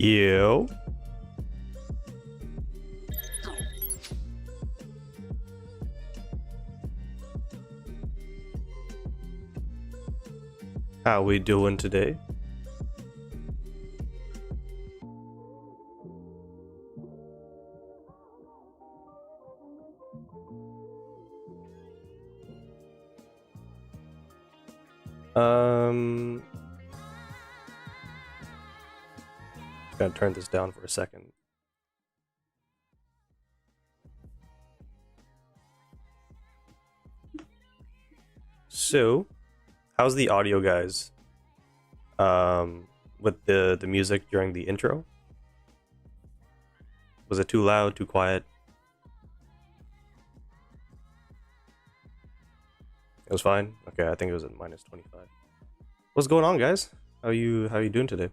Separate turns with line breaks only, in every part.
Yo. How we doing today? Gonna turn this down for a second. So, how's the audio, guys? With the music during the intro? Was it too loud, too quiet? It was fine? Okay, I think it was at -25. What's going on, guys? How you doing today?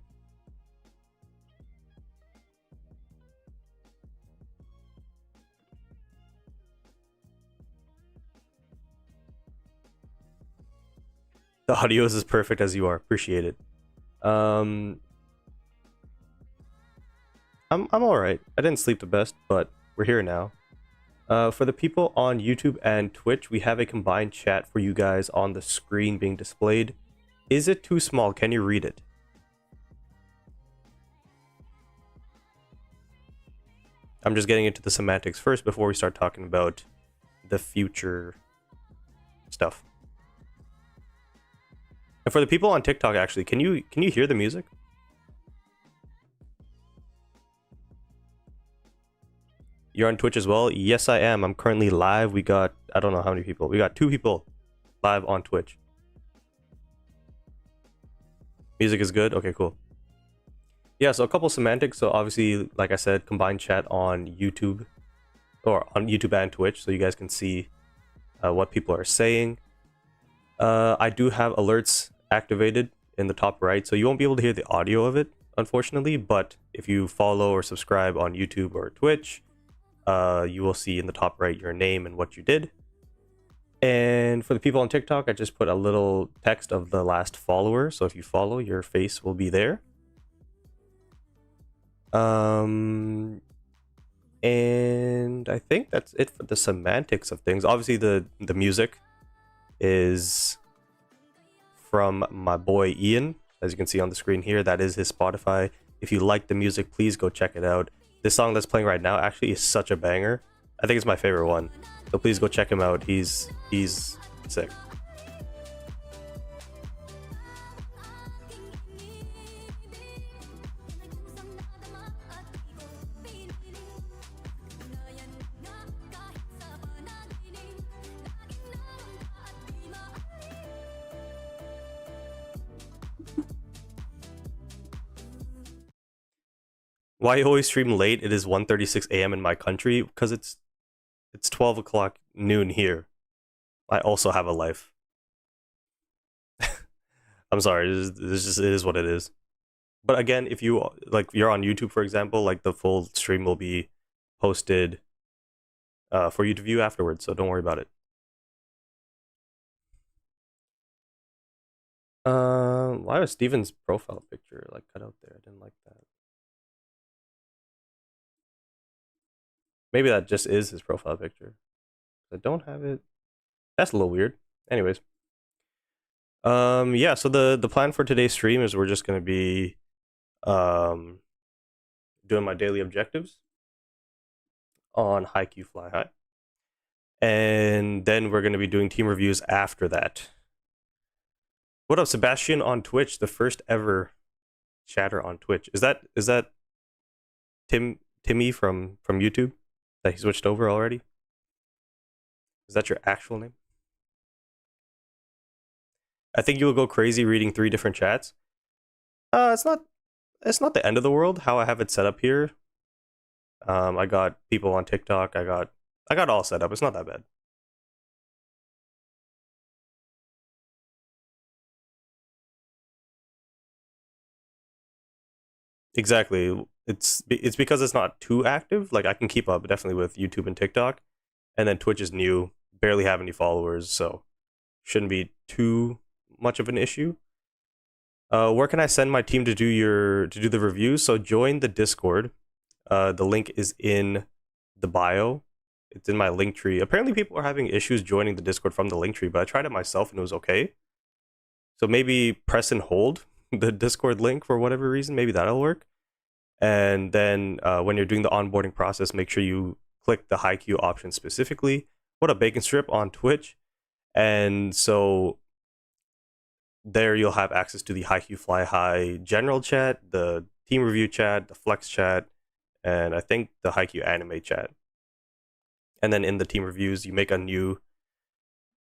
The audio is as perfect as you are. Appreciate it. I'm all right. I didn't sleep the best, but we're here now. For the people on YouTube and Twitch, we have a combined chat for you guys on the screen being displayed. Is it too small? Can you read it? I'm just getting into the semantics first before we start talking about the future stuff. And for the people on TikTok, actually, can you hear the music? You're on Twitch as well? Yes, I am. I'm currently live. We got, I don't know how many people. We got 2 people live on Twitch. Music is good? Okay, cool. Yeah, so a couple semantics. So obviously, like I said, combined chat on YouTube, or on YouTube and Twitch, so you guys can see what people are saying. I do have alerts activated in the top right, so you won't be able to hear the audio of it, unfortunately, but if you follow or subscribe on YouTube or Twitch, you will see in the top right your name and what you did. And for the people on TikTok, I just put a little text of the last follower, so if you follow, your face will be there. And I think that's it for the semantics of things. Obviously, the music is from my boy Ian, as you can see on the screen here. That is his Spotify. If you like the music, please go check it out. This song that's playing right now actually is such a banger. I think it's my favorite one, so please go check him out. He's sick. Why you always stream late? It is 1:36 a.m. in my country because it's 12 o'clock noon here. I also have a life. I'm sorry. It is what it is. But again, if you you're on YouTube, for example, like the full stream will be posted for you to view afterwards. So don't worry about it. Why was Steven's profile picture like cut out there? I didn't like that. Maybe that just is his profile picture. I don't have it. That's a little weird. Anyways. Yeah, so the plan for today's stream is we're just gonna be doing my daily objectives on Haikyu Fly High. And then we're gonna be doing team reviews after that. What up, Sebastian on Twitch, the first ever chatter on Twitch. Is that Timmy from YouTube? That he switched over already? Is that your actual name? I think you'll go crazy reading 3 different chats. It's not the end of the world how I have it set up here. I got people on TikTok. I got all set up. It's not that bad. Exactly. It's because it's not too active. Like I can keep up definitely with YouTube and TikTok, and then Twitch is new, barely have any followers, so shouldn't be too much of an issue. Where can I send my team to do the reviews? So join the Discord. The link is in the bio. It's in my link tree. Apparently people are having issues joining the Discord from the link tree, but I tried it myself and it was okay. So maybe press and hold the Discord link for whatever reason. Maybe that'll work. And then when you're doing the onboarding process, make sure you click the Haikyu option specifically. What a bacon strip on Twitch. And so there you'll have access to the Haikyu Fly High general chat, the team review chat, the flex chat, and I think the Haikyu anime chat. And then in the team reviews, you make a new,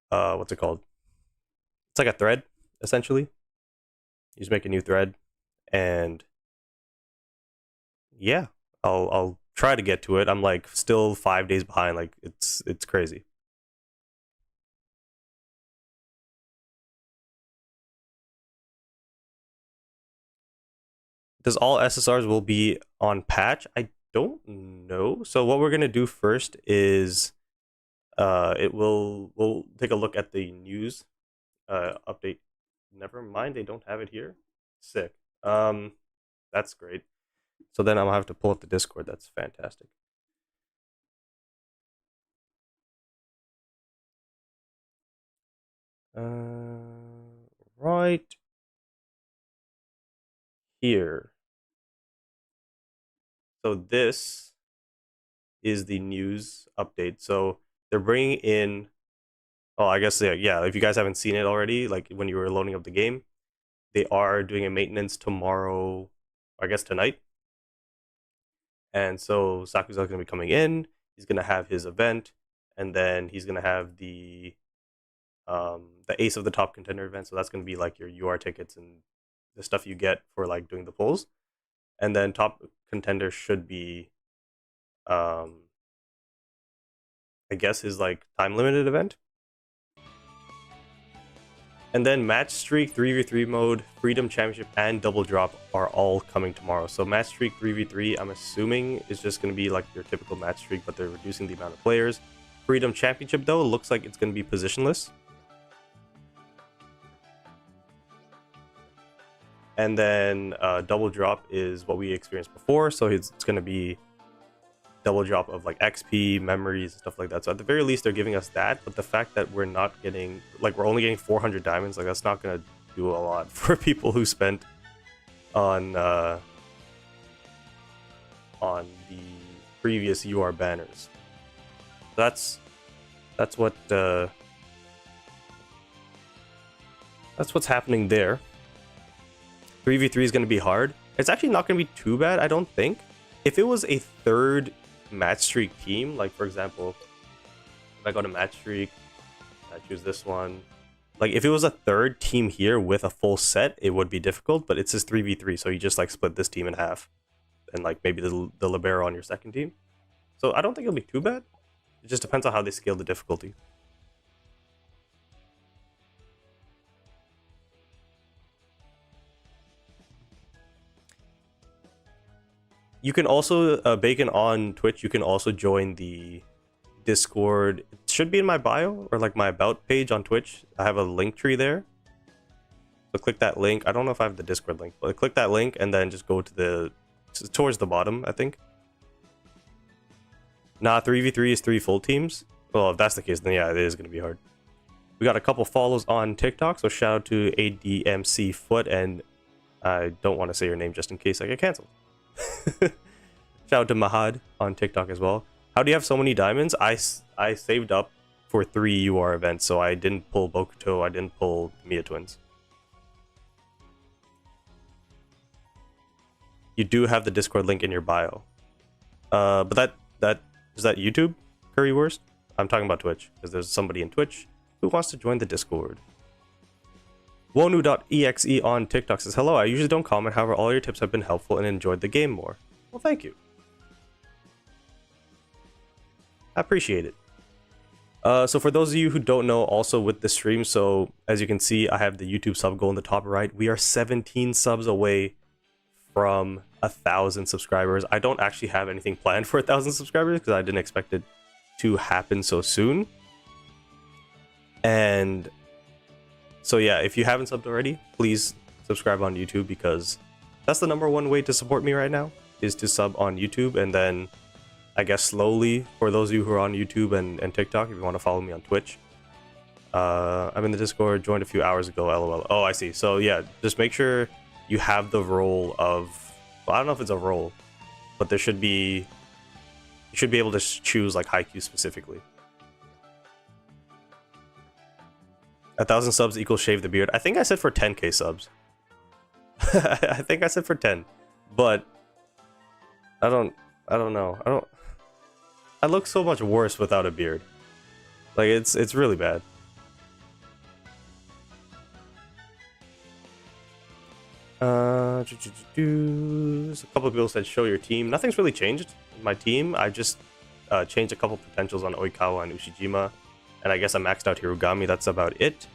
what's it called? It's like a thread, essentially. You just make a new thread, and yeah, I'll try to get to it. I'm like still 5 days behind. Like it's crazy. Does all SSRs will be on patch? I don't know. So what we're gonna do first is we'll take a look at the news update. Never mind, they don't have it here. Sick. That's great. So then I'll have to pull up the Discord. That's fantastic. Right here. So this is the news update. So they're bringing in. Oh, I guess yeah. If you guys haven't seen it already, like when you were loading up the game, they are doing a maintenance tomorrow. I guess tonight. And so Sakuza's going to be coming in. He's going to have his event, and then he's going to have the ace of the top contender event. So that's going to be like your UR tickets and the stuff you get for like doing the polls. And then top contender should be, I guess, his like time limited event. And then match streak, 3v3 mode, freedom championship, and double drop are all coming tomorrow. So match streak 3v3, I'm assuming is just going to be like your typical match streak, but they're reducing the amount of players. Freedom championship though looks like it's going to be positionless. And then double drop is what we experienced before, so it's going to be double drop of like XP, memories, stuff like that. So at the very least, they're giving us that. But the fact that we're not getting, like, we're only getting 400 diamonds, like that's not going to do a lot for people who spent on the previous UR banners. That's what that's what's happening there. 3v3 is going to be hard. It's actually not going to be too bad, I don't think. If it was a third match streak team, like for example, if I go to match streak, I choose this one. Like if it was a third team here with a full set, it would be difficult, but it's just 3v3, so you just like split this team in half. And like maybe the libero on your second team. So I don't think it'll be too bad. It just depends on how they scale the difficulty. You can also, Bacon on Twitch, you can also join the Discord. It should be in my bio or like my about page on Twitch. I have a link tree there. So click that link. I don't know if I have the Discord link, but click that link and then just go to towards the bottom, I think. Nah, 3v3 is 3 full teams. Well, if that's the case, then yeah, it is going to be hard. We got a couple follows on TikTok, so shout out to ADMC Foot, and I don't want to say your name just in case I get canceled. Shout out to Mahad on TikTok as well. How do you have so many diamonds? I saved up for 3 UR events, so I didn't pull Bokuto, I didn't pull Mia Twins. You do have the Discord link in your bio. But that is that YouTube? Currywurst? I'm talking about Twitch, because there's somebody in Twitch who wants to join the Discord. Wonu.exe on TikTok says, hello, I usually don't comment, however, all your tips have been helpful and enjoyed the game more. Well, thank you. I appreciate it. So for those of you who don't know, also with the stream, so as you can see, I have the YouTube sub goal in the top right. We are 17 subs away from 1,000 subscribers. I don't actually have anything planned for 1,000 subscribers because I didn't expect it to happen so soon. And so yeah, if you haven't subbed already, please subscribe on YouTube, because that's the #1 way to support me right now, is to sub on YouTube. And then I guess slowly, for those of you who are on YouTube and TikTok, if you want to follow me on Twitch, I'm in the Discord, joined a few hours ago, lol. Oh, I see. So yeah, just make sure you have the role of, well, I don't know if it's a role, but there should be, you should be able to choose like Haikyu specifically. 1,000 subs equals shave the beard. I think I said for 10k subs. I think I said for 10, but I don't know. I look so much worse without a beard. Like, it's really bad. A couple of people said show your team. Nothing's really changed in my team. I just changed a couple potentials on Oikawa and Ushijima, and I guess I maxed out Hirugami. That's about it.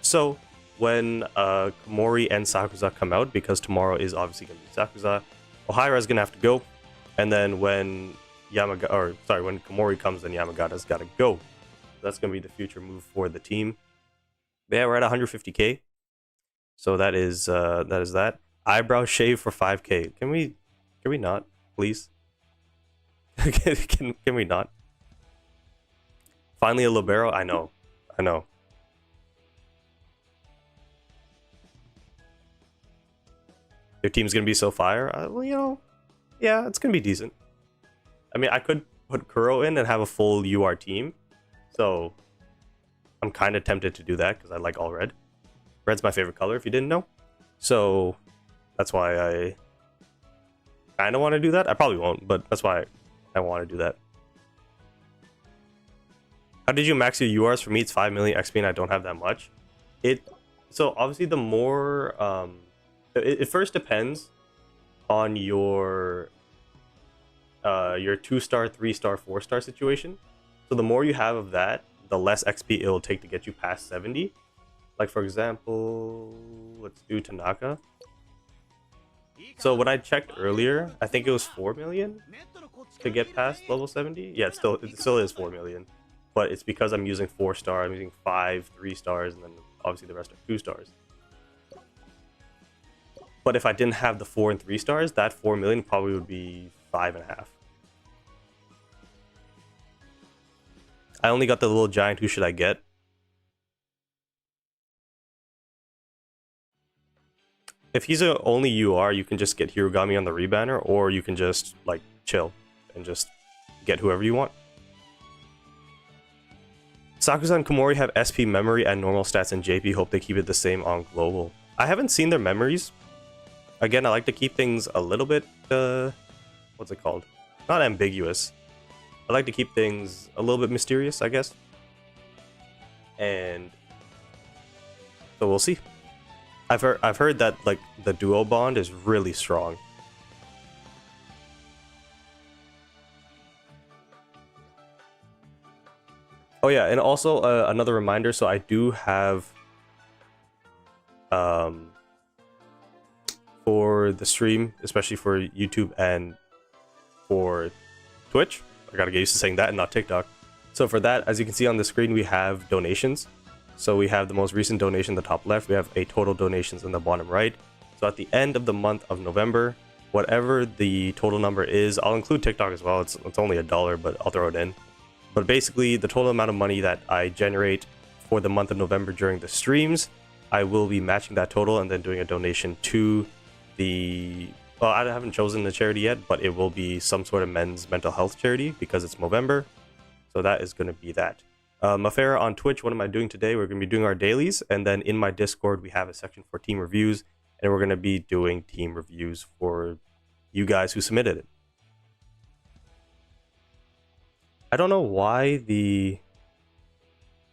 So when Komori and Sakuza come out, because tomorrow is obviously going to be Sakuza, Ohira is going to have to go, and then when when Komori comes, then Yamagata's got to go. That's going to be the future move for the team. But yeah, we're at 150k. So that is that. Eyebrow shave for 5k. Can we not, please? can we not? Finally a libero. I know. Your team's gonna be so fire. Well, you know, yeah, it's gonna be decent. I mean, I could put Kuro in and have a full UR team, so I'm kind of tempted to do that because I like all red. Red's my favorite color, if you didn't know. So that's why I kind of want to do that. I probably won't, but that's why I want to do that. How did you max your URs? For me, it's 5 million XP, and I don't have that much. So obviously, the more it first depends on your 2-star, 3-star, 4-star situation. So the more you have of that, the less XP it'll take to get you past 70. Like, for example, let's do Tanaka. So when I checked earlier, I think it was 4 million to get past level 70. Yeah, it still is 4 million, but it's because I'm using 4-star. I'm using 5 3-stars, and then obviously the rest are 2-stars. But if I didn't have the 4 and 3 stars, that 4 million probably would be 5.5. I only got the little giant. Who should I get? If he's a only UR, you can just get Hirugami on the rebanner, or you can just like chill and just get whoever you want. Sakuza and Komori have SP memory and normal stats in JP. Hope they keep it the same on global. I haven't seen their memories. Again, I like to keep things a little bit, what's it called? Not ambiguous. I like to keep things a little bit mysterious, I guess. And so we'll see. I've heard that like the duo bond is really strong. Oh yeah, and also another reminder. So I do have for the stream, especially for YouTube and for Twitch. I gotta get used to saying that and not TikTok. So for that, as you can see on the screen, we have donations. So we have the most recent donation in the top left. We have a total donations in the bottom right. So at the end of the month of November, whatever the total number is, I'll include TikTok as well. It's only $1, but I'll throw it in. But basically, the total amount of money that I generate for the month of November during the streams, I will be matching that total and then doing a donation to the... Well, I haven't chosen the charity yet, but it will be some sort of men's mental health charity because it's Movember. So that is going to be that. Mafera on Twitch, what am I doing today? We're going to be doing our dailies, and then in my Discord, we have a section for team reviews, and we're going to be doing team reviews for you guys who submitted it. I don't know why the...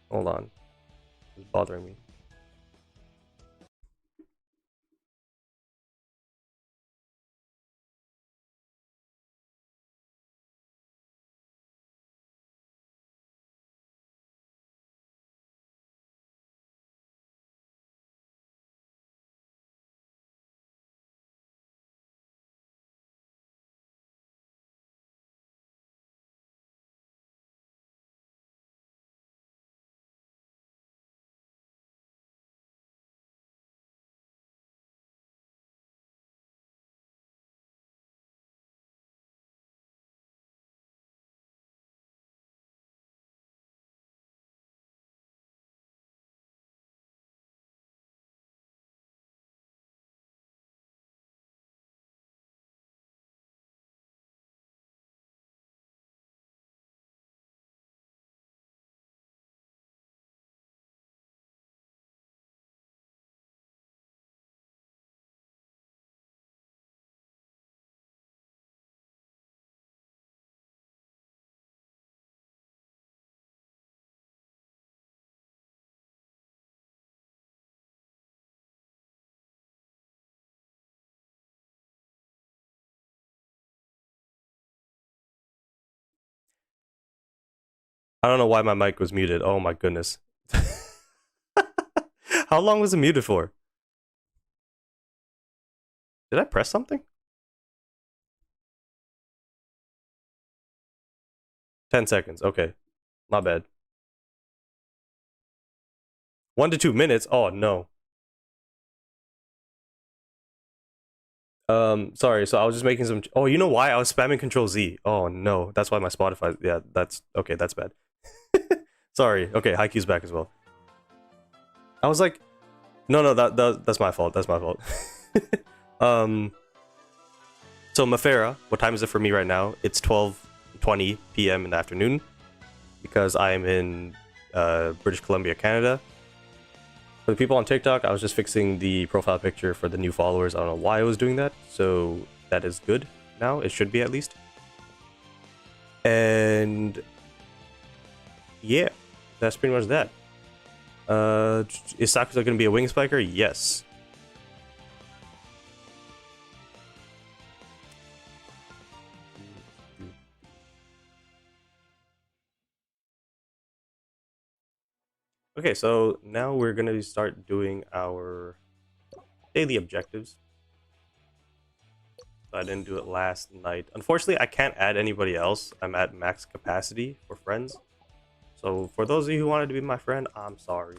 Hold on. It's bothering me. I don't know why my mic was muted. Oh my goodness. How long was it muted for? Did I press something? 10 seconds. Okay. My bad. 1 to 2 minutes? Oh no. Sorry, so I was just making some. Oh, you know why? I was spamming Control Z. Oh no, that's why my Spotify. Yeah, that's okay. That's bad. Sorry. Okay, Haikyu's back as well. I was like, no, no, that's my fault. That's my fault. um, so Mafera, what time is it for me right now? It's 12:20 p.m. in the afternoon because I am in British Columbia, Canada. For the people on TikTok, I was just fixing the profile picture for the new followers. I don't know why I was doing that, so that is good now. It should be at least. And yeah, that's pretty much that. Is Sakusa going to be a wing spiker? Yes. Okay, so now we're going to start doing our daily objectives. I didn't do it last night. Unfortunately, I can't add anybody else. I'm at max capacity for friends. So for those of you who wanted to be my friend, I'm sorry.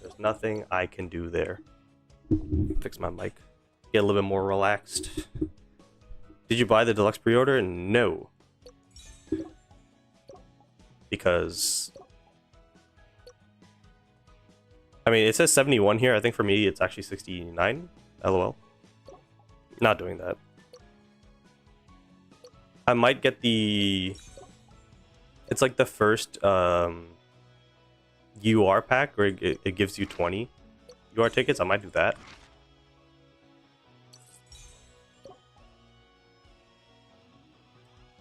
There's nothing I can do there. Fix my mic. Get a little bit more relaxed. Did you buy the deluxe pre-order? No. Because... I mean, it says 71 here. I think for me, it's actually 69. LOL. Not doing that. I might get the... It's like the first UR pack where it gives you 20 UR tickets. I might do that.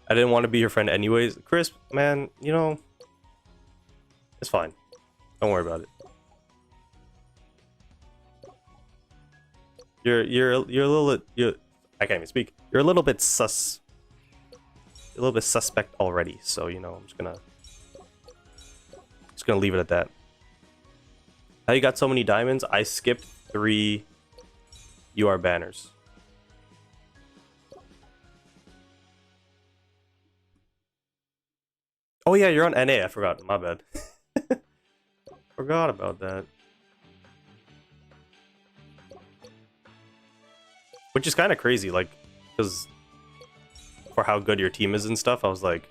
I didn't want to be your friend anyways. Chris, man, you know, it's fine. Don't worry about it. You're a little I can't even speak. You're a little bit suspect already, so you know, I'm just gonna leave it at that. How you got so many diamonds? I skipped 3 UR banners. Oh yeah, you're on NA. I forgot. My bad. Forgot about that. Which is kind of crazy, like, because for how good your team is and stuff, I was like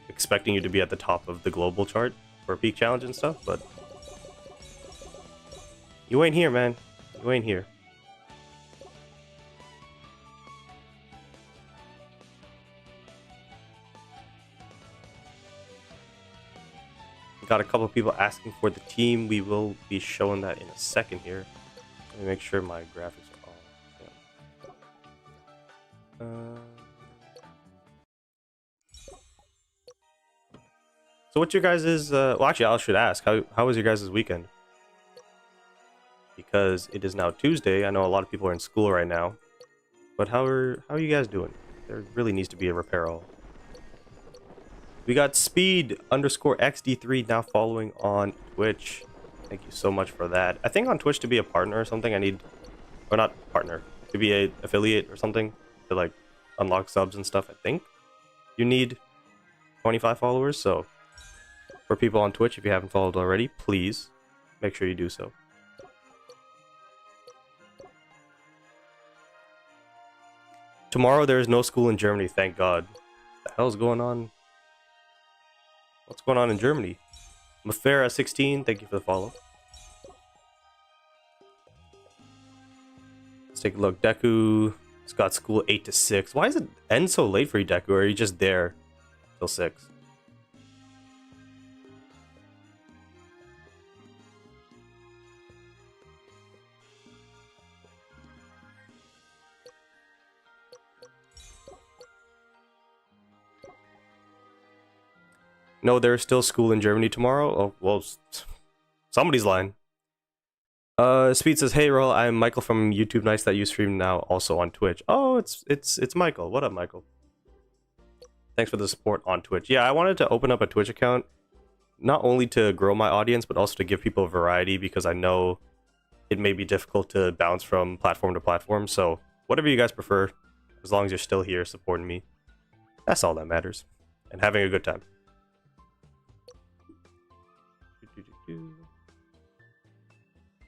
expecting you to be at the top of the global chart for peak challenge and stuff, but you ain't here, man. You ain't here. Got a couple of people asking for the team. We will be showing that in a second here. Let me make sure my graphics are all. Yeah. So what's your guys' well, actually, I should ask, how was your guys' weekend? Because it is now Tuesday. I know a lot of people are in school right now, but how are you guys doing? There really needs to be a repair all. We got speed _ XD3 now following on Twitch. Thank you so much for that. I think on Twitch to be a partner or something, I need, or not partner, to be a affiliate or something to like unlock subs and stuff. I think you need 25 followers. So for people on Twitch, if you haven't followed already, please make sure you do so. Tomorrow there is no school in Germany, thank God. What the hell's going on? What's going on in Germany? Mafera16, thank you for the follow. Let's take a look. Deku has got school 8 to 6. Why does it end so late for you, Deku? Or are you just there till 6? No, there's still school in Germany tomorrow? Oh, well, somebody's lying. Speed says, "Hey, Roll, I'm Michael from YouTube Nights that you stream now, also on Twitch." Oh, it's Michael. What up, Michael? Thanks for the support on Twitch. Yeah, I wanted to open up a Twitch account, not only to grow my audience, but also to give people variety, because I know it may be difficult to bounce from platform to platform. So whatever you guys prefer, as long as you're still here supporting me, that's all that matters. And having a good time.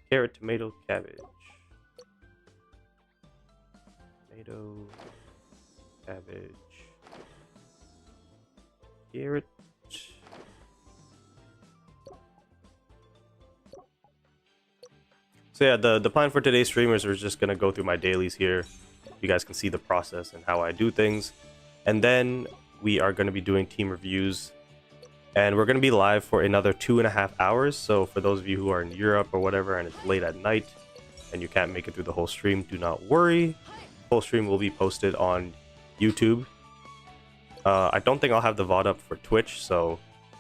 Carrot, tomato, cabbage. Tomato, cabbage, carrot. So yeah, the plan for today's streamers is just gonna go through my dailies here. You guys can see the process and how I do things. And then we are gonna be doing team reviews. And we're gonna be live for another 2.5 hours. So for those of you who are in Europe or whatever and it's late at night and you can't make it through the whole stream, do not worry. Full stream will be posted on YouTube. I don't think I'll have the VOD up for Twitch, so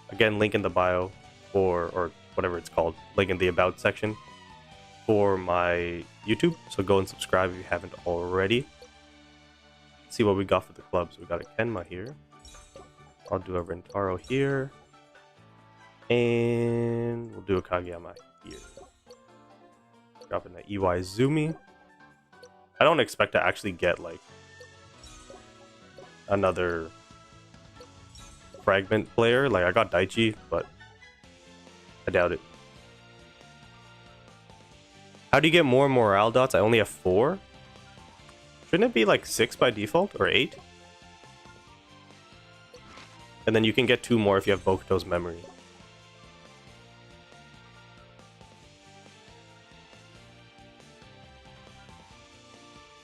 again, link in the bio or whatever it's called, link in the about section for my YouTube. So go and subscribe if you haven't already. Let's see what we got for the clubs. We got a Kenma here. I'll do a Rentaro here. And we'll do a Kageyama here. Dropping the EY Zumi. I don't expect to actually get like another fragment player. Like I got Daichi, but I doubt it. How do you get more morale dots? I only have 4. Shouldn't it be like 6 by default or 8? And then you can get 2 more if you have Bokuto's memory.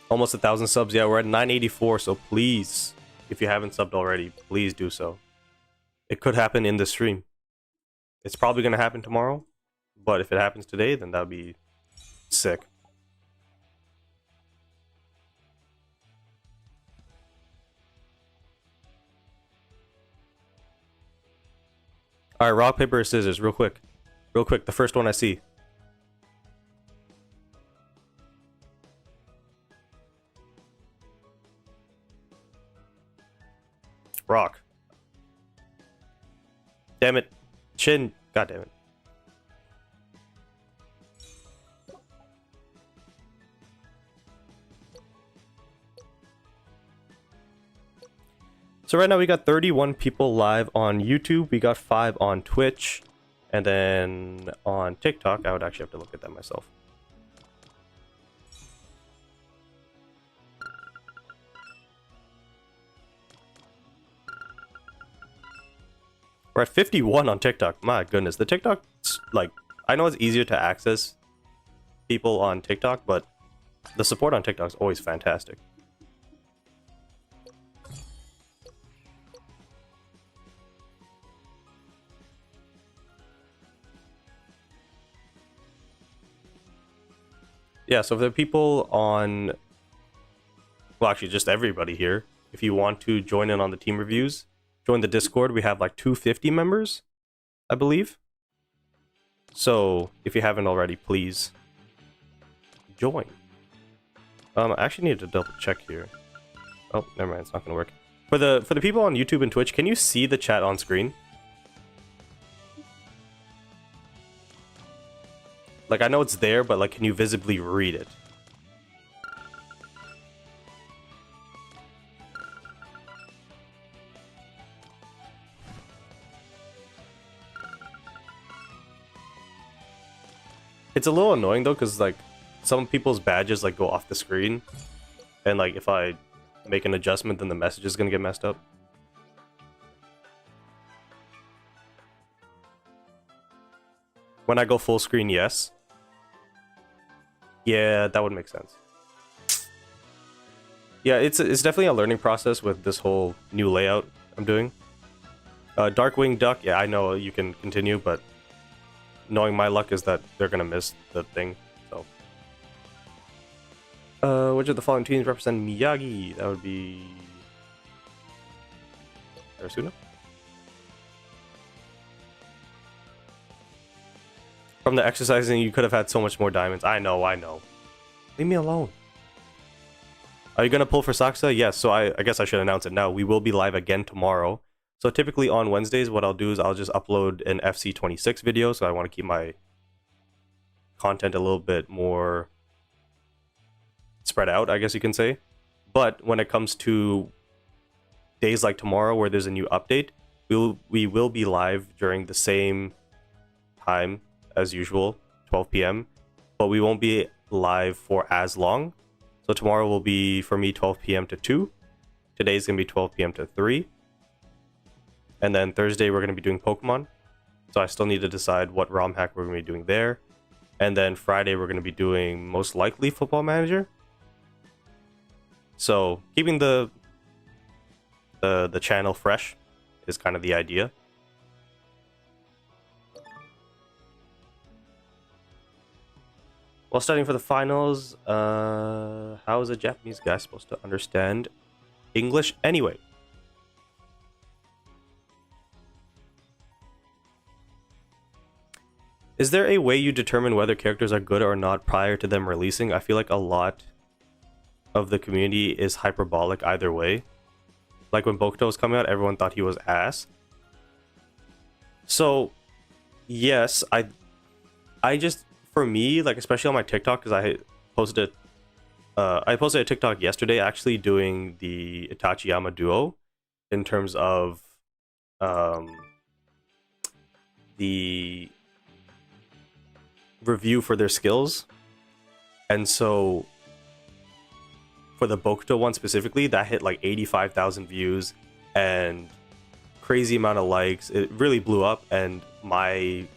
Almost 1,000 subs. Yeah, we're at 984, so please, if you haven't subbed already, please do so. It could happen in the stream. It's probably going to happen tomorrow, but if it happens today, then that would be sick. Alright, rock, paper, scissors, real quick. Real quick, the first one I see. Rock. Damn it. Chin. God damn it. So right now we got 31 people live on YouTube. We got 5 on Twitch. And then on TikTok, I would actually have to look at that myself. We're at 51 on TikTok. My goodness, the TikTok, like, I know it's easier to access people on TikTok, but the support on TikTok is always fantastic. Yeah, so if there are people on, well, actually just everybody here, if you want to join in on the team reviews, join the Discord. We have like 250 members, I believe. So if you haven't already, please join. I actually need to double check here. Oh, never mind, it's not gonna work. For the people on YouTube and Twitch, can you see the chat on screen? Like, I know it's there, but like, can you visibly read it? It's a little annoying though, because like some people's badges like go off the screen, and like if I make an adjustment, then the message is gonna get messed up. When I go full screen, yes. Yeah, that would make sense. Yeah, it's definitely a learning process with this whole new layout I'm doing. Darkwing Duck, yeah, I know you can continue, but knowing my luck is that they're gonna miss the thing, so. Which of the following teams represent Miyagi? That would be Arasuna? From the exercising, you could have had so much more diamonds. I know. Leave me alone. Are you gonna pull for Saksa? Yes. So I guess I should announce it now. We will be live again tomorrow. So typically on Wednesdays, what I'll do is I'll just upload an FC26 video. So I want to keep my content a little bit more spread out, I guess you can say. But when it comes to days like tomorrow where there's a new update, we will be live during the same time as usual, 12 p.m. But we won't be live for as long. So tomorrow will be, for me, 12 p.m. to 2. Today's going to be 12 p.m. to 3. And then Thursday, we're going to be doing Pokemon. So I still need to decide what ROM hack we're going to be doing there. And then Friday, we're going to be doing, most likely, Football Manager. So keeping the channel fresh is kind of the idea. While studying for the finals, how is a Japanese guy supposed to understand English anyway? Is there a way you determine whether characters are good or not prior to them releasing? I feel like a lot of the community is hyperbolic either way. Like when Bokuto was coming out, everyone thought he was ass. So, yes, I just, for me, like especially on my TikTok, because I posted a TikTok yesterday actually doing the Itachiyama duo in terms of the review for their skills. And so for the Bokuto one specifically, that hit like 85,000 views and crazy amount of likes. It really blew up, and my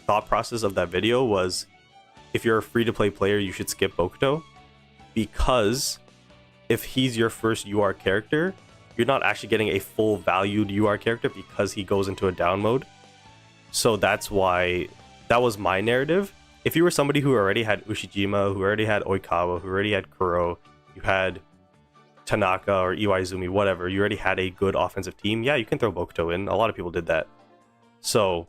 thought process of that video was, if you're a free-to-play player, you should skip Bokuto, because if he's your first UR character, you're not actually getting a full valued UR character because he goes into a down mode. So that's why that was my narrative. If you were somebody who already had Ushijima, who already had Oikawa, who already had Kuro, you had Tanaka or Iwaizumi, whatever, you already had a good offensive team, yeah, you can throw Bokuto in. A lot of people did that. So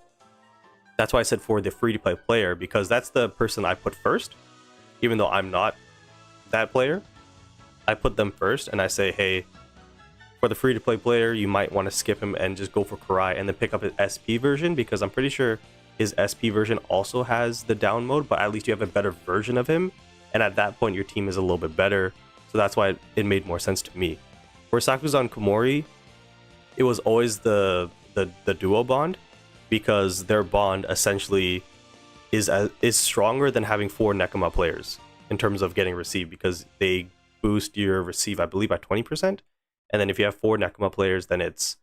that's why I said for the free-to-play player, because that's the person I put first. Even though I'm not that player, I put them first, and I say, hey, for the free-to-play player, you might want to skip him and just go for Karai and then pick up his SP version, because I'm pretty sure his SP version also has the down mode, but at least you have a better version of him, and at that point your team is a little bit better. So that's why it made more sense to me. For Sakuzan Komori, it was always the duo bond, because their bond essentially is stronger than having 4 Nekoma players in terms of getting receive, because they boost your receive, I believe, by 20%, and then if you have 4 Nekoma players, then it's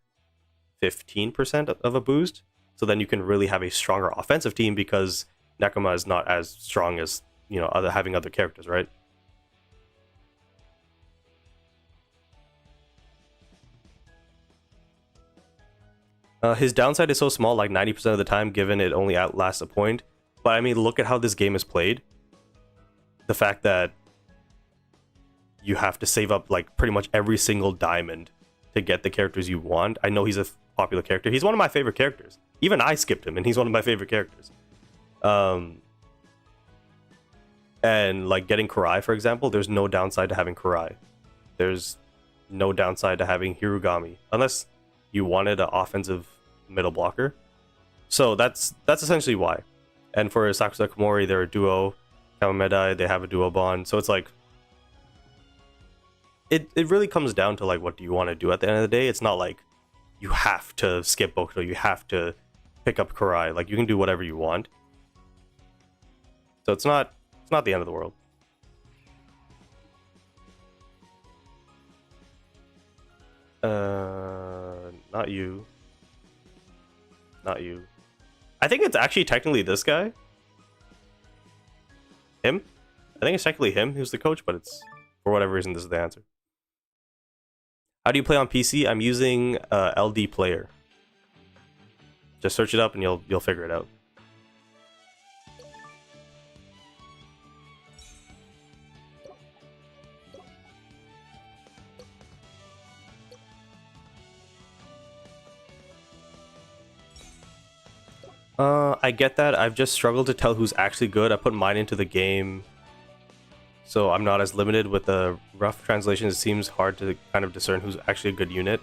15% of a boost. So then you can really have a stronger offensive team, because Nekoma is not as strong as, you know, having other characters, right? His downside is so small, like 90% of the time, given it only outlasts a point. But I mean, look at how this game is played. The fact that you have to save up like pretty much every single diamond to get the characters you want. I know he's a popular character. He's one of my favorite characters. Even I skipped him, and he's one of my favorite characters. And like getting Karai, for example, there's no downside to having Karai. There's no downside to having Hirugami, unless you wanted an offensive middle blocker. So that's essentially why. And for Sakusa Komori, they're a duo. Kamamedai, they have a duo bond. So it's like, it really comes down to like, what do you want to do at the end of the day? It's not like you have to skip Bokuto, you have to pick up Karai. Like, you can do whatever you want. So it's not the end of the world. Not you. Not you. I think it's actually technically this guy. Him? I think it's technically him who's the coach, but it's, for whatever reason, this is the answer. How do you play on PC? I'm using LD Player. Just search it up and you'll figure it out. I get that. I've just struggled to tell who's actually good. I put mine into the game so I'm not as limited with the rough translations. It seems hard to kind of discern who's actually a good unit.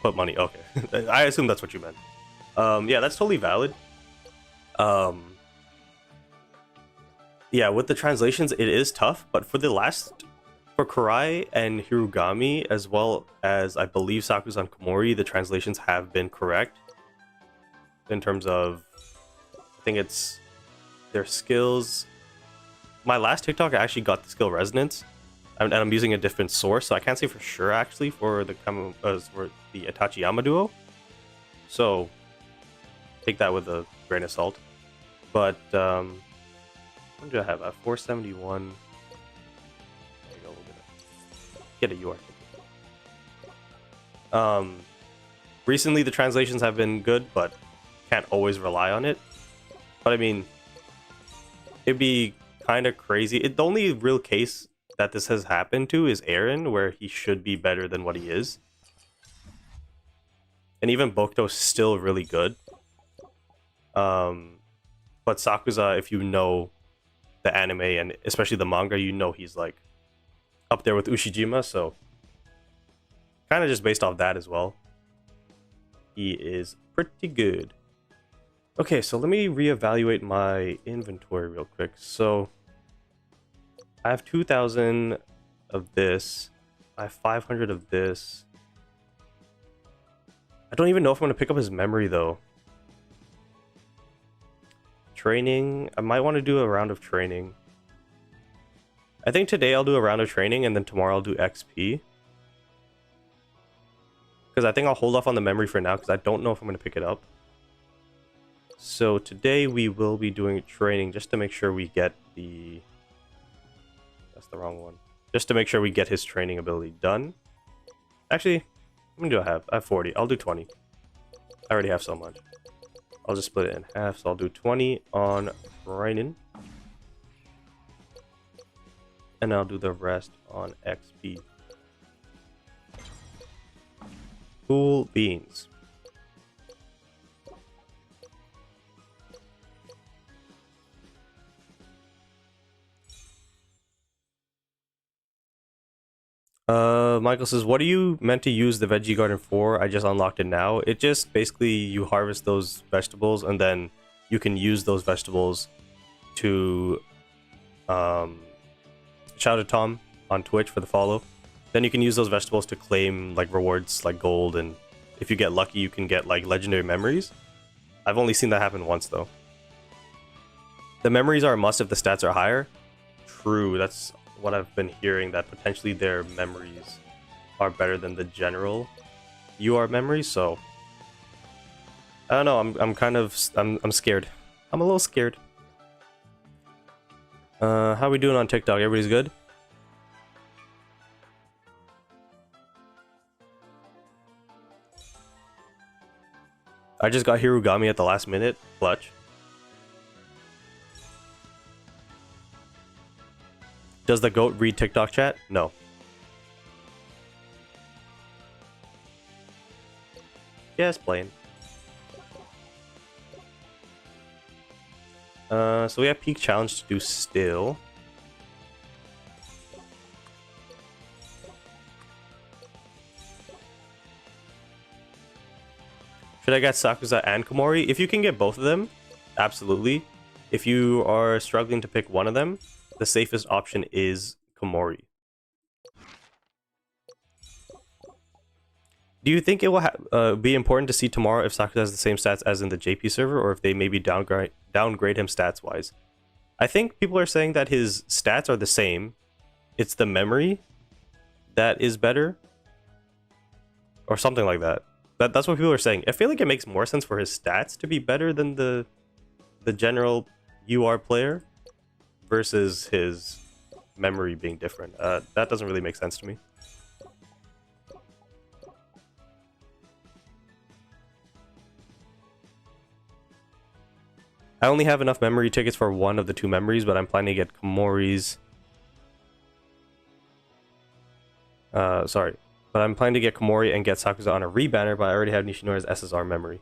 Put money, okay. I assume that's what you meant. Yeah, that's totally valid. Yeah, with the translations, it is tough, but for Kurai and Hirugami, as well as I believe Sakuza and Komori, the translations have been correct. In terms of, I think it's their skills. My last TikTok, I actually got the skill resonance, and I'm using a different source, so I can't say for sure actually for the Itachiyama duo. So take that with a grain of salt. But what do I have? I have 471. There you go. We'll get a UR. Recently the translations have been good, but can't always rely on it. But I mean, it'd be kind of crazy. The only real case that this has happened to is Eren, where he should be better than what he is. And even Bokuto's still really good. But Sakuza, if you know the anime and especially the manga, you know he's like up there with Ushijima, so kind of just based off that as well. He is pretty good. Okay, so let me reevaluate my inventory real quick. So I have 2,000 of this. I have 500 of this. I don't even know if I'm going to pick up his memory though. Training. I might want to do a round of training. I think today I'll do a round of training and then tomorrow I'll do XP. Because I think I'll hold off on the memory for now because I don't know if I'm going to pick it up. So today we will be doing training just to make sure we get the... That's the wrong one. Just to make sure we get his training ability done. Actually, how many do I have? I have 40. I'll do 20. I already have so much. I'll just split it in half. So I'll do 20 on training. And I'll do the rest on XP. Cool beans. Michael says, what are you meant to use the veggie garden for? I just unlocked it now. It just basically you harvest those vegetables and then you can use those vegetables to shout out Tom on Twitch for the follow. Then you can use those vegetables to claim like rewards like gold, and if you get lucky you can get like legendary memories. I've only seen that happen once though. The memories are a must if the stats are higher. True, that's what I've been hearing, that potentially their memories are better than the general UR memories, so I don't know, I'm scared. I'm a little scared. How are we doing on TikTok? Everybody's good? I just got Hirugami at the last minute. Clutch. Does the goat read TikTok chat? No. Yes, playing. So we have peak challenge to do still. Should I get Sakuza and Komori? If you can get both of them, absolutely. If you are struggling to pick one of them, the safest option is Komori. Do you think it will be important to see tomorrow if Sakuza has the same stats as in the JP server, or if they maybe downgrade him stats-wise? I think people are saying that his stats are the same. It's the memory that is better, or something like that. That's what people are saying. I feel like it makes more sense for his stats to be better than the general UR player versus his memory being different. That doesn't really make sense to me. I only have enough memory tickets for one of the two memories, but I'm planning to get Komori's. But I'm planning to get Komori and get Sakuza on a rebanner, but I already have Nishinori's SSR memory.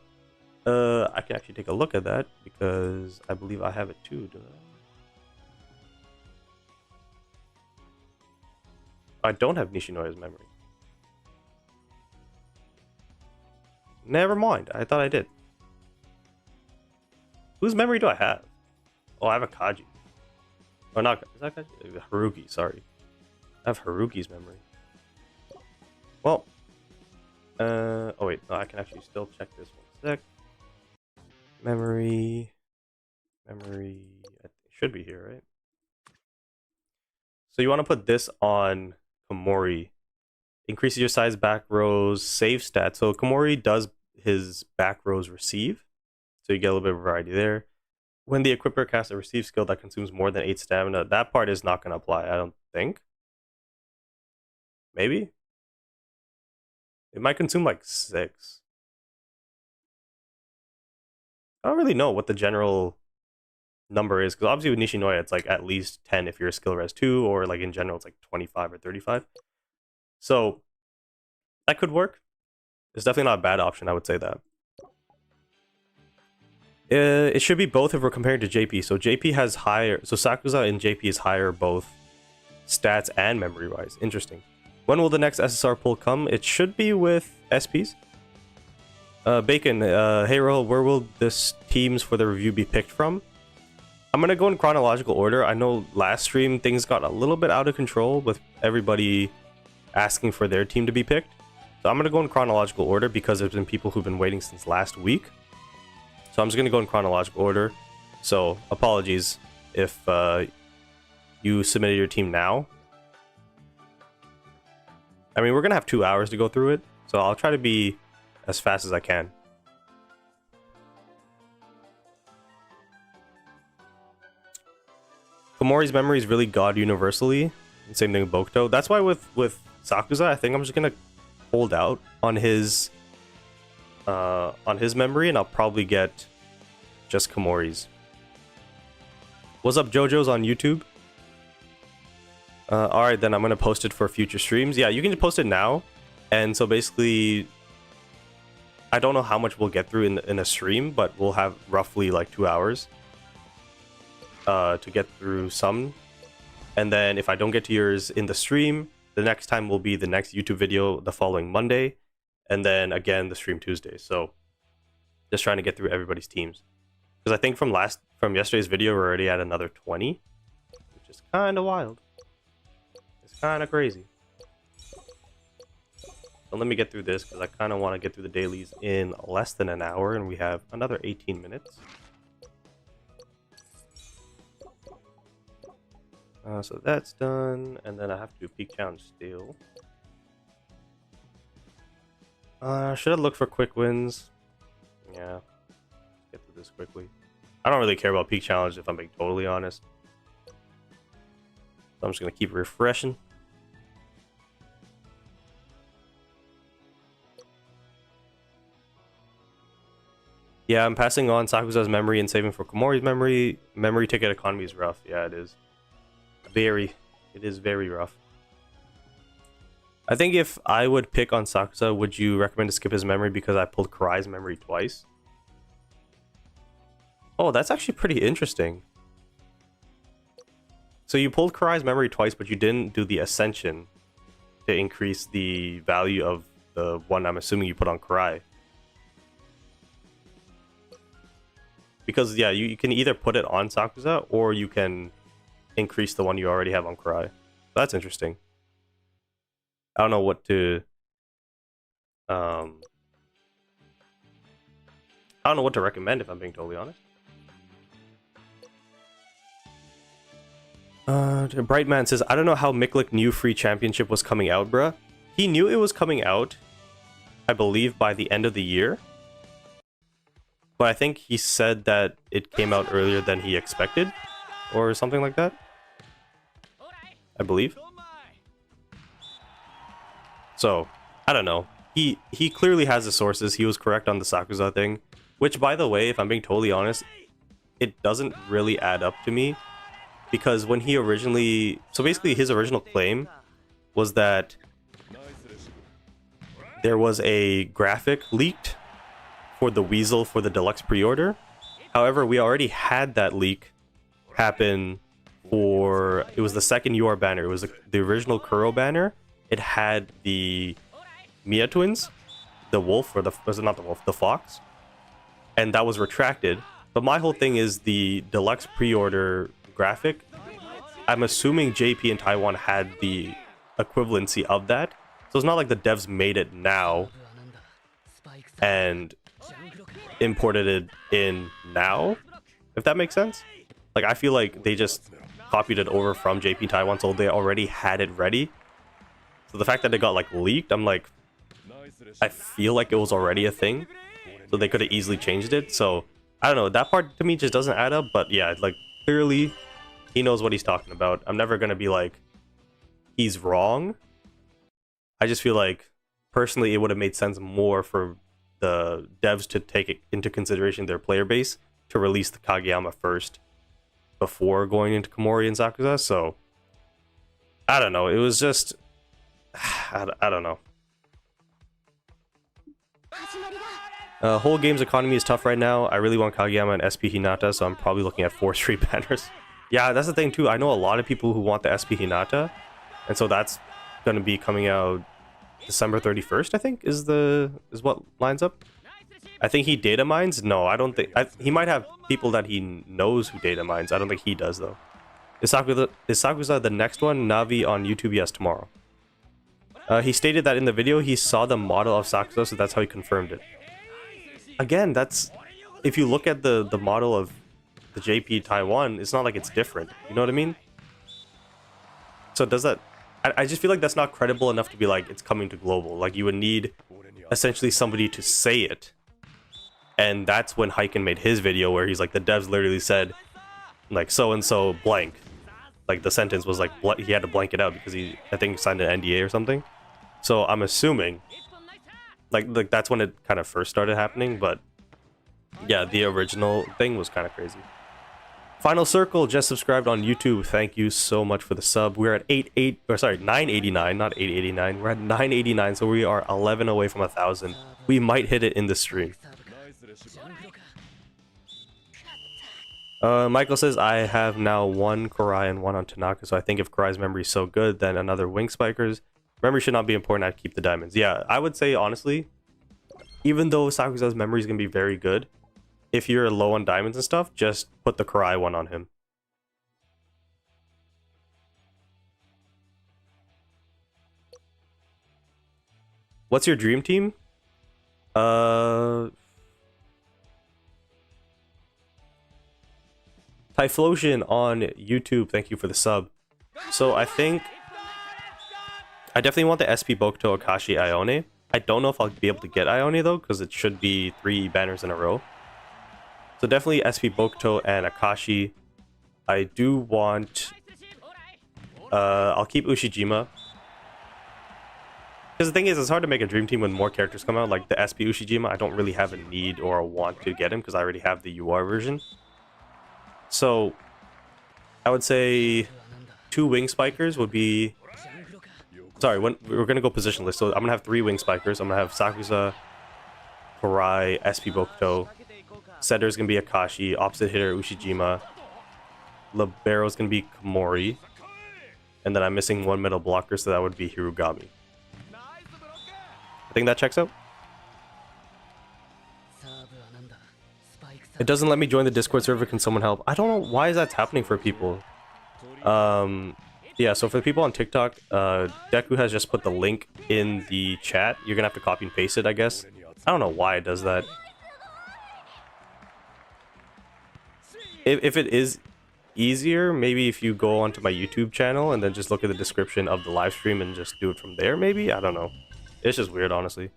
I can actually take a look at that because I believe I have it too, do I don't have Nishinoya's memory. Never mind. I thought I did. Whose memory do I have? Oh, I have a Kaji. Oh, not... Is that Kaji? Haruki, sorry. I have Haruki's memory. Well... oh, wait. No, I can actually still check this one sec. Memory... Memory... It should be here, right? So you want to put this on Komori. Increases your size, back rows, save stats. So Komori does his back rows receive. So you get a little bit of variety there. When the equipper casts a receive skill that consumes more than 8 stamina, that part is not going to apply, I don't think. Maybe? It might consume like 6. I don't really know what the general number is, because obviously with Nishinoya it's like at least 10 if you're a skill res 2, or like in general it's like 25 or 35. So that could work. It's definitely not a bad option, I would say that. It should be both if we're comparing to JP. So JP has higher, so Sakuza and JP is higher both stats and memory wise. Interesting. When will the next SSR pull come? It should be with SPs. Bacon, hey Roel, where will this teams for the review be picked from? I'm gonna go in chronological order. I know last stream things got a little bit out of control with everybody asking for their team to be picked. So I'm gonna go in chronological order because there's been people who've been waiting since last week. So I'm just gonna go in chronological order. So apologies if you submitted your team now. I mean, we're gonna have 2 hours to go through it, so I'll try to be as fast as I can. Komori's memory is really god universally. Same thing with Bokuto. That's why with Sakuza, I think I'm just gonna hold out on his memory, and I'll probably get just Komori's. What's up, JoJo's on YouTube? Alright, then I'm gonna post it for future streams. Yeah, you can post it now. And so basically, I don't know how much we'll get through in a stream, but we'll have roughly like 2 hours to get through some. And then if I don't get to yours in the stream, the next time will be the next YouTube video the following Monday, and then again the stream Tuesday. So just trying to get through everybody's teams, because I think from yesterday's video we're already at another 20, which is kind of wild. It's kind of crazy. So let me get through this, because I kind of want to get through the dailies in less than an hour, and we have another 18 minutes. So that's done, and then I have to do peak challenge still. Should I look for quick wins? Yeah, let's get through this quickly. I don't really care about peak challenge if I'm being totally honest. So I'm just gonna keep refreshing. Yeah, I'm passing on Sakuza's memory and saving for Komori's memory. Memory ticket economy is rough. Yeah, it is. It is very rough. I think if I would pick on Sakuza, would you recommend to skip his memory because I pulled Kurai's memory twice? Oh, that's actually pretty interesting. So you pulled Kurai's memory twice, but you didn't do the ascension to increase the value of the one I'm assuming you put on Kurai. Because yeah, you can either put it on Sakuza or you can increase the one you already have on Kurai. That's interesting. I don't know what to I don't know what to recommend if I'm being totally honest. Brightman says, I don't know how Miklik knew Free Championship was coming out, bruh. He knew it was coming out, I believe, by the end of the year. But I think he said that it came out earlier than he expected, or something like that. I believe. So, I don't know. He clearly has the sources. He was correct on the Sakuza thing. Which, by the way, if I'm being totally honest, it doesn't really add up to me. Because when he originally... So basically, his original claim was that there was a graphic leaked for the Weasel for the deluxe pre-order. However, we already had that leak happen it was the second UR banner. It was the original Kuro banner. It had the Mia twins, the wolf, or was it not the wolf, the fox, and that was retracted. But my whole thing is the deluxe pre-order graphic. I'm assuming JP in Taiwan had the equivalency of that, so it's not like the devs made it now and imported it in now, if that makes sense. Like, I feel like they just copied it over from JP Taiwan, so they already had it ready. So the fact that it got like leaked, I'm like, I feel like it was already a thing, so they could have easily changed it. So I don't know, that part to me just doesn't add up. But yeah, like, clearly he knows what he's talking about. I'm never gonna be like, he's wrong. I just feel like, personally, it would have made sense more for the devs to take it into consideration, their player base, to release the Kageyama first before going into Komori and Sakusa. So I don't know, it was just I don't know. Whole game's economy is tough right now. I really want Kageyama and SP Hinata, so I'm probably looking at 4 street banners. Yeah, that's the thing too. I know a lot of people who want the SP Hinata, and so that's gonna be coming out December 31st, I think, is what lines up. I think he data mines. No, I don't think. He might have people that he knows who data mines. I don't think he does though. Is Sakusa the next one? Navi on YouTube? Yes, tomorrow. He stated that in the video he saw the model of Sakusa, so that's how he confirmed it. Again, that's, if you look at the model of the JP Taiwan, it's not like it's different. You know what I mean? So does that? I just feel like that's not credible enough to be like, it's coming to global. Like, you would need essentially somebody to say it. And that's when Haikyu made his video where he's like, the devs literally said, like, so-and-so blank. Like, the sentence was like, he had to blank it out because he, I think, signed an NDA or something. So I'm assuming, like that's when it kind of first started happening. But yeah, the original thing was kind of crazy. Final Circle just subscribed on YouTube. Thank you so much for the sub. We're at 989, not 889. We're at 989, so we are 11 away from 1,000. We might hit it in the stream. Michael says, I have now 1 Korai and 1 on Tanaka, so I think if Korai's memory is so good, then another Wing Spikers. Memory should not be important, I'd keep the diamonds. Yeah, I would say, honestly, even though Sakusa's memory is going to be very good, if you're low on diamonds and stuff, just put the Korai one on him. What's your dream team? Typhlosion on YouTube, thank you for the sub. So I think I definitely want the SP Bokuto, Akashi, Ione. I don't know if I'll be able to get Ione though, because it should be 3 banners in a row. So definitely SP Bokuto and Akashi. I do want I'll keep Ushijima. Because the thing is, it's hard to make a dream team when more characters come out. Like the SP Ushijima, I don't really have a need or a want to get him because I already have the UR version. So I would say 2 Wing Spikers would be... Sorry, we're going to go positionless. So I'm going to have 3 Wing Spikers. I'm going to have Sakusa, Korai, SP Bokuto. Setter is going to be Akashi. Opposite hitter, Ushijima. Libero is going to be Komori. And then I'm missing 1 middle blocker, so that would be Hirugami. I think that checks out. It doesn't let me join the Discord server. Can someone help? I don't know why that's happening for people. Yeah, so for the people on TikTok, Deku has just put the link in the chat. You're gonna have to copy and paste it, I guess. I don't know why it does that. If it is easier, maybe if you go onto my YouTube channel and then just look at the description of the live stream and just do it from there, maybe? I don't know. It's just weird, honestly.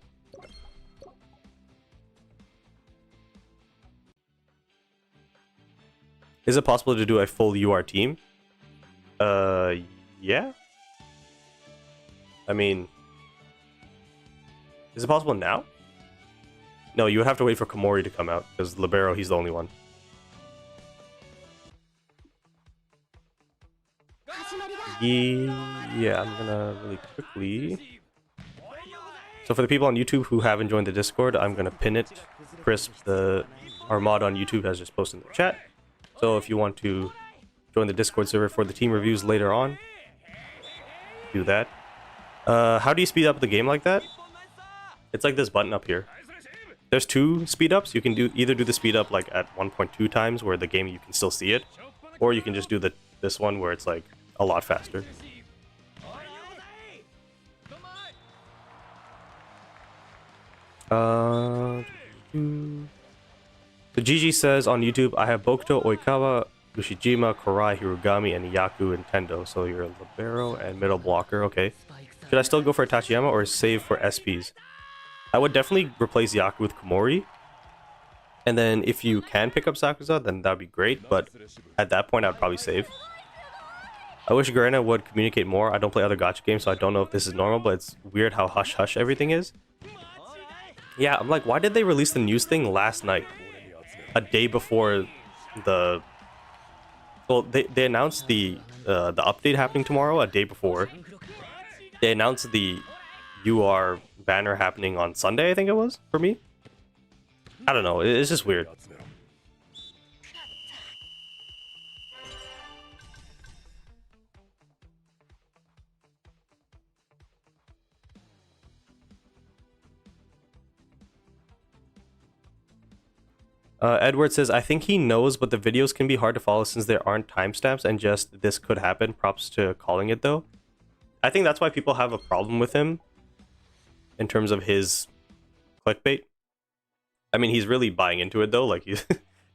Is it possible to do a full UR team? Yeah. I mean, is it possible now? No, you would have to wait for Komori to come out, because Libero, he's the only one. Yeah, I'm gonna really quickly... So for the people on YouTube who haven't joined the Discord, I'm gonna pin it. Crisp, our mod on YouTube, has just posted in the chat. So if you want to join the Discord server for the team reviews later on. Do that. How do you speed up the game like that? It's like this button up here. There's 2 speed ups. You can either do the speed up like at 1.2 times where the game you can still see it, or you can just do this one where it's like a lot faster. So GG says on YouTube, I have Bokuto, Oikawa, Ushijima, Korai, Hirugami, and Yaku and Tendo. So you're a libero and middle blocker. Okay. Should I still go for Tachiyama or save for SPs? I would definitely replace Yaku with Komori. And then if you can pick up Sakuza, then that'd be great. But at that point, I'd probably save. I wish Garena would communicate more. I don't play other gacha games, so I don't know if this is normal, but it's weird how hush-hush everything is. Yeah, I'm like, why did they release the news thing last night? A day before the... Well, they announced the update happening tomorrow a day before. They announced the UR banner happening on Sunday, I think it was, for me. I don't know, it's just weird. Edward says, I think he knows, but the videos can be hard to follow since there aren't timestamps and just this could happen. Props to calling it, though. I think that's why people have a problem with him in terms of his clickbait. I mean, he's really buying into it, though. Like, he's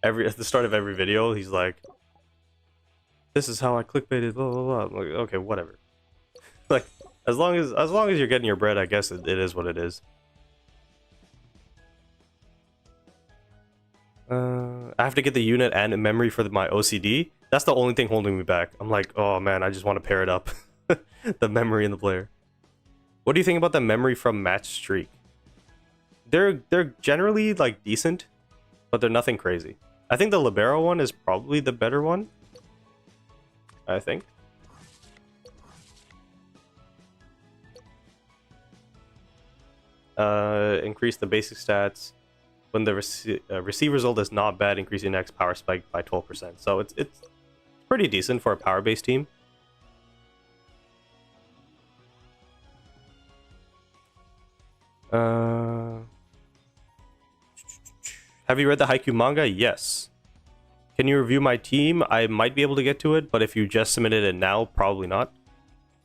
at the start of every video, he's like, this is how I clickbaited, blah, blah, blah. I'm like, okay, whatever. Like, as long as you're getting your bread, I guess it is what it is. I have to get the unit and memory for my OCD. That's the only thing holding me back. I'm like, oh man, I just want to pair it up. The memory and the player. What do you think about the memory from Match Streak? They're generally like decent, but they're nothing crazy. I think the Libero one is probably the better one. I think. Increase the basic stats. When the receive result is not bad, increasing next power spike by 12%. So it's pretty decent for a power-based team. Have you read the Haikyu manga? Yes. Can you review my team? I might be able to get to it, but if you just submitted it now, probably not.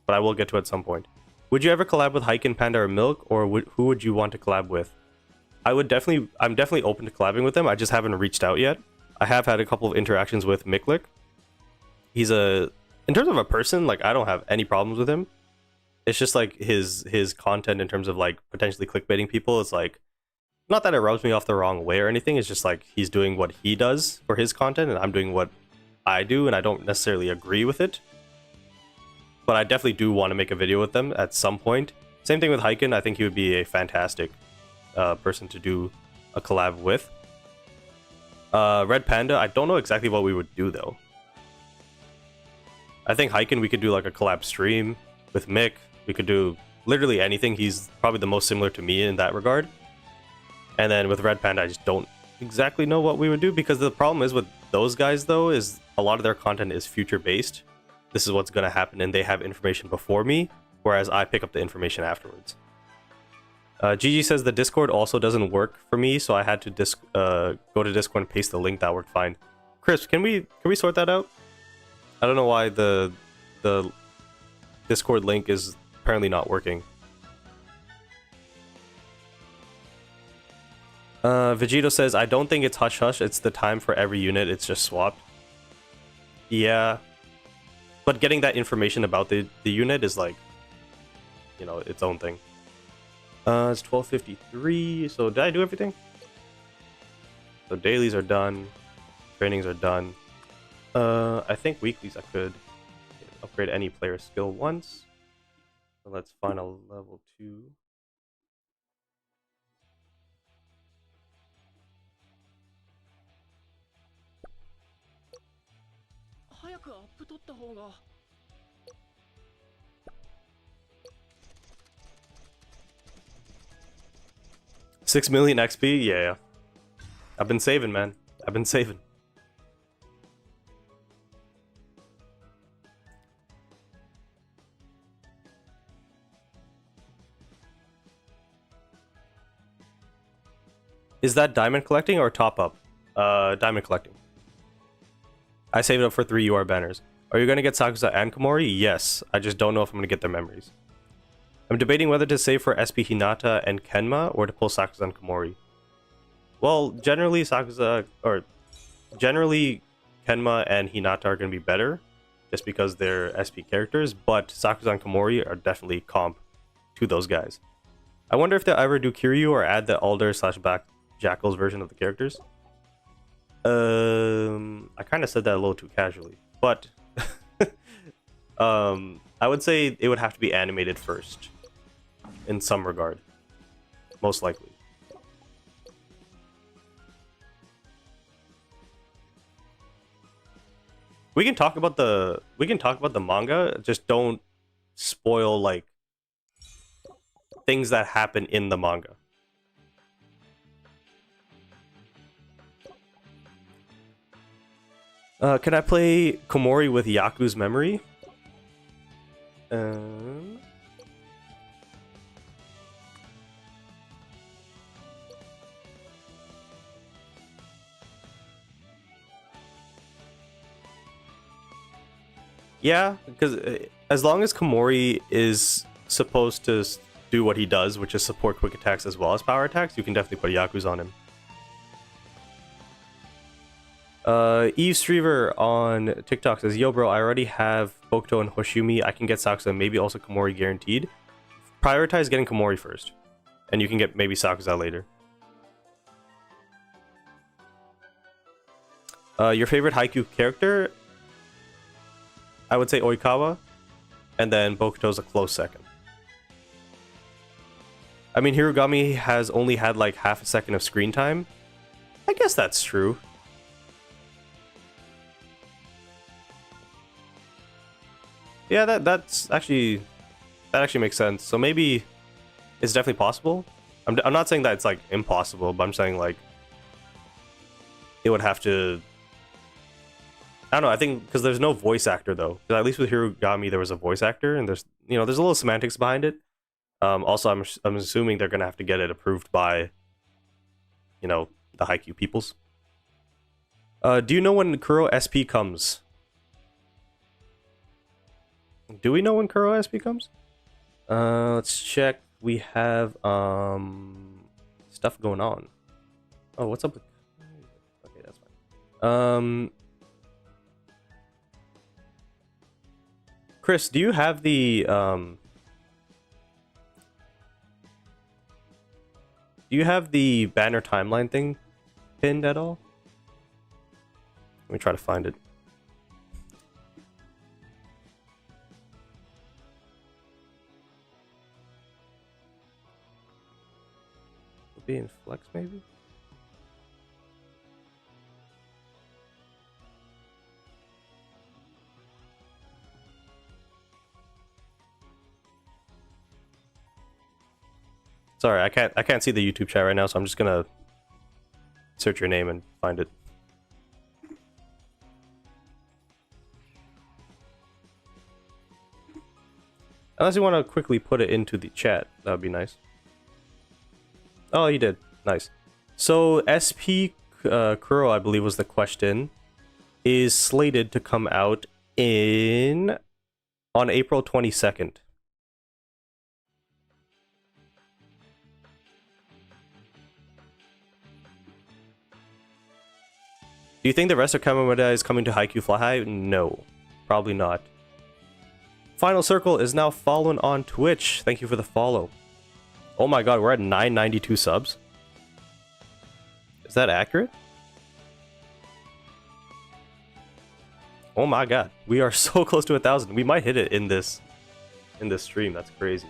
But I will get to it at some point. Would you ever collab with Haiken, Panda, or Milk, or who would you want to collab with? I'm definitely open to collabing with them. I just haven't reached out yet. I have had a couple of interactions with Miklik. He's in terms of a person, like, I don't have any problems with him. It's just like his content in terms of like potentially clickbaiting people is like, not that it rubs me off the wrong way or anything. It's just like he's doing what he does for his content and I'm doing what I do, and I don't necessarily agree with it. But I definitely do want to make a video with them at some point. Same thing with Haiken. I think he would be a fantastic person to do a collab with. Red Panda, I don't know exactly what we would do though. I think Haiken, we could do like a collab stream with Mick. We could do literally anything. He's probably the most similar to me in that regard. And then with Red Panda, I just don't exactly know what we would do, because the problem is with those guys though is a lot of their content is future based. This is what's going to happen and they have information before me, whereas I pick up the information afterwards. Gigi says the Discord also doesn't work for me, so I had to go to Discord and paste the link. That worked fine. Chris, can we sort that out? I don't know why the Discord link is apparently not working. Vegito says, I don't think it's hush hush. It's the time for every unit. It's just swapped. Yeah, but getting that information about the unit is like, you know, its own thing. It's 12:53, so did I do everything? So dailies are done, trainings are done. I think weeklies I could upgrade any player skill once. So let's find a level 2. $6 million XP? Yeah. I've been saving, man. I've been saving. Is that diamond collecting or top up? Diamond collecting. I saved up for 3 UR banners. Are you gonna get Sakusa and Komori? Yes. I just don't know if I'm gonna get their memories. I'm debating whether to save for SP Hinata and Kenma or to pull Sakusa and Komori. Well, generally Kenma and Hinata are gonna be better, just because they're SP characters, but Sakusa and Komori are definitely comp to those guys. I wonder if they'll ever do Kiryu or add the Alder / Back Jackals version of the characters. I kind of said that a little too casually, but I would say it would have to be animated first, in some regard, most likely. We can talk about the manga, just don't spoil like things that happen in the manga. Can I play Komori with Yaku's memory? Yeah, because as long as Komori is supposed to do what he does, which is support quick attacks as well as power attacks, you can definitely put Yaku's on him. Eve Streaver on TikTok says, "Yo, bro, I already have Bokuto and Hoshimi. I can get Sakusa, maybe also Komori guaranteed. Prioritize getting Komori first, and you can get maybe Sakusa later." Your favorite Haikyu character? I would say Oikawa, and then Bokuto's a close second. I mean, Hirugami has only had like half a second of screen time. I guess that's true. Yeah, that actually makes sense. So maybe it's definitely possible. I'm not saying that it's like impossible, but I'm saying like it would have to. I don't know. I think because there's no voice actor though. At least with Hirugami, there was a voice actor, and there's a little semantics behind it. Also, I'm assuming they're gonna have to get it approved by, the Haikyu peoples. Do you know when Kuro SP comes? Do we know when Kuro SP comes? Let's check. We have stuff going on. Oh, what's up with... Okay, that's fine. Chris, do you have the banner timeline thing pinned at all? Let me try to find it. It'll be in Flex, maybe? Sorry, I can't see the YouTube chat right now, so I'm just gonna search your name and find it. Unless you want to quickly put it into the chat, that would be nice. Oh, you did. Nice. So SP Kuro, I believe was the question, is slated to come out on April 22nd. Do you think the rest of Kamamura is coming to Haikyu Fly High? No, probably not. Final Circle is now following on Twitch. Thank you for the follow. Oh my god, we're at 992 subs. Is that accurate? Oh my god, we are so close to 1,000. We might hit it in this stream. That's crazy.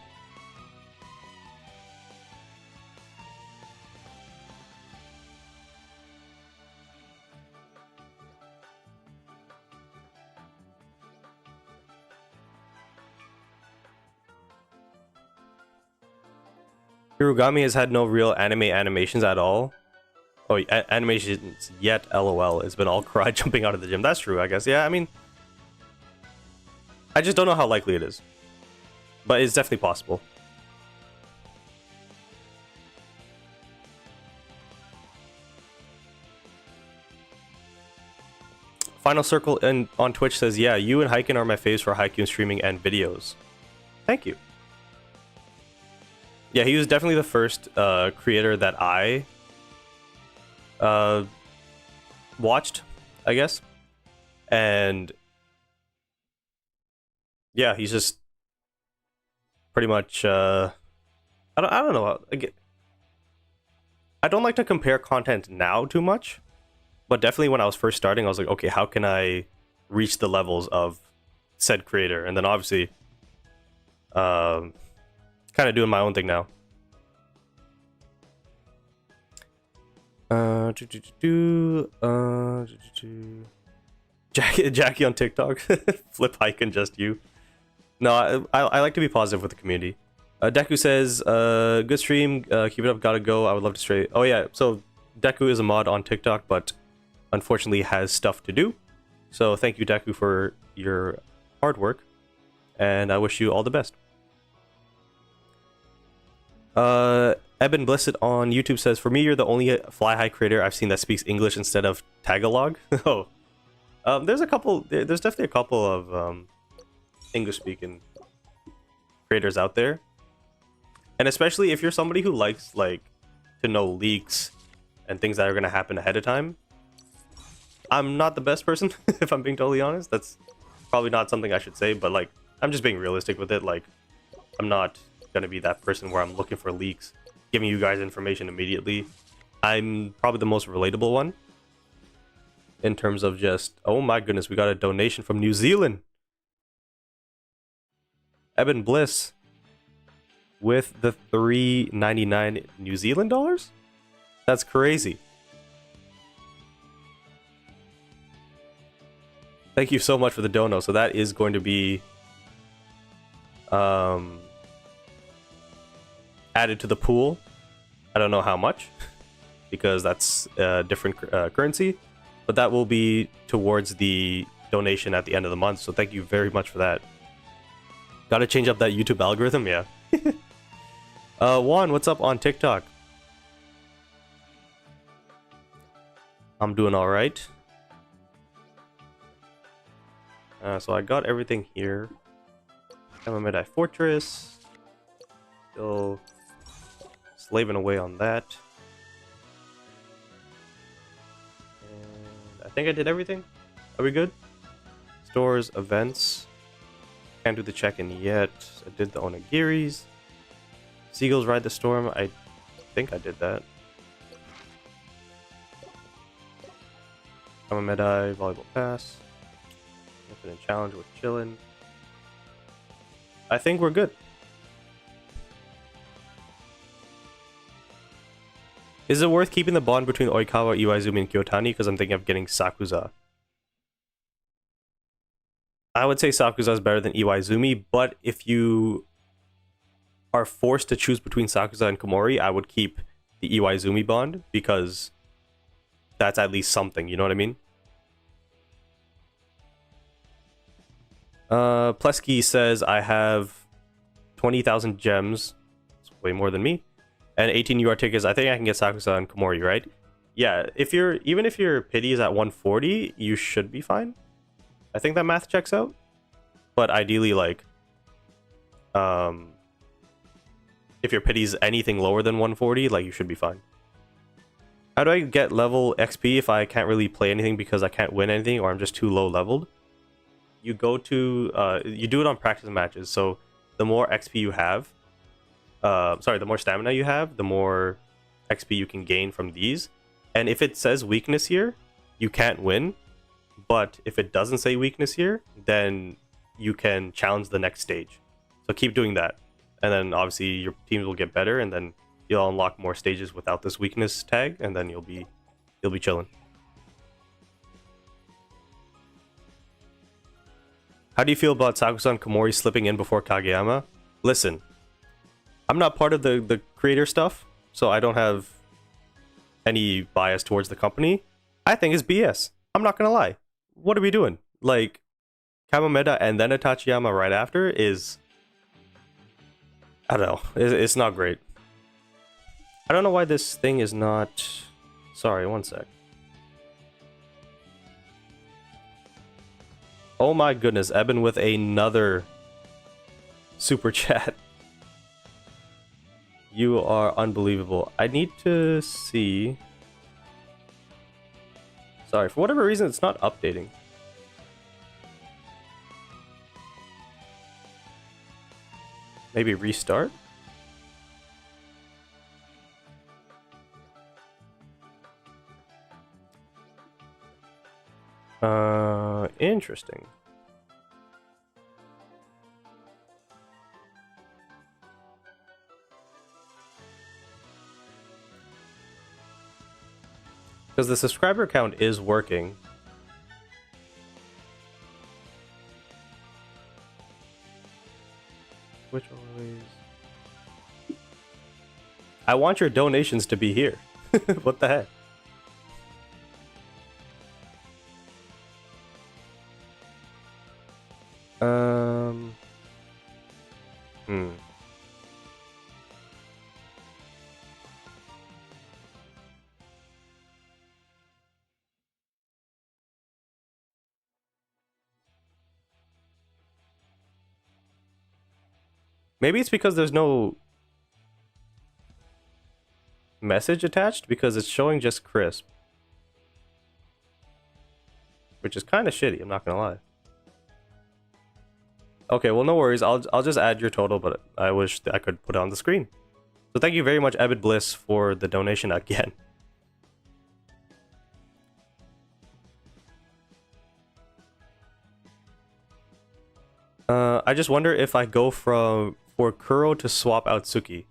Hirugami has had no real animations at all. Oh, animations yet, lol. It's been all cry jumping out of the gym. That's true, I guess. Yeah, I mean... I just don't know how likely it is. But it's definitely possible. Final Circle on Twitch says, yeah, you and Haikyu are my faves for Haikyu streaming and videos. Thank you. Yeah, he was definitely the first creator that I watched, I guess. And yeah, he's just pretty much I don't know. I don't like to compare content now too much, but definitely when I was first starting, I was like, okay, how can I reach the levels of said creator? And then obviously kind of doing my own thing now. Jackie on TikTok. Flip hike and just you. No, I like to be positive with the community. Deku says, good stream, keep it up, gotta go, I would love to stray. Oh yeah, so Deku is a mod on TikTok, but unfortunately has stuff to do. So thank you, Deku, for your hard work, and I wish you all the best. Eben Blissett on YouTube says, for me, you're the only Fly High creator I've seen that speaks English instead of Tagalog. Oh. There's definitely a couple of English-speaking creators out there. And especially if you're somebody who likes, like, to know leaks and things that are going to happen ahead of time. I'm not the best person, if I'm being totally honest. That's probably not something I should say, but, like, I'm just being realistic with it. Like, I'm not going to be that person where I'm looking for leaks, giving you guys information immediately. I'm probably the most relatable one. In terms of just, oh my goodness, we got a donation from New Zealand. Eben Bliss with the $3.99 New Zealand dollars? That's crazy. Thank you so much for the dono. So that is going to be added to the pool. I don't know how much because that's a different currency. But that will be towards the donation at the end of the month. So thank you very much for that. Gotta change up that YouTube algorithm, yeah. Juan, what's up on TikTok? I'm doing alright. So I got everything here. Kamamedai Fortress. Still slaving away on that. I think I did everything. Are we good? Stores, events. Can't do the check-in yet. I did the Onagiris. Seagulls Ride the Storm. I think I did that. Kamamedai, Volleyball Pass. Infinite Challenge with chillin'. I think we're good. Is it worth keeping the bond between Oikawa, Iwaizumi, and Kyotani? Because I'm thinking of getting Sakuza. I would say Sakuza is better than Iwaizumi, but if you are forced to choose between Sakuza and Komori, I would keep the Iwaizumi bond, because that's at least something, you know what I mean? Plesky says, I have 20,000 gems. It's way more than me. And 18 UR tickets. I think I can get Sakusa and Komori, right? Yeah, even if your pity is at 140, you should be fine. I think that math checks out. But ideally, like, if your pity is anything lower than 140, like, you should be fine. How do I get level XP if I can't really play anything because I can't win anything or I'm just too low leveled? You go to, you do it on practice matches. So the more XP you have, the more stamina you have, the more XP you can gain from these. And if it says weakness here, you can't win. But if it doesn't say weakness here, then you can challenge the next stage. So keep doing that. And then obviously your teams will get better, and then you'll unlock more stages without this weakness tag, and then you'll be chilling. How do you feel about Sakusa and Komori slipping in before Kageyama? Listen, I'm not part of the creator stuff, so I don't have any bias towards the company. I think it's BS. I'm not gonna lie. What are we doing? Like, Kamameda and then a Tachiyama right after is... I don't know. It's not great. I don't know why this thing is not... Sorry, one sec. Oh my goodness, Eben with another super chat. You are unbelievable. I need to see. Sorry, for whatever reason, it's not updating. Maybe restart? Interesting. Because the subscriber count is working. Which always... I want your donations to be here. What the heck? Maybe it's because there's no message attached, because it's showing just crisp. Which is kind of shitty, I'm not gonna lie. Okay, well, no worries. I'll just add your total, but I wish I could put it on the screen. So thank you very much, Ebid Bliss, for the donation again. I just wonder if I go for Kuro to swap out Suki.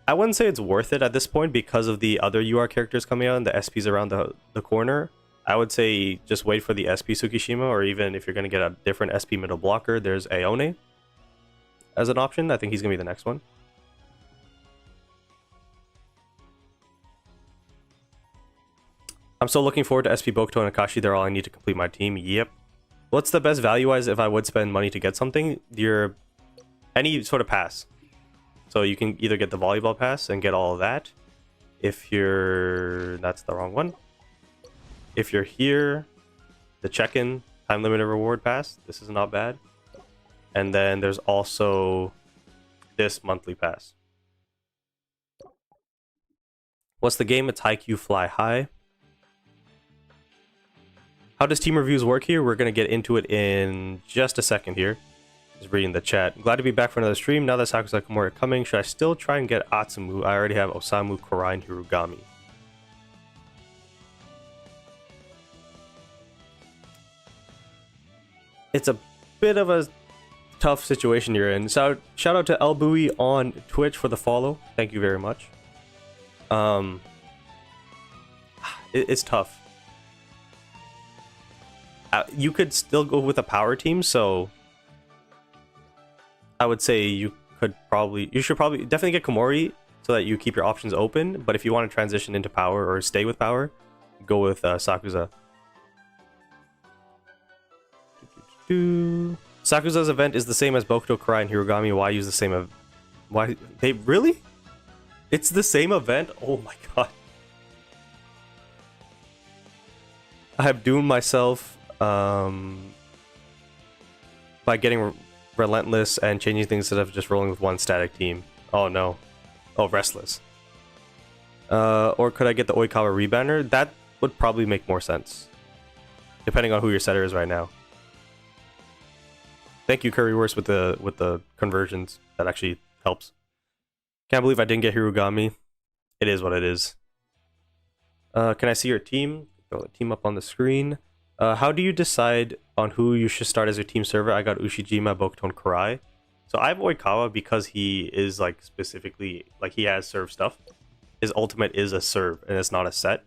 I wouldn't say it's worth it at this point because of the other UR characters coming out and the SPs around the corner. I would say just wait for the SP Tsukishima, or even if you're going to get a different SP middle blocker, there's Aone as an option. I think he's going to be the next one. I'm still looking forward to SP Bokuto and Akashi. They're all I need to complete my team. Yep. What's the best value-wise if I would spend money to get something? Any sort of pass. So you can either get the volleyball pass and get all of that. If you're... That's the wrong one. If you're here, the check-in time limited reward pass. This is not bad. And then there's also this monthly pass. What's the game? It's Haikyu Fly High. How does team reviews work here? We're going to get into it in just a second here. Just reading the chat. Glad to be back for another stream. Now that Sakusa and Komori are coming, should I still try and get Atsumu? I already have Osamu, Korai, and Hirugami. It's a bit of a tough situation you're in. So shout out to Elbui on Twitch for the follow. Thank you very much. It's tough. You could still go with a power team, so I would say you should probably definitely get Komori so that you keep your options open. But if you want to transition into power or stay with power, go with Sakusa. Sakusa's event is the same as Bokuto, Karai, and Hirugami. Why use the same why they really? It's the same event? Oh my god. I have doomed myself by getting relentless and changing things instead of just rolling with one static team. Oh no. Oh, restless. Or could I get the Oikawa Rebanner? That would probably make more sense, depending on who your setter is right now. Thank you, Currywurst, with the conversions. That actually helps. Can't believe I didn't get Hirugami. It is what it is. Can I see your team? Throw the team up on the screen. How do you decide on who you should start as your team server? I got Ushijima, Bokuto, and Karai. So I have Oikawa because he is like specifically, like he has serve stuff. His ultimate is a serve and it's not a set.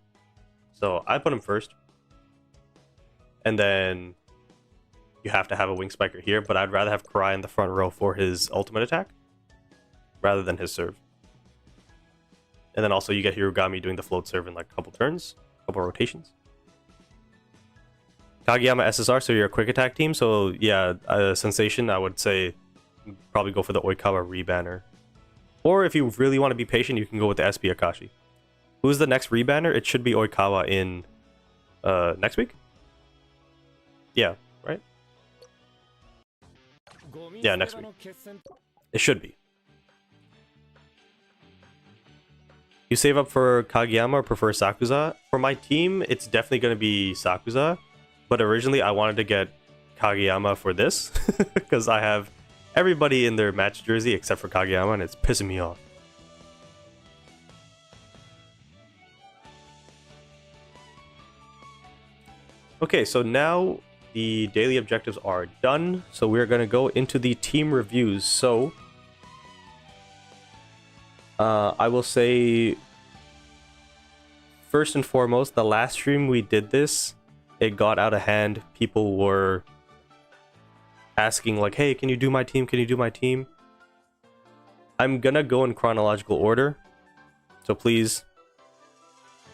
So I put him first. And then you have to have a wing spiker here, but I'd rather have Karai in the front row for his ultimate attack rather than his serve. And then also you get Hirugami doing the float serve in like a couple turns, a couple rotations. Kageyama SSR, so you're a quick attack team. So yeah, Sensation, I would say probably go for the Oikawa Rebanner. Or if you really want to be patient, you can go with the SP Akashi. Who's the next rebanner? It should be Oikawa in next week? Yeah, right? Yeah, next week. It should be. You save up for Kageyama or prefer Sakuza? For my team, it's definitely going to be Sakuza. But originally, I wanted to get Kageyama for this. Because I have everybody in their match jersey except for Kageyama, and it's pissing me off. Okay, so now the daily objectives are done. So we're going to go into the team reviews. So I will say, first and foremost, the last stream we did this, it got out of hand. People were asking like, hey, can you do my team? Can you do my team? I'm gonna go in chronological order. So please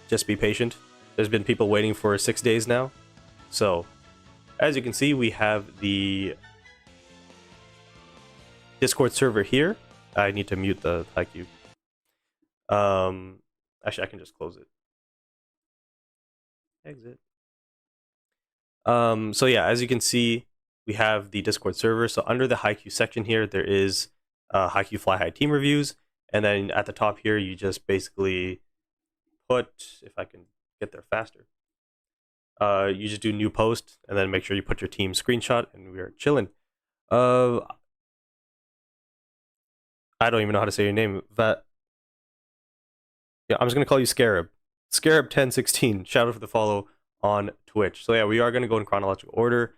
just be patient. There's been people waiting for 6 days now. So as you can see, we have the Discord server here. I need to mute the Haikyu. Actually, I can just close it. Exit. So yeah, as you can see, we have the Discord server. So under the Haikyu section here, there is Haikyu Fly High team reviews, and then at the top here, you just basically put, if I can get there faster, you just do new post, and then make sure you put your team screenshot, and we are chilling. I don't even know how to say your name. Yeah, I'm just gonna call you Scarab. Scarab1016. Shout out for the follow on Twitch. So yeah, we are gonna go in chronological order.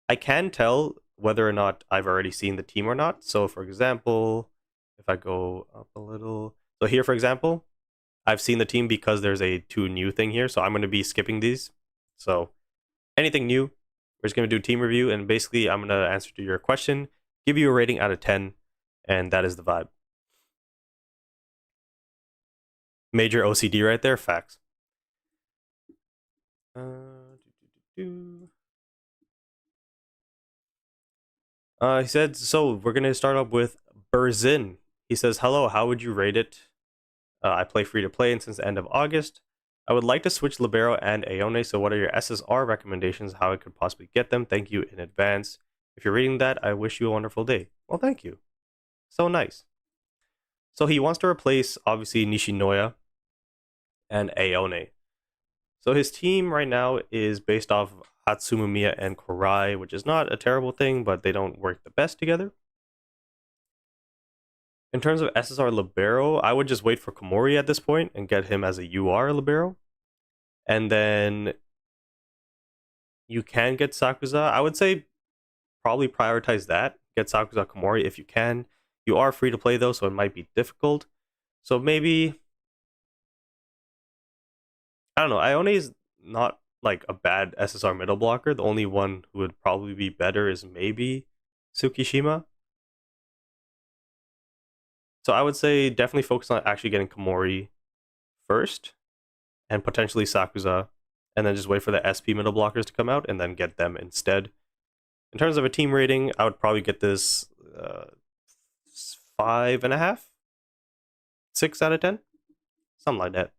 I can tell whether or not I've already seen the team or not. So for example, if I go up a little, so here for example, I've seen the team because there's a 2 new thing here. So I'm gonna be skipping these. So anything new, we're just gonna do team review, and basically I'm gonna answer to your question, give you a rating out of 10, and that is the vibe. Major OCD right there, facts. He said, so we're going to start up with Berzin. He says, hello, how would you rate it? I play free to play, and since the end of August, I would like to switch Libero and Aone, so what are your SSR recommendations, how I could possibly get them? Thank you in advance. If you're reading that, I wish you a wonderful day. Well, thank you. So nice. So he wants to replace, obviously, Nishinoya and Aone. So his team right now is based off of Hatsumumiya and Korai, which is not a terrible thing, but they don't work the best together. In terms of SSR Libero, I would just wait for Komori at this point and get him as a UR Libero. And then you can get Sakuza. I would say probably prioritize that. Get Sakuza Komori if you can. You are free to play though, so it might be difficult. So maybe, I don't know, Ione is not like a bad SSR middle blocker. The only one who would probably be better is maybe Tsukishima. So I would say definitely focus on actually getting Komori first, and potentially Sakuza, and then just wait for the SP middle blockers to come out and then get them instead. In terms of a team rating, I would probably get this 5.5, 6 out of 10, something like that.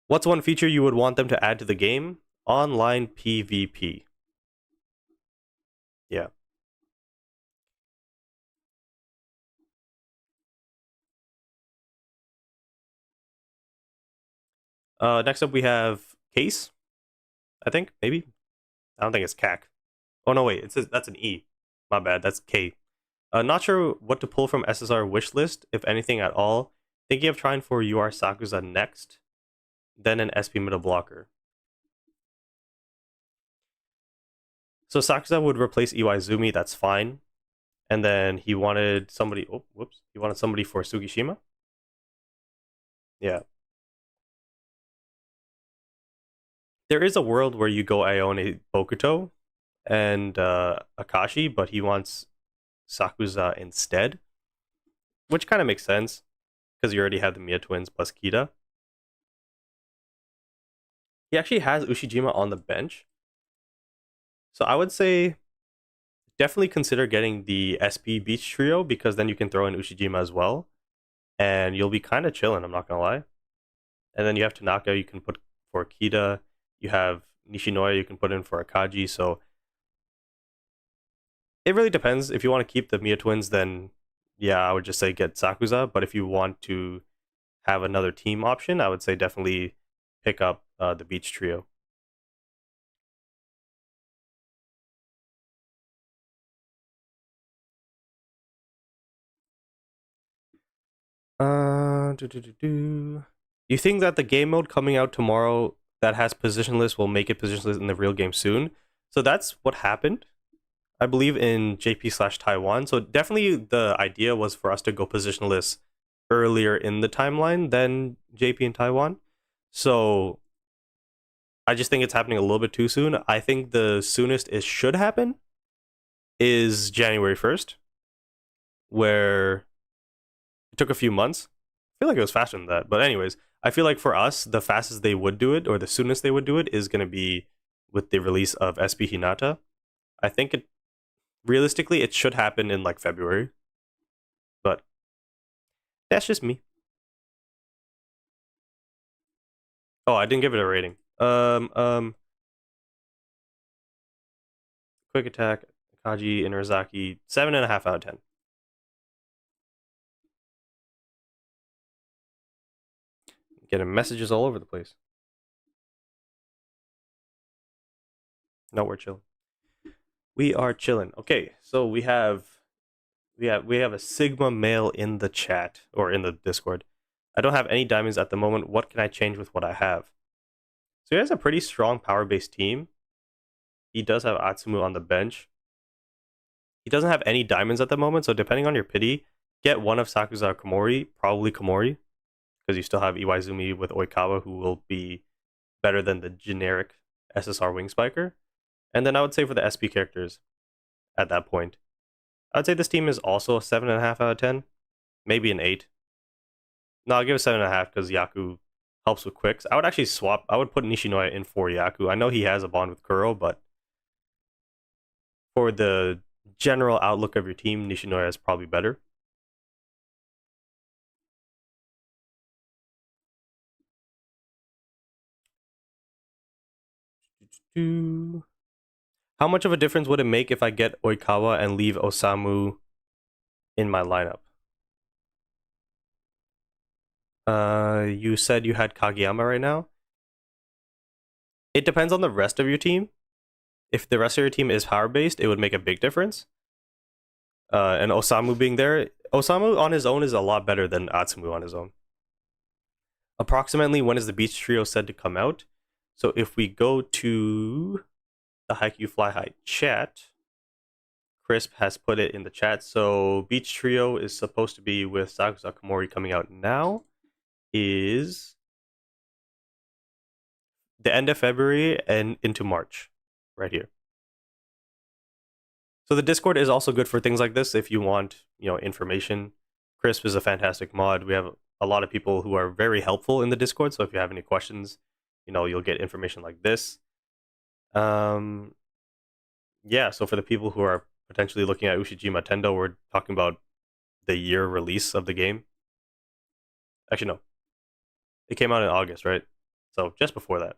What's one feature you would want them to add to the game? Online PvP. Yeah. Next up we have Case, I think, maybe. I don't think it's CAC. Oh no, wait, it says that's an E. My bad, that's K. Not sure what to pull from SSR wishlist, if anything at all. Thinking of trying for UR Sakuza next, then an SP middle blocker. So Sakuza would replace Iwaizumi, that's fine. And then he wanted somebody, oh, whoops. He wanted somebody for Tsukishima. Yeah. There is a world where you go Ione Bokuto and Akashi, but he wants Sakuza instead. Which kind of makes sense, because you already have the Mia twins plus Kita. He actually has Ushijima on the bench. So I would say definitely consider getting the SP Beach Trio because then you can throw in Ushijima as well, and you'll be kind of chilling. I'm not gonna lie. And then you have Tanaka, you can put for Kita. You have Nishinoya, you can put in for Akaji. So it really depends. If you want to keep the Mia twins, then yeah, I would just say get Sakuza. But if you want to have another team option, I would say definitely pick up the Beach Trio. You think that the game mode coming out tomorrow that has positionless will make it positionless in the real game soon? So that's what happened, I believe, in JP/Taiwan. So definitely the idea was for us to go positionless earlier in the timeline than JP in Taiwan. So I just think it's happening a little bit too soon. I think the soonest it should happen is January 1st, where it took a few months. I feel like it was faster than that. But anyways, I feel like for us, the fastest they would do it, or the soonest they would do it, is going to be with the release of SP Hinata. I think it realistically it should happen in like February, but that's just me. Oh, I didn't give it a rating. Quick Attack, Kaji, Inarizaki, 7.5 out of 10. Getting messages all over the place. No, we're chilling. We are chilling. Okay, so we have a Sigma male in the chat or in the Discord. I don't have any diamonds at the moment. What can I change with what I have? So he has a pretty strong power-based team. He does have Atsumu on the bench. He doesn't have any diamonds at the moment, so depending on your pity, get one of Sakuza or Komori, probably Komori, because you still have Iwaizumi with Oikawa, who will be better than the generic SSR Wing Spiker. And then I would say for the SP characters at that point, I'd say this team is also a 7.5 out of 10, maybe an 8. No, I'll give it 7.5 because Yaku helps with quicks. I would actually swap. I would put Nishinoya in for Yaku. I know he has a bond with Kuro, but for the general outlook of your team, Nishinoya is probably better. How much of a difference would it make if I get Oikawa and leave Osamu in my lineup? You said you had Kageyama right now. It depends on the rest of your team. If the rest of your team is power based, it would make a big difference. And Osamu being there, Osamu on his own is a lot better than Atsumu on his own. Approximately when is the Beach Trio said to come out? So if we go to the Haikyu Fly High chat, Crisp has put it in the chat. So Beach Trio is supposed to be with Sakusa Komori coming out now. Is the end of February and into March, right here. So the Discord is also good for things like this if you want, information. Crisp is a fantastic mod. We have a lot of people who are very helpful in the Discord. So if you have any questions, you'll get information like this. Yeah, so for the people who are potentially looking at Ushijima Tendo, we're talking about the year release of the game. Actually, no. It came out in August, right? So just before that.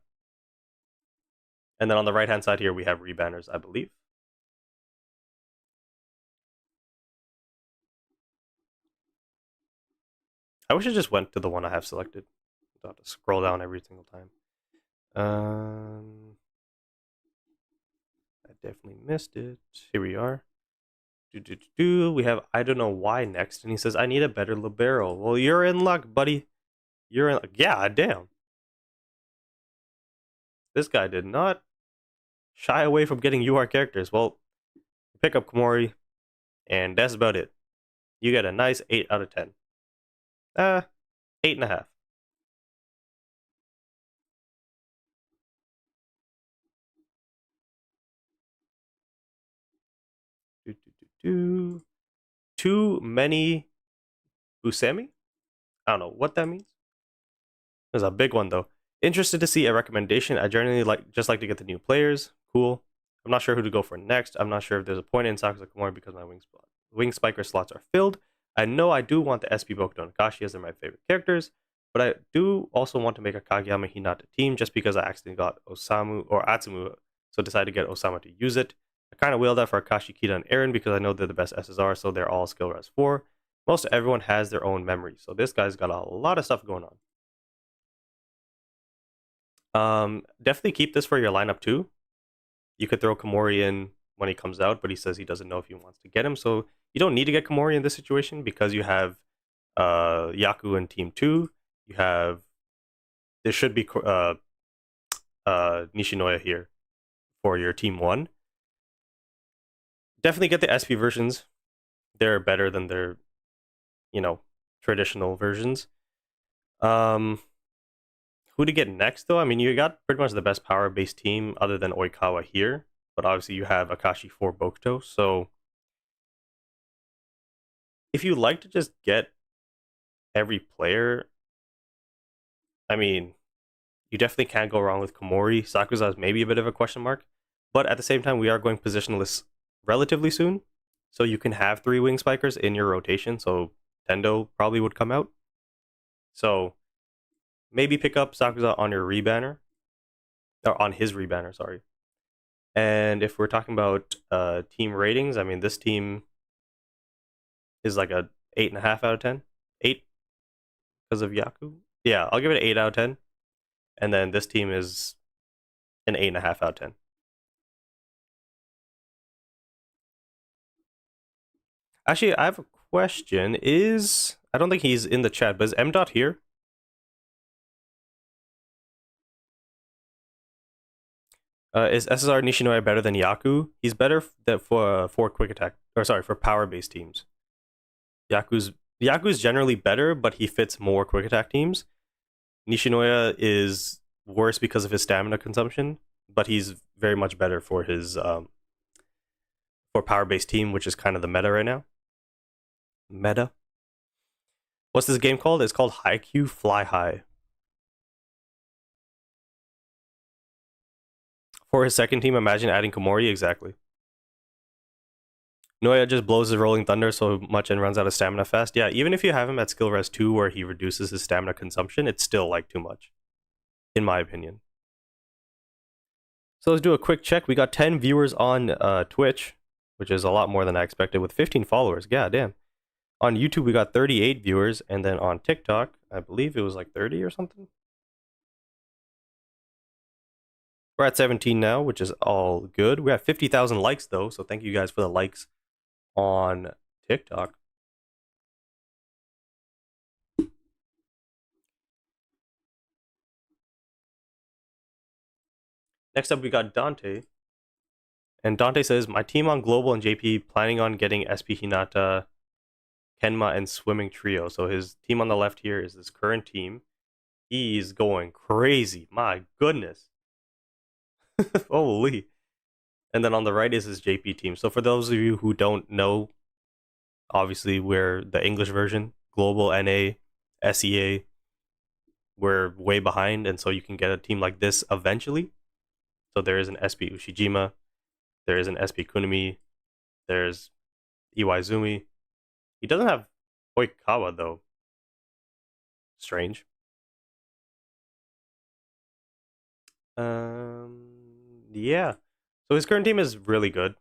And then on the right-hand side here, we have rebanners, I believe. I wish I just went to the one I have selected. I don't have to scroll down every single time. I definitely missed it. Here we are. We have I don't know why next, and he says I need a better libero. Well, you're in luck, buddy. You're in luck. Yeah, damn. This guy did not shy away from getting UR characters. Well, pick up Komori, and that's about it. You get a nice 8 out of 10. 8.5. Too many Busemi? I don't know what that means. There's a big one though. Interested to see a recommendation. I generally just like to get the new players. Cool. I'm not sure who to go for next. I'm not sure if there's a point in Sakusa Komori because my wing spiker slots are filled. I know I do want the SP Bokuto and Akashi as they're my favorite characters, but I do also want to make a Kageyama Hinata team just because I accidentally got Osamu or Atsumu, so decided to get Osama to use it. I kind of wheeled that for Akashi, Kita, and Eren because I know they're the best SSR, so they're all skill res 4. Most everyone has their own memory, so this guy's got a lot of stuff going on. Definitely keep this for your lineup too. You could throw Komori in when he comes out, but he says he doesn't know if he wants to get him, so you don't need to get Komori in this situation because you have Yaku in Team 2. You have... There should be Nishinoya here for your Team 1. Definitely get the SP versions. They're better than their, traditional versions. Who to get next, though? I mean, you got pretty much the best power-based team other than Oikawa here, but obviously you have Akashi for Bokuto, so if you like to just get every player, I mean, you definitely can't go wrong with Komori. Sakusa is maybe a bit of a question mark, but at the same time, we are going positionless relatively soon, so you can have 3 wing spikers in your rotation, so Tendo probably would come out. So maybe pick up Sakusa on your rebanner, or on his rebanner, sorry. And if we're talking about team ratings, I mean, this team is like a 8.5 out of 10. 8 because of Yaku. Yeah, I'll give it an 8 out of 10. And then this team is an 8.5 out of 10. Actually, I have a question. I don't think he's in the chat, but is M. Dot here? Is SSR Nishinoya better than Yaku? He's better for quick attack, or sorry, for power-based teams. Yaku's generally better, but he fits more quick attack teams. Nishinoya is worse because of his stamina consumption, but he's very much better for his for power-based team, which is kind of the meta right now. Meta. What's this game called? It's called Haikyu Fly High. For his second team, imagine adding Komori, exactly. Noya just blows his Rolling Thunder so much and runs out of stamina fast. Yeah, even if you have him at skill res 2 where he reduces his stamina consumption, it's still like too much, in my opinion. So let's do a quick check. We got 10 viewers on Twitch, which is a lot more than I expected, with 15 followers. God damn. On YouTube, we got 38 viewers, and then on TikTok, I believe it was like 30 or something. We're at 17 now, which is all good. We have 50,000 likes, though, so thank you guys for the likes on TikTok. Next up, we got Dante. And Dante says, my team on Global and JP planning on getting SP Hinata, Kenma, and Swimming Trio. So his team on the left here is this current team. He's going crazy. My goodness. Holy. And then on the right is his JP team. So for those of you who don't know, obviously we're the English version, Global, NA, SEA. We're way behind, and so you can get a team like this eventually. So there is an SP Ushijima, there is an SP Kunimi, there's Iwaizumi. He doesn't have Oikawa, though. Strange. Yeah. So his current team is really good.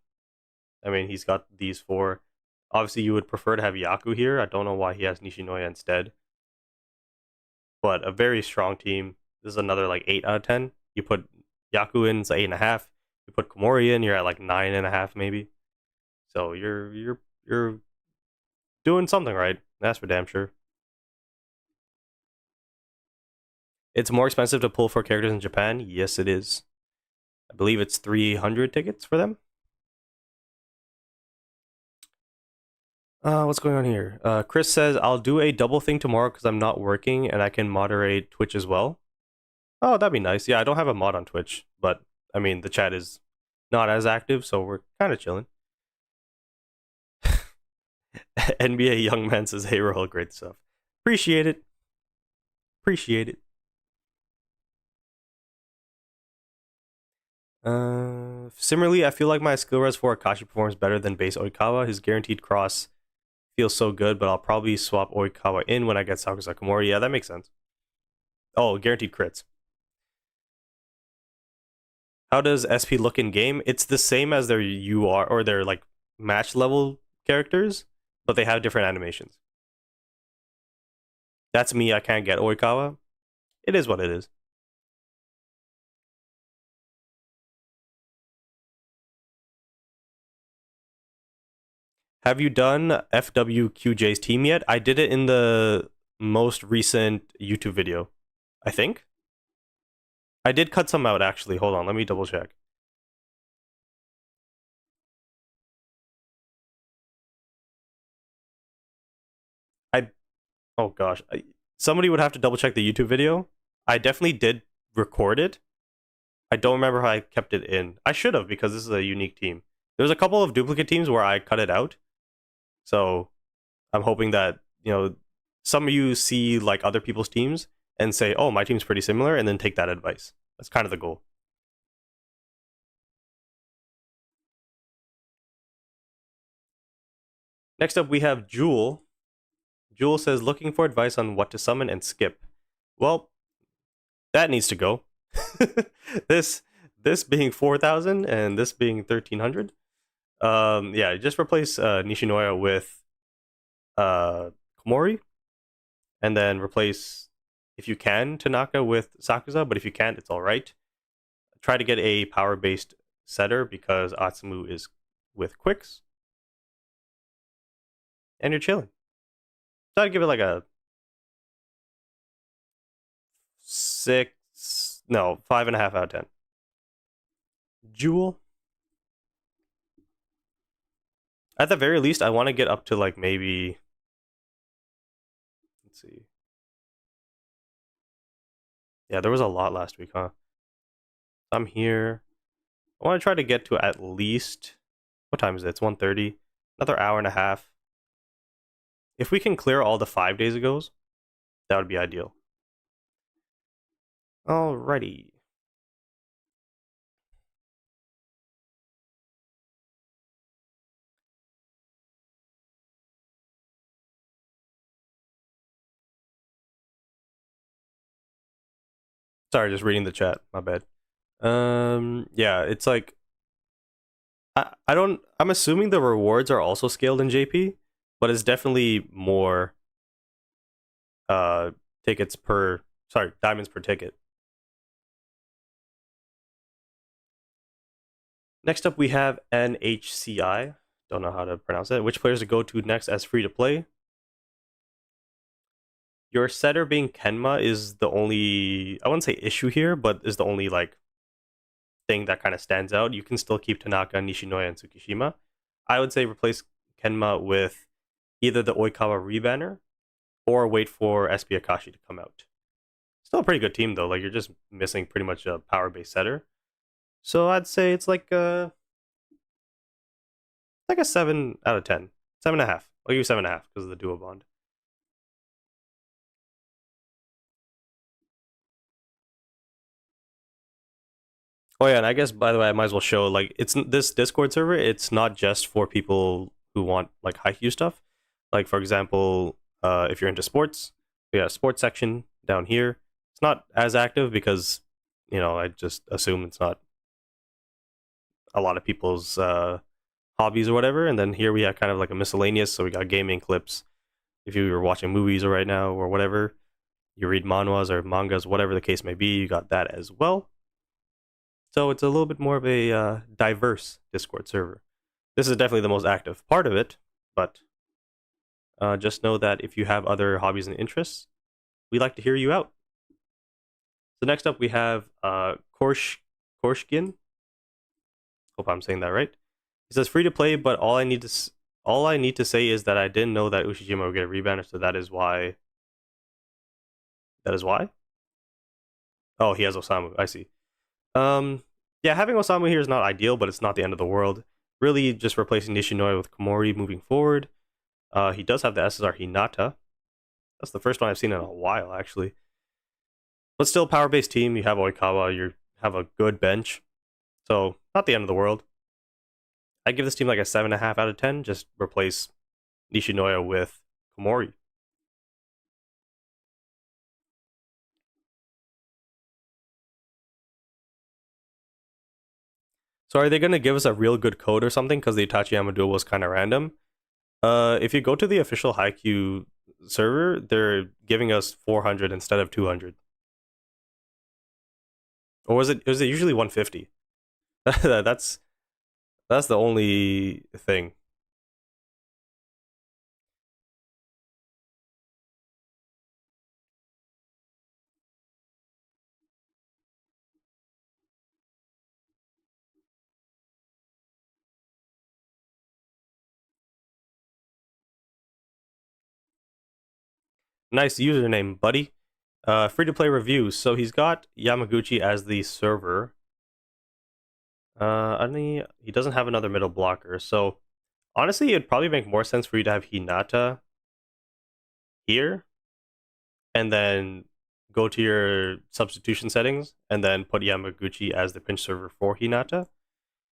I mean, he's got these 4. Obviously, you would prefer to have Yaku here. I don't know why he has Nishinoya instead. But a very strong team. This is another like 8 out of 10. You put Yaku in, it's 8.5. You put Komori in, you're at like 9.5 maybe. So you're doing something right. That's for damn sure. It's more expensive to pull for characters in Japan. Yes, it is. I believe it's 300 tickets for them. What's going on here? Chris says, I'll do a double thing tomorrow because I'm not working and I can moderate Twitch as well. Oh, that'd be nice. Yeah, I don't have a mod on Twitch, but I mean, the chat is not as active, so we're kind of chilling. NBA Young Man says, hey, Rahul, great stuff. Appreciate it. Appreciate it. Similarly, I feel like my skill res for Akashi performs better than base Oikawa. His guaranteed cross feels so good, but I'll probably swap Oikawa in when I get Sakusa Komori. Yeah, that makes sense. Oh, guaranteed crits. How does SP look in game? It's the same as their UR or their like match level characters, but they have different animations. That's me. I can't get Oikawa. It is what it is. Have you done FWQJ's team yet? I did it in the most recent YouTube video, I think. I did cut some out, actually. Hold on, let me double check. Oh gosh. Somebody would have to double check the YouTube video. I definitely did record it. I don't remember how I kept it in. I should have, because this is a unique team. There's a couple of duplicate teams where I cut it out. So I'm hoping that, some of you see like other people's teams and say, oh, my team's pretty similar, and then take that advice. That's kind of the goal. Next up, we have Jewel. Jewel says, looking for advice on what to summon and skip. Well, that needs to go. this being 4,000 and this being 1,300. Yeah, just replace Nishinoya with Komori, and then replace, if you can, Tanaka with Sakusa, but if you can't, it's all right. Try to get a power-based setter because Atsumu is with quicks, and you're chilling. So I'd give it like a 5.5 out of 10. Jewel. At the very least, I want to get up to like maybe, let's see. Yeah, there was a lot last week, huh? I'm here. I want to try to get to at least, what time is it? It's 1:30. Another hour and a half. If we can clear all the 5 days ago's, that would be ideal. Alrighty. Sorry, just reading the chat. My bad. Yeah, it's like I'm assuming the rewards are also scaled in JP, but it's definitely more diamonds per ticket. Next up we have NHCI. Don't know how to pronounce it. Which players to go to next as free to play? Your setter being Kenma is the only, I wouldn't say issue here, but is the only like thing that kind of stands out. You can still keep Tanaka, Nishinoya, and Tsukishima. I would say replace Kenma with either the Oikawa rebanner or wait for SP Akashi to come out. Still a pretty good team though. Like, you're just missing pretty much a power-based setter. So I'd say it's like a 7 out of 10. 7.5. I'll give you 7.5 because of the duo bond. Oh yeah, and I guess, by the way, I might as well show, like, it's this Discord server, it's not just for people who want like Haikyu stuff. Like, for example, if you're into sports, we got a sports section down here. It's not as active because, I just assume it's not a lot of people's hobbies or whatever. And then here we have kind of like a miscellaneous, so we got gaming clips. If you were watching movies right now or whatever, you read manhwas or mangas, whatever the case may be, you got that as well. So it's a little bit more of a diverse Discord server. This is definitely the most active part of it, but just know that if you have other hobbies and interests, we'd like to hear you out. So next up we have Korshkin. Hope I'm saying that right. He says free to play, but all I need to say is that I didn't know that Ushijima would get a rebanner, so that is why. That is why? Oh, he has Osamu. I see. Yeah, having Osamu here is not ideal, but it's not the end of the world. Really just replacing Nishinoya with Komori moving forward. He does have the SSR Hinata. That's the first one I've seen in a while, actually. But still, power-based team. You have Oikawa. You have a good bench. So not the end of the world. I give this team like a 7.5 out of 10. Just replace Nishinoya with Komori. So are they going to give us a real good code or something? Because the Itachiyama duel was kind of random. If you go to the official Haikyu server, they're giving us 400 instead of 200. Or was it usually 150? That's the only thing. Nice username, buddy. Free to play reviews. So he's got Yamaguchi as the server. And he doesn't have another middle blocker. So honestly, it'd probably make more sense for you to have Hinata here, and then go to your substitution settings, and then put Yamaguchi as the pinch server for Hinata.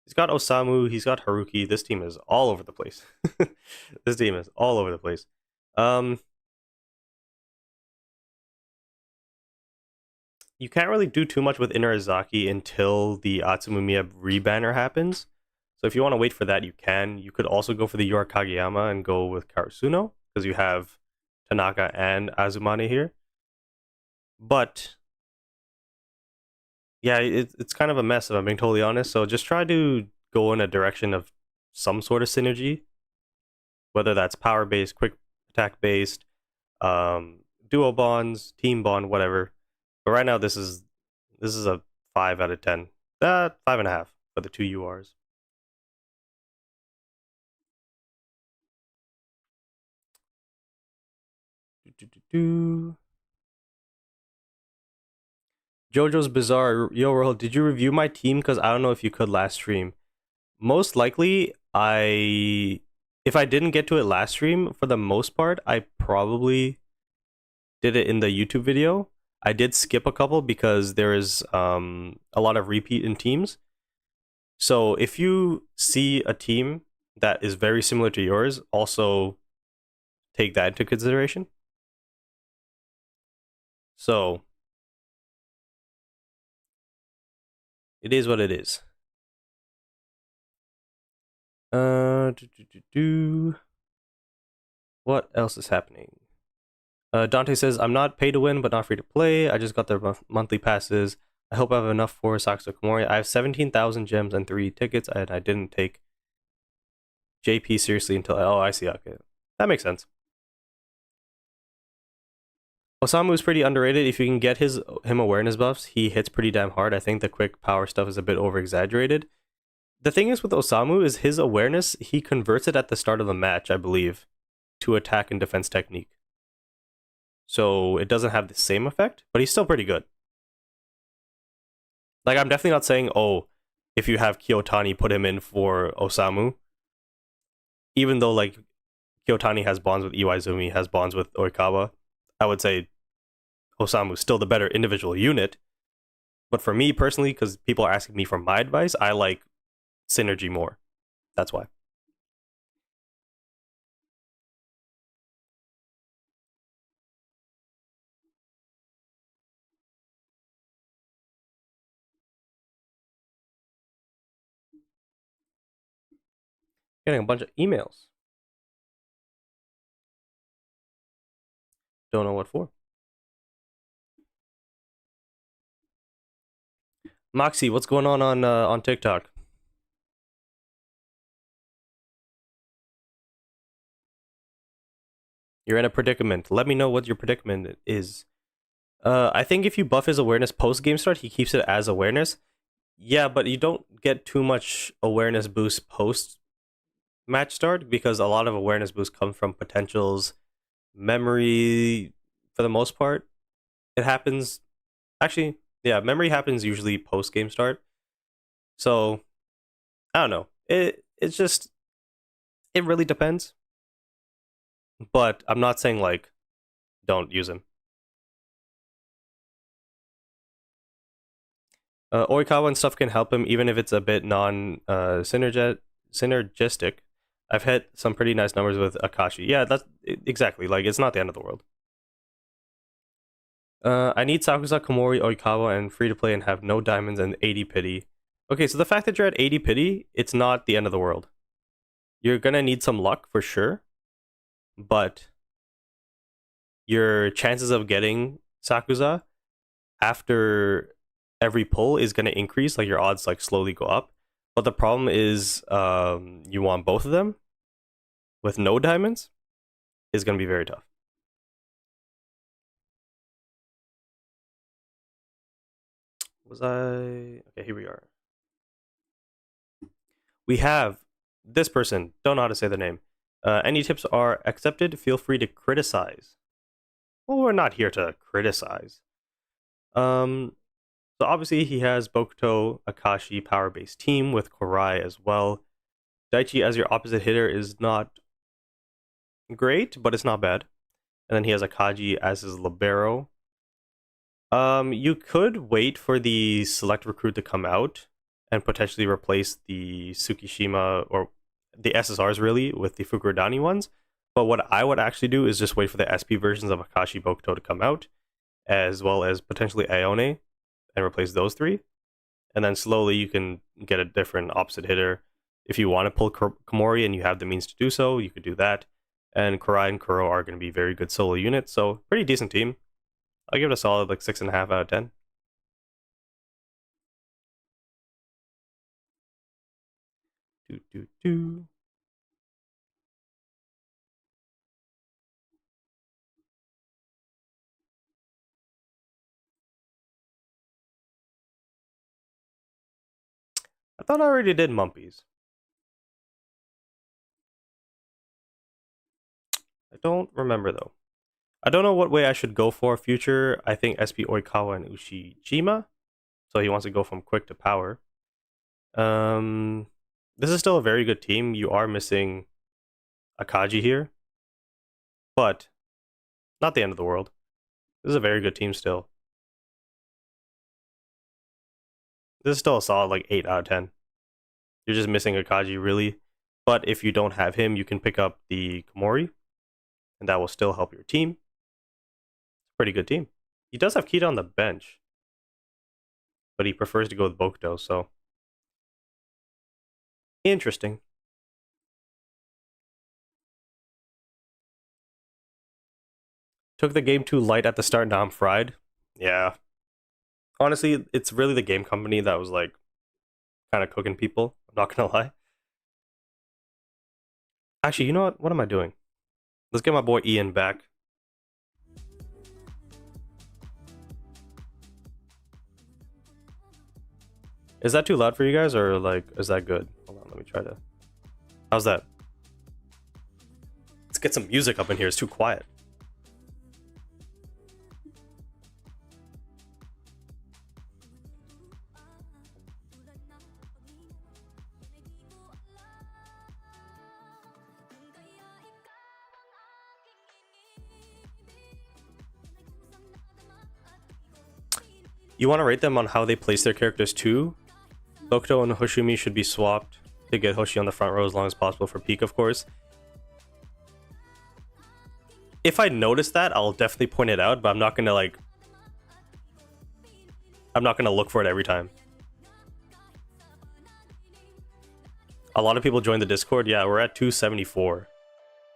He's got Osamu. He's got Haruki. This team is all over the place. This team is all over the place. Um, you can't really do too much with Inarizaki until the Atsumiya rebanner happens. So if you want to wait for that, you can. You could also go for the Yura Kageyama and go with Karasuno, because you have Tanaka and Azumane here. But yeah, it's kind of a mess if I'm being totally honest. So just try to go in a direction of some sort of synergy, whether that's power based, quick attack based, duo bonds, team bond, whatever. But right now, this is a 5 out of 10. 5.5 for the two URs. JoJo's Bizarre. Yo, Rohel, did you review my team? Because I don't know if you could last stream. Most likely, if I didn't get to it last stream, for the most part, I probably did it in the YouTube video. I did skip a couple because there is a lot of repeat in teams. So if you see a team that is very similar to yours, also take that into consideration. So it is what it is. What else is happening? Dante says, I'm not pay to win, but not free to play. I just got the monthly passes. I hope I have enough for Sakusa Komori. I have 17,000 gems and 3 tickets, and I didn't take JP seriously until... Oh, I see. Okay. That makes sense. Osamu is pretty underrated. If you can get him awareness buffs, he hits pretty damn hard. I think the quick power stuff is a bit over-exaggerated. The thing is with Osamu is his awareness, he converts it at the start of the match, I believe, to attack and defense technique. So it doesn't have the same effect, but he's still pretty good. Like, I'm definitely not saying, oh, if you have Kiyotani, put him in for Osamu. Even though, like, Kiyotani has bonds with Iwaizumi, has bonds with Oikawa, I would say Osamu's still the better individual unit. But for me personally, because people are asking me for my advice, I like synergy more. That's why. Getting a bunch of emails. Don't know what for. Moxie, what's going on TikTok? You're in a predicament. Let me know what your predicament is. I think if you buff his awareness post game start, he keeps it as awareness. Yeah, but you don't get too much awareness boost post match start because a lot of awareness boosts come from potentials, memory for the most part. It happens actually, yeah, memory happens usually post game start. So I don't know. It's just it really depends. But I'm not saying like don't use him. Oikawa and stuff can help him even if it's a bit synergistic. I've hit some pretty nice numbers with Akashi. Yeah, that's exactly, like, it's not the end of the world. I need Sakusa, Komori, Oikawa, and free to play and have no diamonds and 80 pity. Okay, so the fact that you're at 80 pity, it's not the end of the world. You're gonna need some luck for sure, but your chances of getting Sakusa after every pull is gonna increase. Like your odds like slowly go up. But the problem is, you want both of them with no diamonds is gonna be very tough. Was I okay? Here we are. We have this person. Don't know how to say the name. Any tips are accepted. Feel free to criticize. Well, we're not here to criticize. So obviously he has Bokuto, Akashi power-based team with Korai as well. Daichi as your opposite hitter is not great, but it's not bad. And then he has Akaji as his libero. You could wait for the select recruit to come out and potentially replace the Tsukishima or the SSRs really with the Fukurodani ones. But what I would actually do is just wait for the SP versions of Akashi Bokuto to come out, as well as potentially Aone, and replace those three. And then slowly you can get a different opposite hitter. If you want to pull Komori and you have the means to do so, you could do that. And Kurai and Kuro are going to be very good solo units, so pretty decent team. I'll give it a solid like 6.5 out of 10. I thought I already did Mumpies. I don't remember though. I don't know what way I should go for future. I think SP Oikawa and Ushijima. So he wants to go from quick to power. This is still a very good team. You are missing Akaji here, but not the end of the world. This is a very good team still. This is still a solid like 8 out of 10. You're just missing Akaji really. But if you don't have him, you can pick up the Komori, and that will still help your team. It's a pretty good team. He does have Kita on the bench, but he prefers to go with Bokuto, so interesting. Took the game too light at the start, now I'm fried. Yeah. Honestly, it's really the game company that was like kind of cooking people. I'm not gonna lie. Actually, you know what? What am I doing? Let's get my boy Ian back. Is that too loud for you guys, or like, is that good? Hold on, let me try to. How's that? Let's get some music up in here. It's too quiet. You want to rate them on how they place their characters too? Bokuto and Hoshimi should be swapped to get Hoshi on the front row as long as possible for peak, of course. If I notice that, I'll definitely point it out, but I'm not gonna like... I'm not gonna look for it every time. A lot of people joined the Discord. Yeah, we're at 274.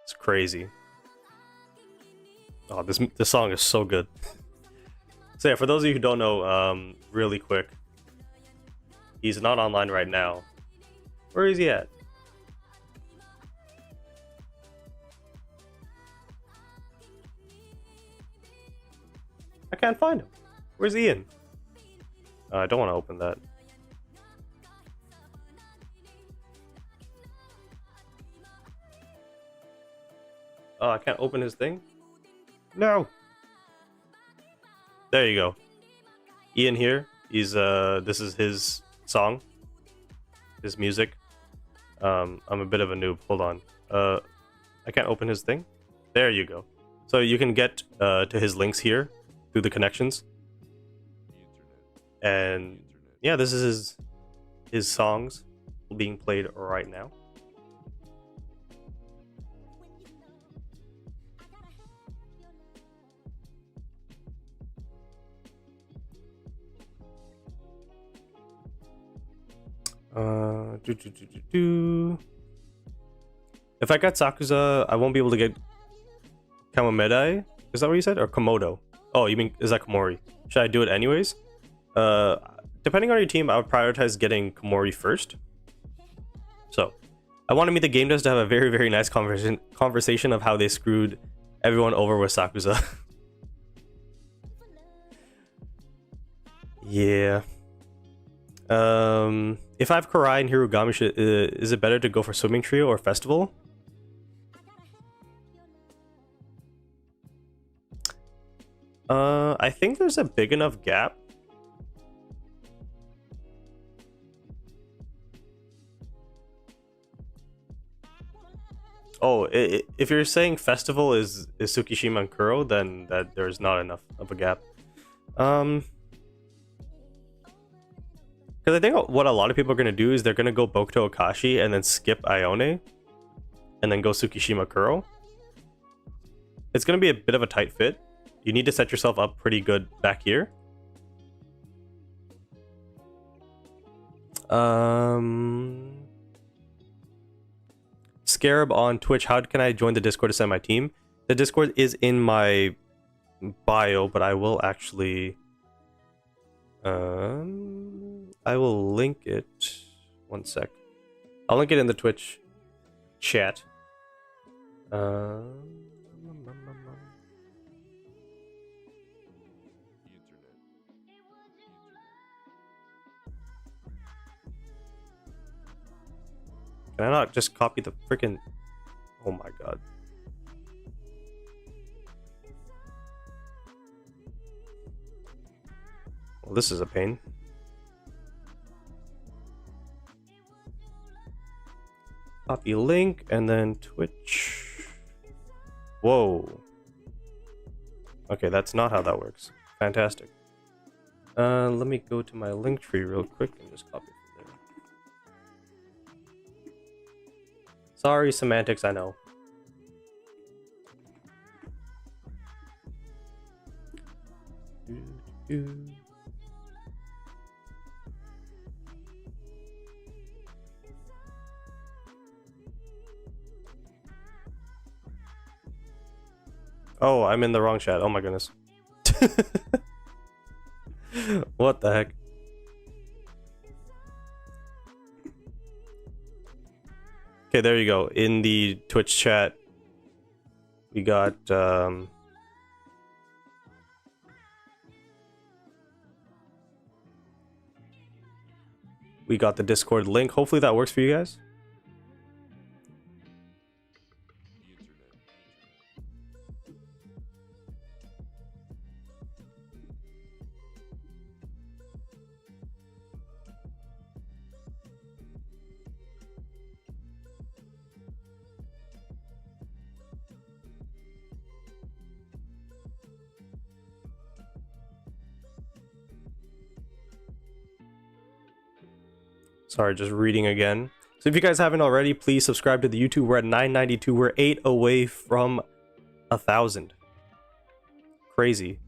It's crazy. Oh, this song is so good. So yeah, for those of you who don't know, really quick, he's not online right now. Where is he at? I can't find him. Where's Ian? I don't want to open that. Oh, I can't open his thing? No! There you go. Ian here. He's this is his song. His music. I'm a bit of a noob. Hold on. I can't open his thing. There you go. So you can get to his links here through the connections. And yeah, this is his songs being played right now. If I got Sakuza, I won't be able to get Kamomedai. Is that what you said? Or Komodo? Oh, you mean, is that Komori? Should I do it anyways? Depending on your team, I would prioritize getting Komori first. So, I wanted me the game devs to have a very, very nice conversation of how they screwed everyone over with Sakuza. Yeah. If I have Karai and Hirugami, is it better to go for Swimming Trio or Festival? I think there's a big enough gap. Oh, if you're saying Festival is Tsukishima and Kuro, then that there's not enough of a gap. Because I think what a lot of people are going to do is they're going to go Bokuto Akashi and then skip Ione and then go Tsukishima Kuro. It's going to be a bit of a tight fit. You need to set yourself up pretty good back here. Scarab on Twitch, how can I join the Discord to send my team? The Discord is in my bio, but I will actually... I will link it. One sec. I'll link it in the Twitch chat. Can I not just copy the freaking... Oh my god. Well, this is a pain. Copy link and then Twitch. Whoa. Okay, that's not how that works. Fantastic. Let me go to my link tree real quick and just copy it from there. Sorry, semantics, I know. Oh, I'm in the wrong chat. Oh my goodness. What the heck? Okay, there you go. In the Twitch chat, we got the Discord link. Hopefully that works for you guys. Sorry, just reading again. So if you guys haven't already, please subscribe to the YouTube. We're at 992. We're 8 away from 1,000. Crazy.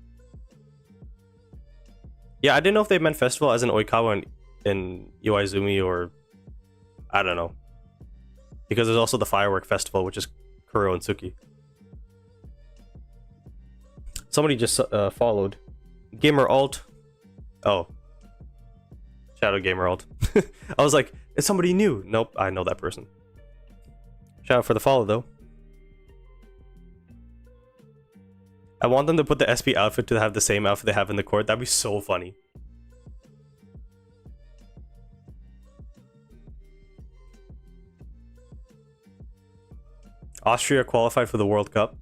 Yeah, I didn't know if they meant festival as in Oikawa and Iwaizumi, or I don't know. Because there's also the firework festival, which is Kuro and Tsuki. Somebody just followed. Gamer Alt. Oh. Shadow Gamer Alt. I was like, it's somebody new. Nope, I know that person. Shout out for the follow, though. I want them to put the SP outfit to have the same outfit they have in the court. That'd be so funny. Austria qualified for the World Cup.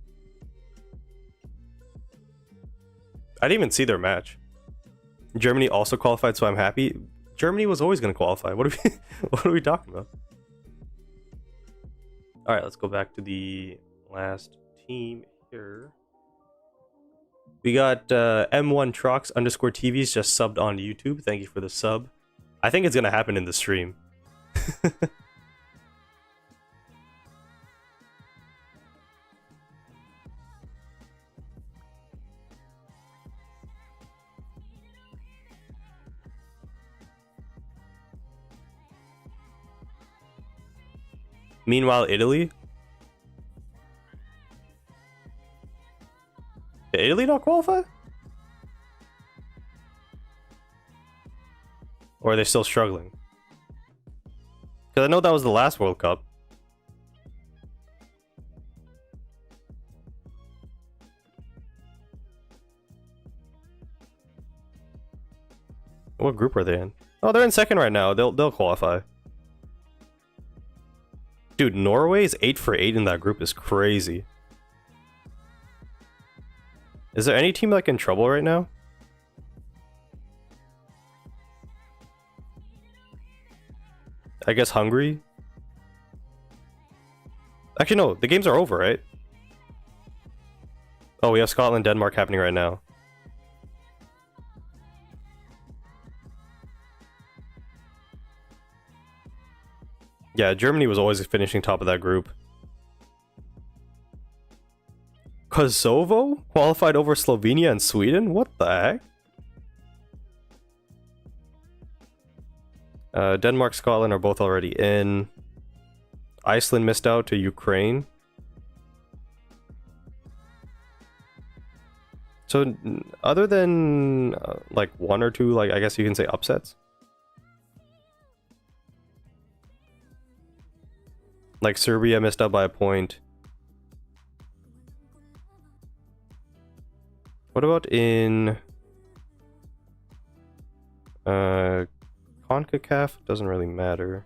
I didn't even see their match. Germany also qualified, so I'm happy. Germany was always going to qualify. What are we talking about? All right, let's go back to the last team here. We got M1 Trox _ TVs just subbed on YouTube. Thank you for the sub. I think it's gonna happen in the stream. Meanwhile, Italy. Did Italy not qualify? Or are they still struggling? Because I know that was the last World Cup. What group are they in? Oh, they're in second right now. They'll qualify. Dude, Norway's 8 for 8 in that group is crazy. Is there any team like in trouble right now? I guess Hungary? Actually, no. The games are over, right? Oh, we have Scotland, Denmark happening right now. Yeah, Germany was always finishing top of that group. Kosovo qualified over Slovenia and Sweden? What the heck? Denmark, Scotland are both already in. Iceland missed out to Ukraine. So, other than like one or two, like I guess you can say upsets. Like Serbia missed out by a point. What about in CONCACAF? Doesn't really matter.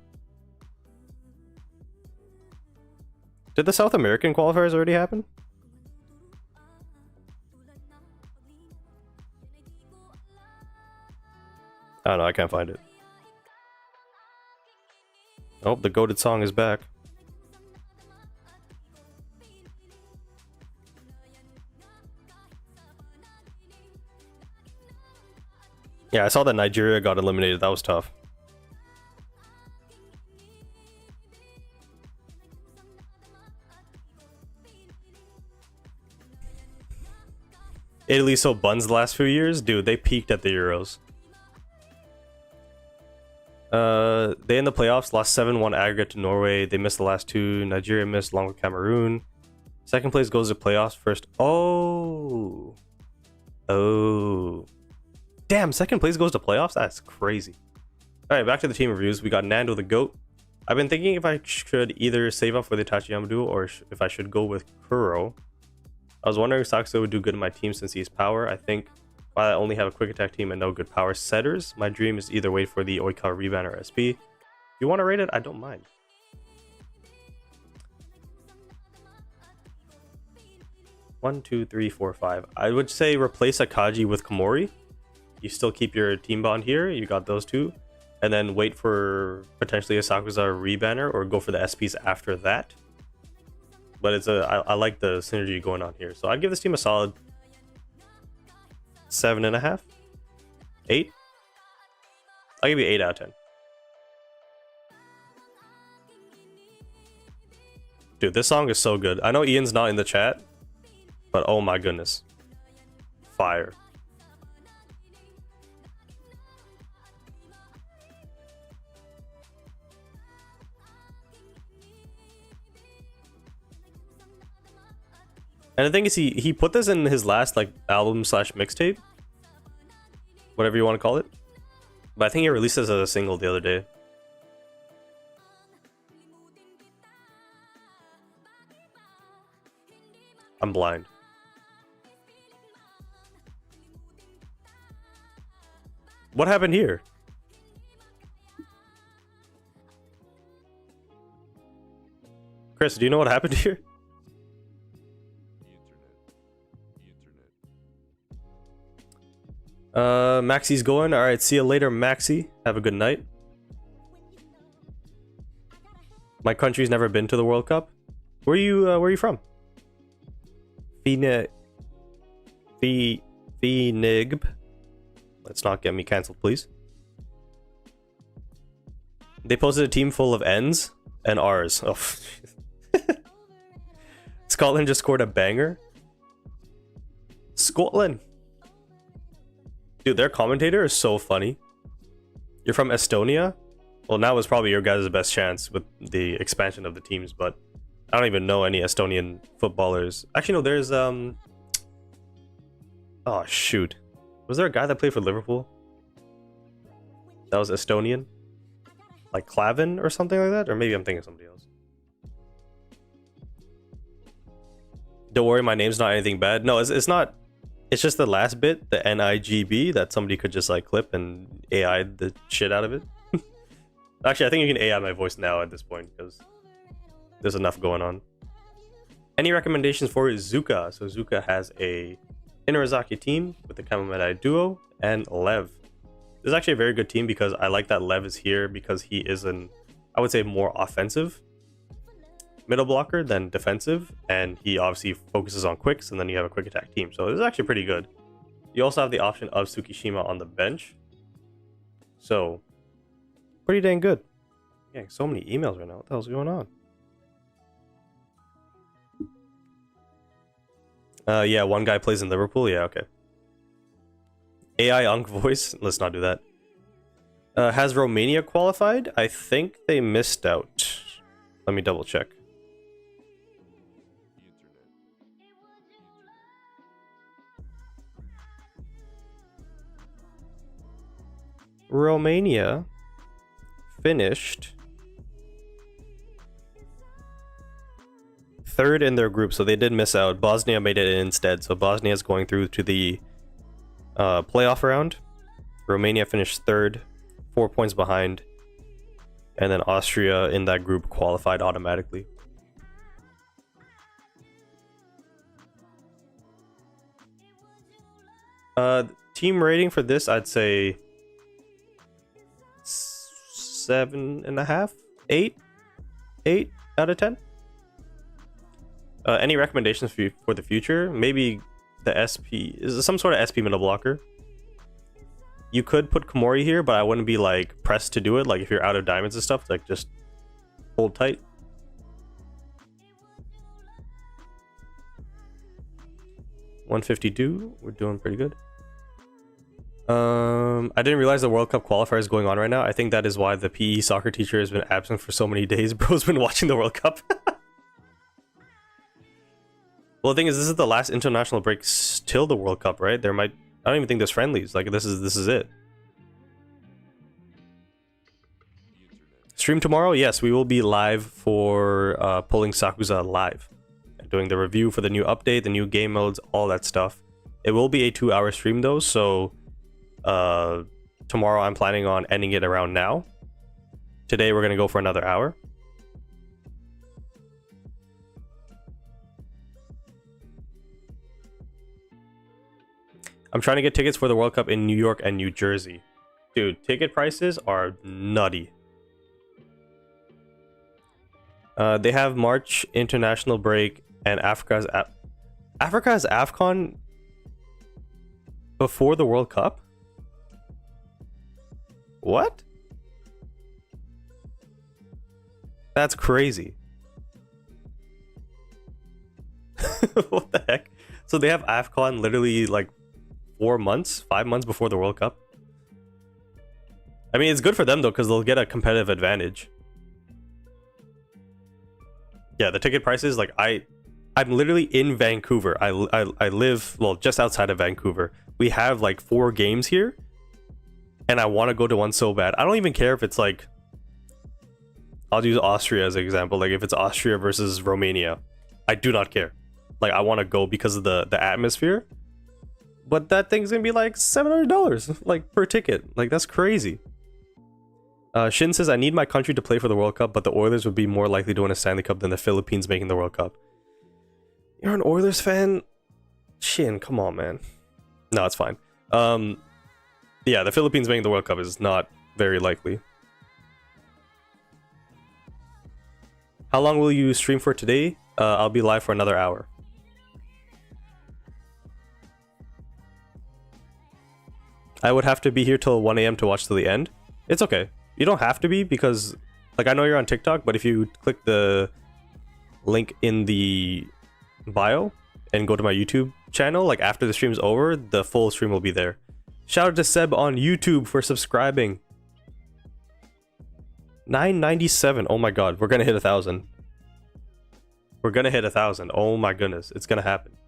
Did the South American qualifiers already happen? I don't know, I can't find it. Oh, the goated song is back. Yeah, I saw that Nigeria got eliminated. That was tough. Italy so buns the last few years? Dude, they peaked at the Euros. They in the playoffs lost 7-1 aggregate to Norway. They missed the last two. Nigeria missed along with Cameroon. Second place goes to playoffs first. Oh. Damn, second place goes to playoffs? That's crazy. Alright, back to the team reviews. We got Nando the GOAT. I've been thinking if I should either save up for the Tachiyama duo or if I should go with Kuro. I was wondering if Sakusa would do good in my team since he's power. I think while I only have a quick attack team and no good power setters, my dream is either wait for the Oikawa Reban or SP. If you want to rate it, I don't mind. One, two, three, four, five. I would say replace Akaji with Komori. You still keep your team bond here. You got those two. And then wait for potentially a Sakusa rebanner or go for the SPs after that. But it's I like the synergy going on here. So I'd give this team a solid 7.5? 8? I'll give you 8 out of 10. Dude, this song is so good. I know Ian's not in the chat, but oh my goodness. Fire. And the thing is, he put this in his last like album slash mixtape, whatever you want to call it. But I think he released this as a single the other day. I'm blind. What happened here? Chris, do you know what happened here? Maxi's going. All right, see you later, Maxi. Have a good night. My country's never been to the World Cup. Where are you from? Phoenigb. Let's not get me cancelled, please. They posted a team full of N's and R's. Oh. Scotland just scored a banger. Scotland. Dude, their commentator is so funny. You're from Estonia? Well, now is probably your guys' best chance with the expansion of the teams, but I don't even know any Estonian footballers. Actually, no, there's oh shoot. Was there a guy that played for Liverpool? That was Estonian? Like Clavin or something like that? Or maybe I'm thinking of somebody else. Don't worry, my name's not anything bad. No, it's not. It's just the last bit, the NIGB, that somebody could just like clip and AI the shit out of it. Actually, I think you can AI my voice now at this point because there's enough going on. Any recommendations for Zuka? So Zuka has a Inarizaki team with the Kamamedai duo and Lev. This is actually a very good team because I like that Lev is here because he is an, I would say, more offensive middle blocker than defensive, and he obviously focuses on quicks, and then you have a quick attack team. So this is actually pretty good. You also have the option of Tsukishima on the bench. So pretty dang good. Yeah, so many emails right now. What the hell's going on? Yeah, one guy plays in Liverpool. Yeah, okay. AI Unk voice. Let's not do that. Has Romania qualified? I think they missed out. Let me double check. Romania finished third in their group, so they did miss out. Bosnia made it in instead, so Bosnia is going through to the playoff round. Romania finished third, 4 points behind, and then Austria in that group qualified automatically. Team rating for this, I'd say 7.5, 8 out of 10. Any recommendations for the future? Maybe the SP is some sort of SP middle blocker. You could put Komori here, but I wouldn't be like pressed to do it. Like if you're out of diamonds and stuff, like just hold tight. $152. We're doing pretty good. I didn't realize the World Cup qualifier is going on right now. I think that is why the PE soccer teacher has been absent for so many days. Bro's been watching the World Cup. Well, the thing is, this is the last international break till the World Cup, right? There might, I don't even think there's friendlies. Like this is it. Stream tomorrow? Yes, we will be live for pulling Sakuza live, doing the review for the new update, the new game modes, all that stuff. It will be a 2-hour stream though, so tomorrow I'm planning on ending it around now. Today we're gonna go for another hour. I'm trying to get tickets for the World Cup in New York and New Jersey. Dude, ticket prices are nutty. They have March international break and Africa's AFCON before the World Cup? What? That's crazy. What the heck? So they have AFCON literally like 4 months, 5 months before the World Cup. I mean, it's good for them though, because they'll get a competitive advantage. Yeah, the ticket prices, like I'm literally in Vancouver. I live, well, just outside of Vancouver. We have like 4 games here, and I want to go to one so bad. I don't even care if it's like, I'll use Austria as an example. Like if it's Austria versus Romania, I do not care. Like I want to go because of the atmosphere. But that thing's gonna be like $700 like per ticket. Like that's crazy. Shin says, I need my country to play for the World Cup, but the Oilers would be more likely to win a Stanley Cup than the Philippines making the World Cup. You're an Oilers fan? Shin, come on, man. No, it's fine. Yeah, the Philippines making the World Cup is not very likely. How long will you stream for today? I'll be live for another hour. I would have to be here till 1 a.m. to watch till the end. It's okay. You don't have to be, because like I know you're on TikTok, but if you click the link in the bio and go to my YouTube channel, like after the stream's over, the full stream will be there. Shout out to Seb on YouTube for subscribing. 997. Oh my god, we're gonna hit 1,000. We're gonna hit 1,000. Oh my goodness, it's gonna happen.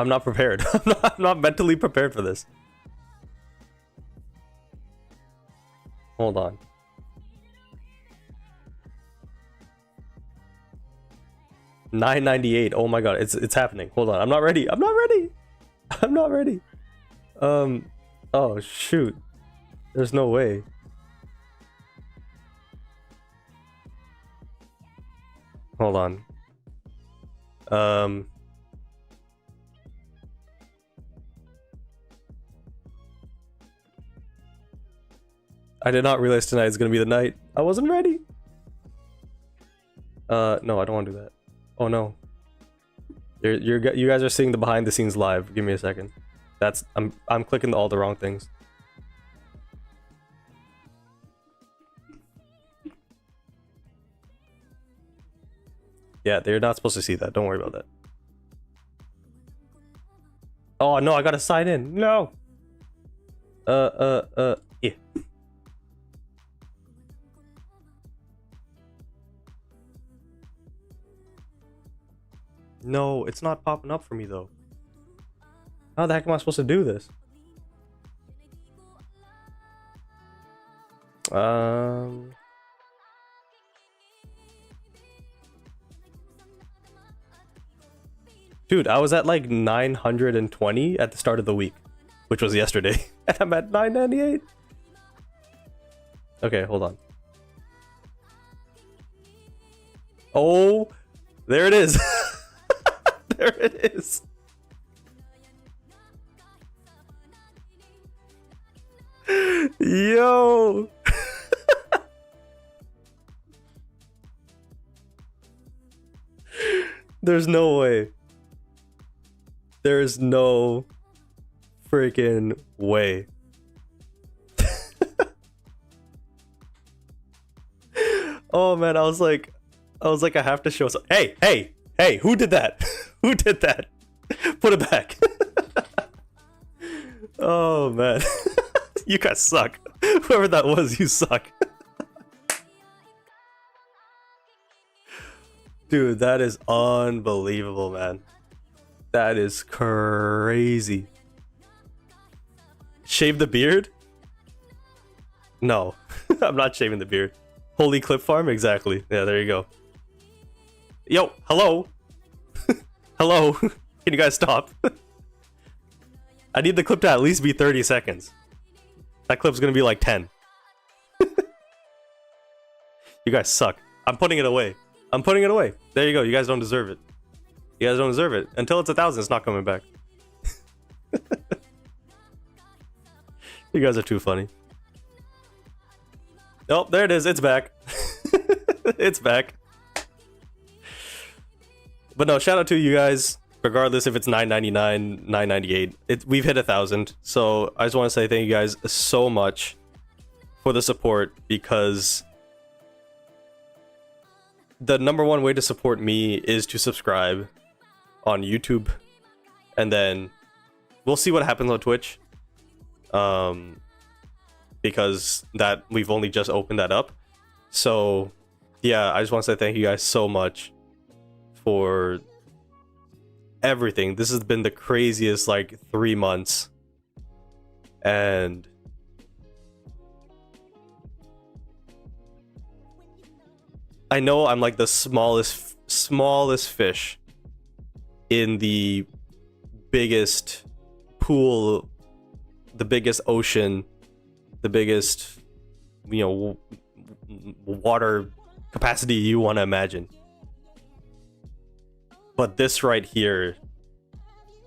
I'm not prepared. I'm not mentally prepared for this. Hold on. $9.98. Oh my god, it's happening. Hold on. I'm not ready. I'm not ready. I'm not ready. Oh shoot. There's no way. Hold on. I did not realize tonight is gonna be the night. I wasn't ready. No, I don't want to do that. Oh no. You guys are seeing the behind the scenes live. Give me a second. I'm clicking all the wrong things. Yeah, they're not supposed to see that. Don't worry about that. Oh no, I gotta sign in. No. Yeah. No, it's not popping up for me though. How the heck am I supposed to do this? Dude, I was at like 920 at the start of the week, which was yesterday, and I'm at 998. Okay, hold on. Oh, there it is. There it is. Yo. There's no way. There's no freaking way. Oh man, I was like I have to show some. Hey, who did that? Who did that? Put it back. Oh man. You guys suck. Whoever that was, you suck. Dude, that is unbelievable, man. That is crazy. Shave the beard? No, I'm not shaving the beard. Holy Clip Farm? Exactly. Yeah, there you go. Yo, hello. Hello. Can you guys stop? I need the clip to at least be 30 seconds. That clip's gonna be like 10. You guys suck. I'm putting it away. I'm putting it away. There you go. You guys don't deserve it. You guys don't deserve it. Until it's 1,000, it's not coming back. You guys are too funny. Oh, there it is. It's back. It's back. But no, shout out to you guys. Regardless if it's $9.99, $9.98, we've hit 1,000. So I just want to say thank you guys so much for the support, because the #1 way to support me is to subscribe on YouTube, and then we'll see what happens on Twitch, because that we've only just opened that up. So yeah, I just want to say thank you guys so much for everything. This has been the craziest like 3 months, and I know I'm like the smallest fish in the biggest pool, the biggest ocean, the biggest, you know, water capacity you want to imagine. But this right here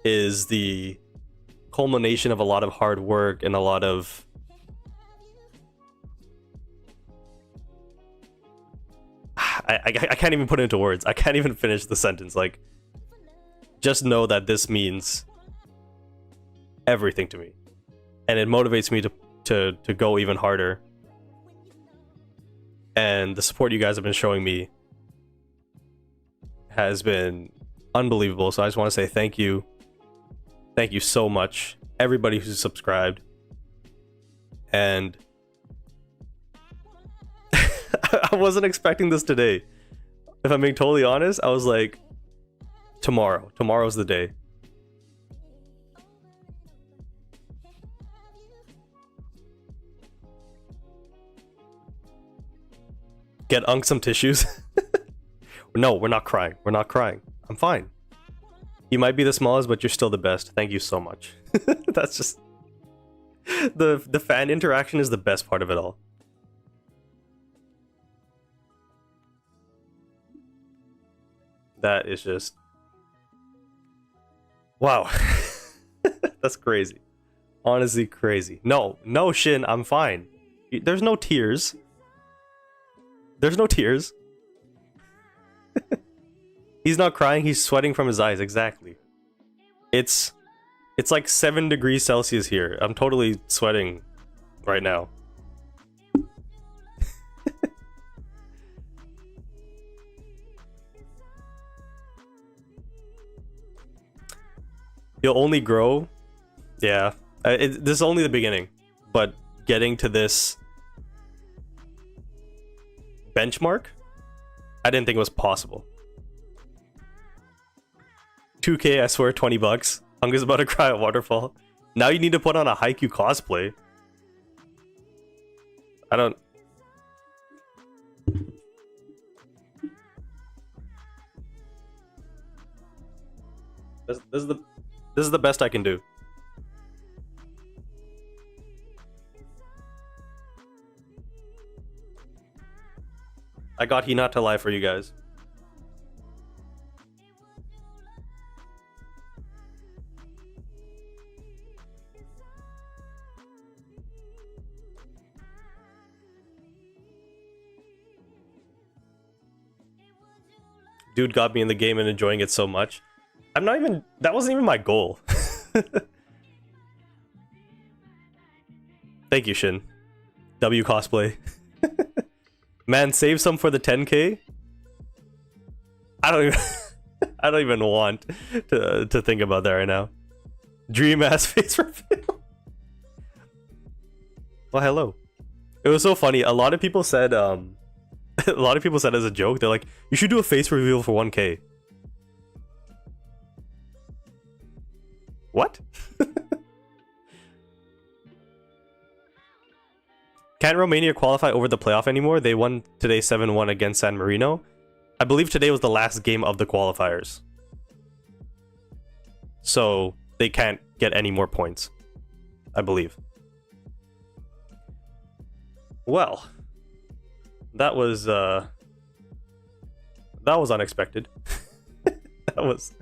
is the culmination of a lot of hard work and a lot of I can't even put it into words. I can't even finish the sentence. Like, just know that this means everything to me, and it motivates me to go even harder. And the support you guys have been showing me has been unbelievable. So I just want to say thank you. Thank you so much, everybody who's subscribed. And I wasn't expecting this today. If I'm being totally honest, I was like, tomorrow's the day. Get Unk some tissues. No, we're not crying. We're not crying. I'm fine. You might be the smallest, but you're still the best. Thank you so much. That's just... The fan interaction is the best part of it all. That is just... Wow. That's crazy. Honestly crazy. No, Shin, I'm fine. There's no tears. There's no tears. He's not crying, he's sweating from his eyes, exactly. It's like 7 degrees Celsius here. I'm totally sweating right now. You'll only grow. Yeah, this is only the beginning, but getting to this benchmark, I didn't think it was possible. 2K, I swear, $20. Hunga's about to cry at waterfall. Now you need to put on a Haikyu cosplay. I don't... This is the best I can do. I got Hinata live for you guys. Dude got me in the game and enjoying it so much. I'm not even... That wasn't even my goal. Thank you, Shin. W cosplay. Man, save some for the 10K. I don't even want to think about that right now. Dream ass face reveal. Well, hello. It was so funny. A lot of people said a lot of people said as a joke, they're like, you should do a face reveal for 1K. What? Can't Romania qualify over the playoff anymore? They won today 7-1 against San Marino. I believe today was the last game of the qualifiers. So they can't get any more points, I believe. Well, that was unexpected. That was...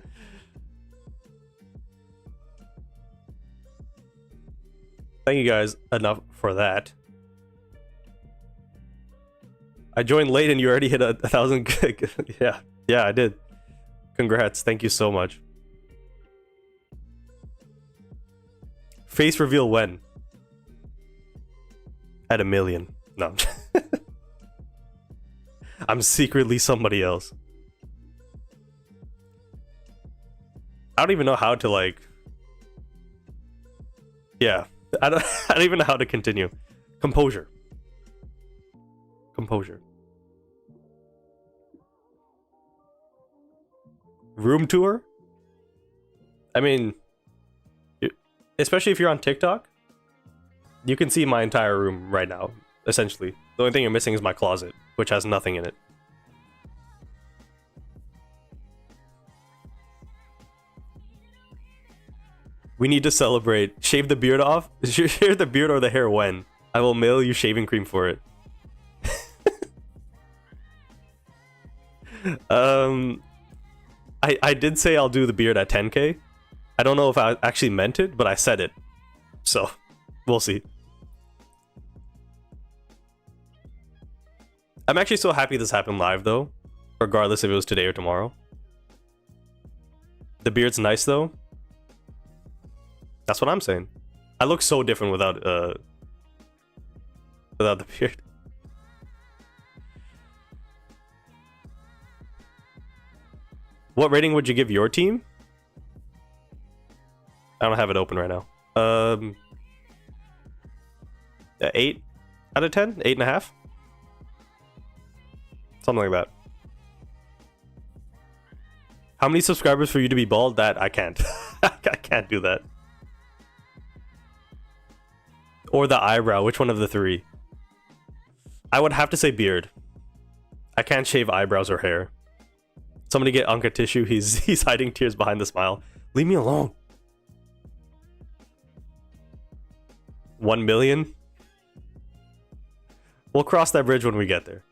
Thank you guys enough for that. I joined late and you already hit 1,000 gig. Yeah, I did. Congrats. Thank you so much. Face reveal when? At 1 million. No. I'm secretly somebody else. I don't even know how to, like... Yeah. I don't even know how to continue. Composure. Composure. Room tour? I mean, especially if you're on TikTok, you can see my entire room right now, essentially. The only thing you're missing is my closet, which has nothing in it. We need to celebrate. Shave the beard off? Shave the beard or the hair when? I will mail you shaving cream for it. I did say I'll do the beard at 10K. I don't know if I actually meant it, but I said it. So, we'll see. I'm actually so happy this happened live, though. Regardless if it was today or tomorrow. The beard's nice though. That's what I'm saying. I look so different without the beard. What rating would you give your team? I don't have it open right now. 8 out of 10? 8.5? Something like that. How many subscribers for you to be bald? That I can't. I can't do that. Or the eyebrow. Which one of the three? I would have to say beard. I can't shave eyebrows or hair. Somebody get Anka tissue. He's hiding tears behind the smile. Leave me alone. 1 million? We'll cross that bridge when we get there.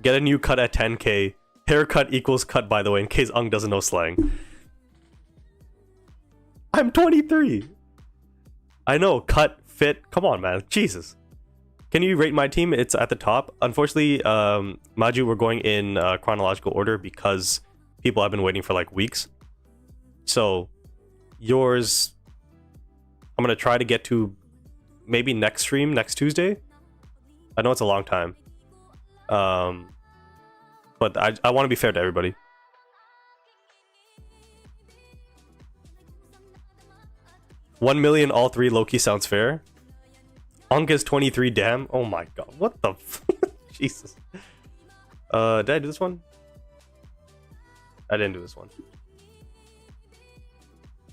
Get a new cut at 10k. Haircut equals cut, by the way, in case Ung doesn't know slang. I'm 23. I know, cut, fit. Come on, man. Jesus. Can you rate my team? It's at the top. Unfortunately, Maju, we're going in chronological order because people have been waiting for like weeks. So, yours, I'm going to try to get to maybe next stream, next Tuesday. I know it's a long time. But I want to be fair to everybody. $1 million all three low-key sounds fair. Anka's 23, damn. Oh my god. What the Jesus. Did I do this one? I didn't do this one.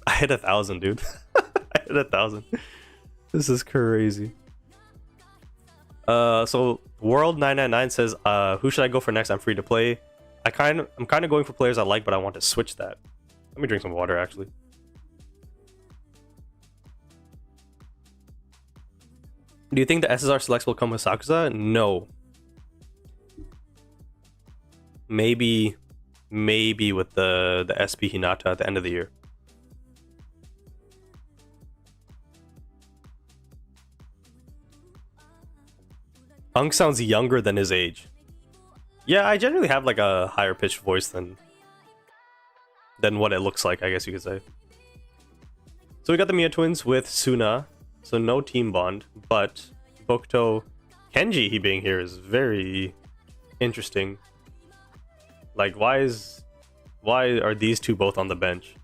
I hit 1,000, dude. I hit 1,000. This is crazy. So World999 says, who should I go for next? I'm free to play. I'm kind of going for players I like, but I want to switch that. Let me drink some water, actually. Do you think the SSR selects will come with Sakusa? No. Maybe with the SP Hinata at the end of the year. Unk sounds younger than his age. Yeah, I generally have like a higher pitched voice than what it looks like, I guess you could say. So we got the Mia twins with Suna, so no team bond, but Bokuto Kenji, he being here is very interesting. Like, why are these two both on the bench?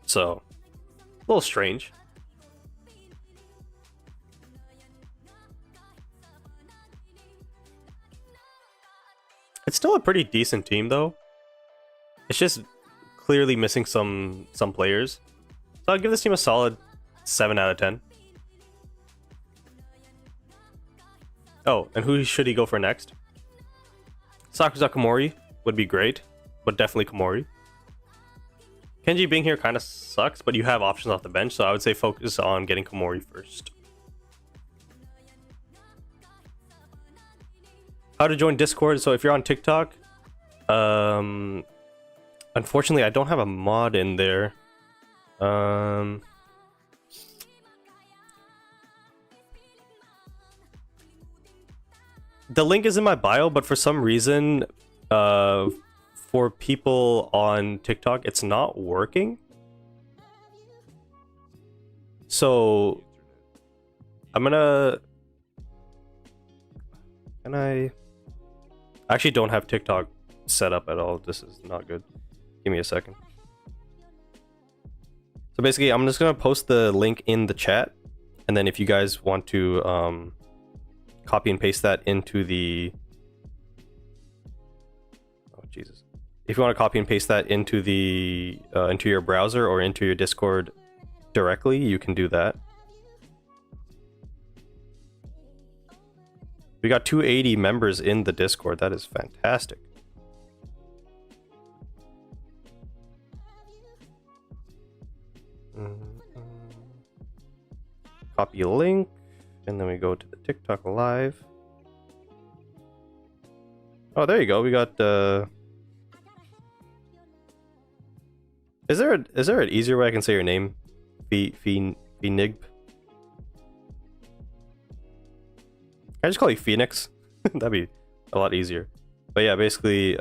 So, a little strange. It's still a pretty decent team, though. It's just clearly missing some players. So I'd give this team a solid 7 out of 10. Oh, and who should he go for next? Sakusa Komori would be great, but definitely Komori. Kenji being here kind of sucks, but you have options off the bench, so I would say focus on getting Komori first. How to join Discord? So if you're on TikTok, unfortunately I don't have a mod in there. The link is in my bio, but for some reason, for people on TikTok, it's not working. So I'm gonna... Can I actually don't have TikTok set up at all. This is not good. Give me a second. So basically, I'm just gonna post the link in the chat, and then if you guys want to copy and paste that into the... Oh Jesus! If you want to copy and paste that into the into your browser or into your Discord directly, you can do that. We got 280 members in the Discord. That is fantastic. Copy link, and then we go to the TikTok live. Oh, there you go. We got Is there an easier way I can say your name? Phoenigb? I just call you Phoenix? That'd be a lot easier. But yeah, basically,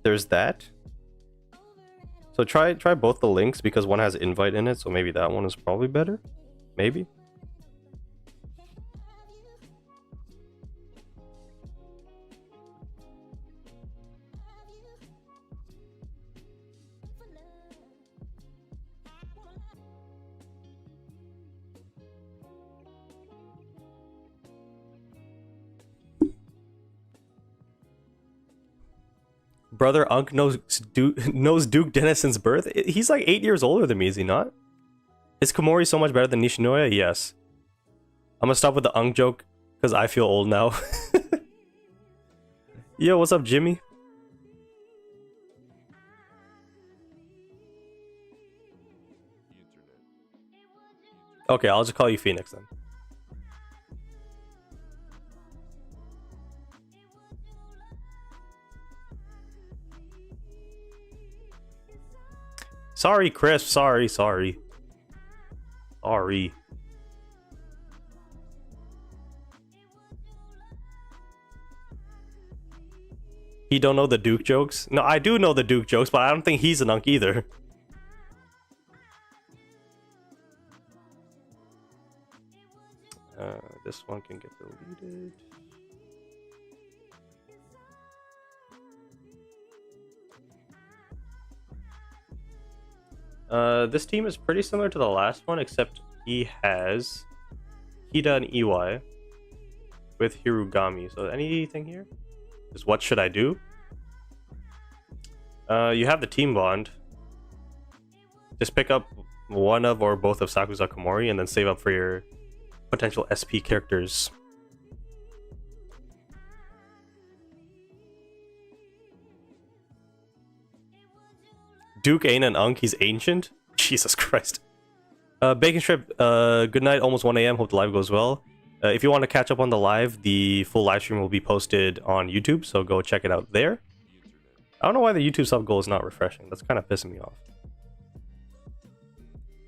there's that. So try both the links because one has invite in it, so maybe that one is probably better. Maybe. Brother Unk knows Duke Dennison's birth. He's like 8 years older than me, is he not? Is Komori so much better than Nishinoya? Yes. I'm gonna stop with the Unk joke because I feel old now. Yo, what's up, Jimmy? Okay, I'll just call you Phoenix then. Sorry, Chris. Sorry. He don't know the Duke jokes? No, I do know the Duke jokes, but I don't think he's an Unk either. This one can get deleted. This team is pretty similar to the last one, except he has Hida and Iwai with Hirugami. So anything here? Just what should I do? You have the team bond. Just pick up one of or both of Sakuza Komori and then save up for your potential SP characters. Duke ain't an Unk, he's ancient? Jesus Christ. Bacon Strip, good night, almost 1 a.m. Hope the live goes well. If you want to catch up on the live, the full live stream will be posted on YouTube, so go check it out there. I don't know why the YouTube sub goal is not refreshing. That's kind of pissing me off.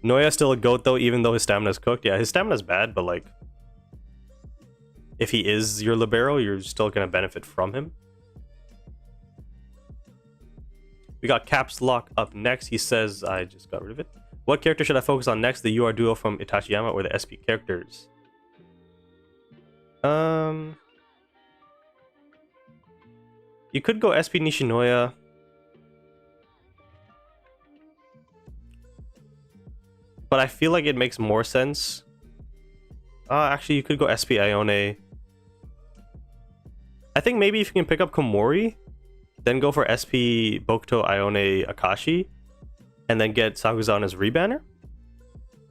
Noya's still a goat though, even though his stamina's cooked. Yeah, his stamina's bad, but like, if he is your libero, you're still gonna benefit from him. We got Caps Lock up next. He says, I just got rid of it. What character should I focus on next? The UR duo from Itachiyama or the SP characters? You could go SP Nishinoya. But I feel like it makes more sense. Actually, you could go SP Ione. I think maybe if you can pick up Komori, then go for SP Bokuto Ione Akashi, and then get Sakuza on as rebanner.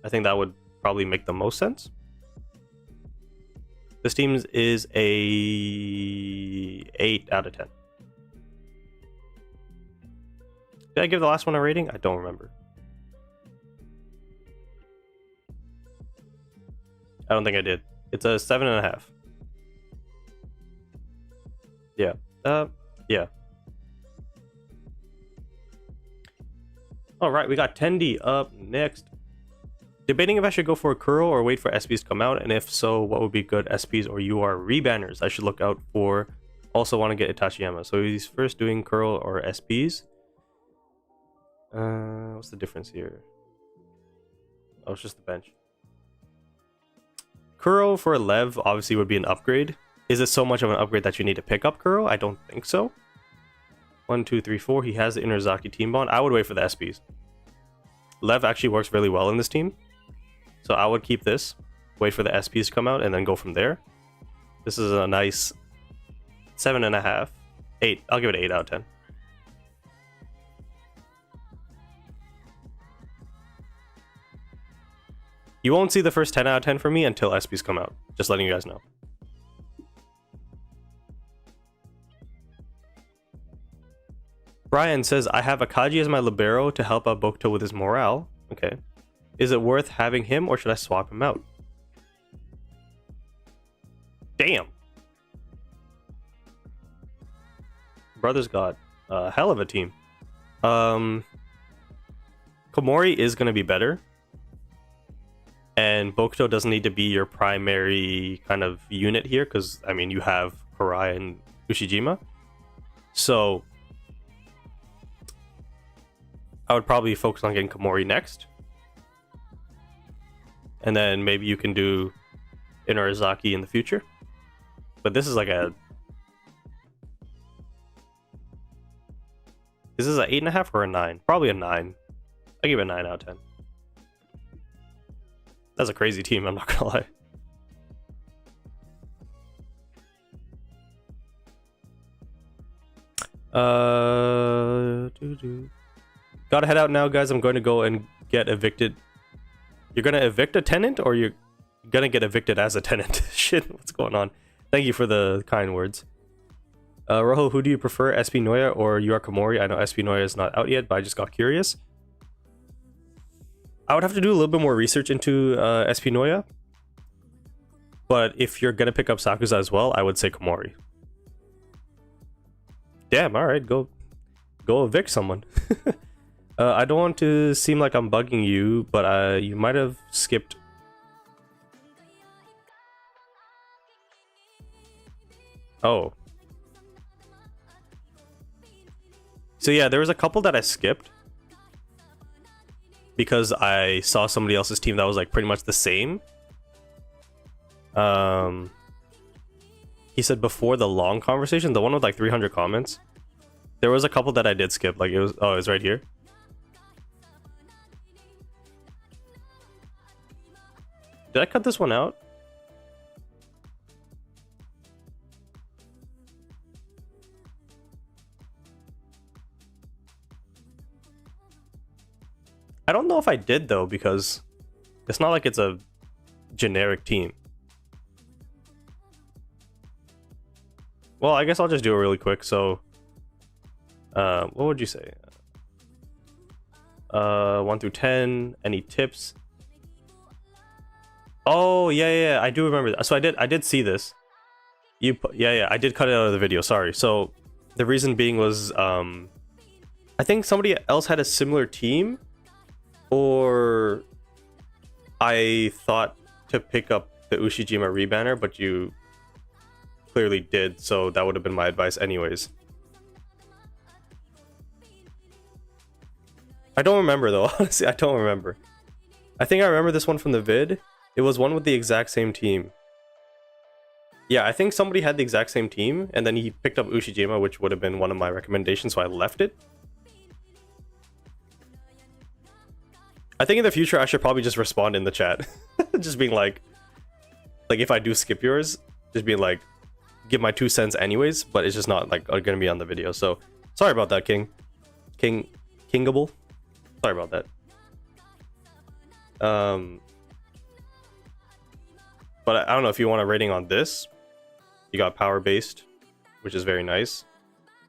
I think that would probably make the most sense. This team is a 8 out of 10. Did I give the last one a rating? I don't remember. I don't think I did. It's a 7.5. Yeah. Yeah. All right, we got Tendi up next. Debating if I should go for a Kuro or wait for SPs to come out, and if so, what would be good SPs or UR rebanners I should look out for. Also want to get Itachiyama. So he's first doing Kuro or SPs. What's the difference here? Oh, it's just the bench. Kuro for Lev obviously would be an upgrade. Is it so much of an upgrade that you need to pick up Kuro? I don't think so. 1, 2, 3, 4. He has the Inazaki team bond. I would wait for the SPs. Lev actually works really well in this team. So I would keep this. Wait for the SPs to come out and then go from there. This is a nice 7.5. 8. I'll give it an 8 out of 10. You won't see the first 10 out of 10 for me until SPs come out. Just letting you guys know. Brian says, I have Akaji as my libero to help out Bokuto with his morale. Okay. Is it worth having him or should I swap him out? Damn. Brothers got a hell of a team. Komori is going to be better. And Bokuto doesn't need to be your primary kind of unit here, because, I mean, you have Kurai and Ushijima. So I would probably focus on getting Komori next. And then maybe you can do Inurazaki in the future. But this is like a... Is this an 8.5 or a 9? Probably a 9. I give it a 9 out of 10. That's a crazy team, I'm not gonna lie. Gotta head out now, guys. I'm going to go and get evicted. You're gonna evict a tenant, or you're gonna get evicted as a tenant? Shit, what's going on? Thank you for the kind words. Rojo, who do you prefer, SP Noya or Yura Komori? I know SP Noya is not out yet, but I just got curious. I would have to do a little bit more research into SP Noya. But if you're gonna pick up Sakusa as well, I would say Komori. Damn, alright, go evict someone. I don't want to seem like I'm bugging you, but you might have skipped. Oh. So yeah, there was a couple that I skipped because I saw somebody else's team that was like pretty much the same. He said before the long conversation, the one with like 300 comments, there was a couple that I did skip. Like it was right here. Did I cut this one out? I don't know if I did though, because it's not like it's a generic team. Well, I guess I'll just do it really quick. So, what would you say? 1 through 10. Any tips? Oh yeah, I do remember that. So I did see this. I did cut it out of the video. Sorry. So the reason being was I think somebody else had a similar team, or I thought to pick up the Ushijima rebanner, but you clearly did, so that would have been my advice anyways. I don't remember though, honestly, I don't remember. I think I remember this one from the vid. It was one with the exact same team. Yeah, I think somebody had the exact same team, and then he picked up Ushijima, which would have been one of my recommendations, so I left it. I think in the future I should probably just respond in the chat. Just being like if I do skip yours, just being like, give my 2 cents anyways, but it's just not like gonna be on the video. So sorry about that, Kingable. Sorry about that. But I don't know if you want a rating on this. You got power based, which is very nice.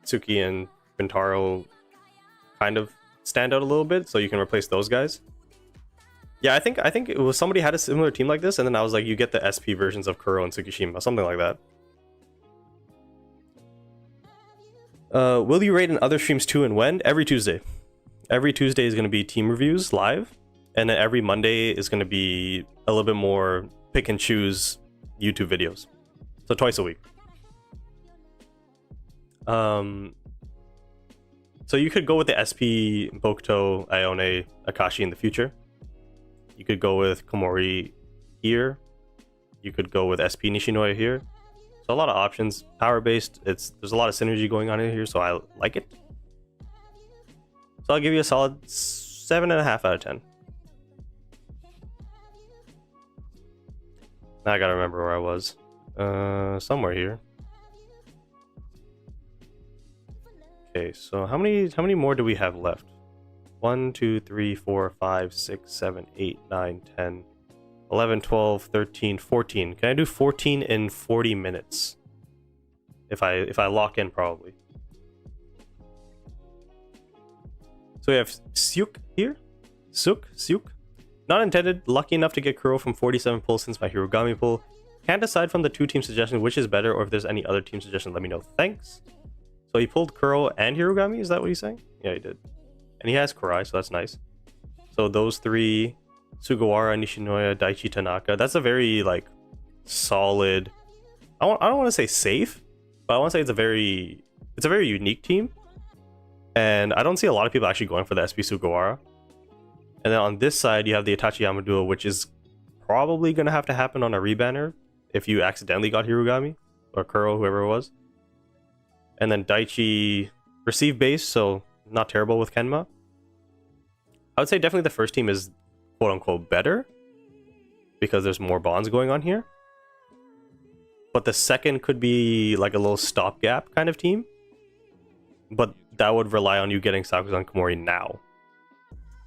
Tsuki and Bintaro kind of stand out a little bit, so you can replace those guys. Yeah, I think it was somebody had a similar team like this, and then I was like, you get the SP versions of Kuro and Tsukishima, something like that. Will you rate in other streams too, and when? Every Tuesday. Every Tuesday is going to be team reviews live, and then every Monday is going to be a little bit more pick and choose YouTube videos. So twice a week. So you could go with the SP, Bokuto, Ione, Akashi in the future. You could go with Komori here. You could go with SP Nishinoya here. So a lot of options. Power based. There's a lot of synergy going on in here, so I like it. So I'll give you a solid 7.5 out of 10. Now I gotta remember where I was. Somewhere here. Okay, so how many more do we have left? 1, 2, 3, 4, 5, 6, 7, 8, 9, 10, 11, 12, 13, 14. Can I do 14 in 40 minutes? If I lock in, probably. So we have Syuk here. Syuk. Not intended. Lucky enough to get Kuro from 47 pulls since my Hirogami pull. Can't decide from the 2 team suggestions which is better, or if there's any other team suggestion, let me know. Thanks. So he pulled Kuro and Hirogami, is that what he's saying? Yeah, he did. And he has Kurai, so that's nice. So those 3 Sugawara, Nishinoya, Daichi, Tanaka. That's a very like solid. I don't want to say safe, but I want to say it's a very unique team. And I don't see a lot of people actually going for the SP Sugawara. And then on this side, you have the Itachi duo, which is probably going to have to happen on a rebanner if you accidentally got Hirugami or Kuro, whoever it was. And then Daichi receive base, so not terrible with Kenma. I would say definitely the first team is quote-unquote better because there's more bonds going on here. But the second could be like a little stopgap kind of team. But that would rely on you getting Sakuzan Komori now,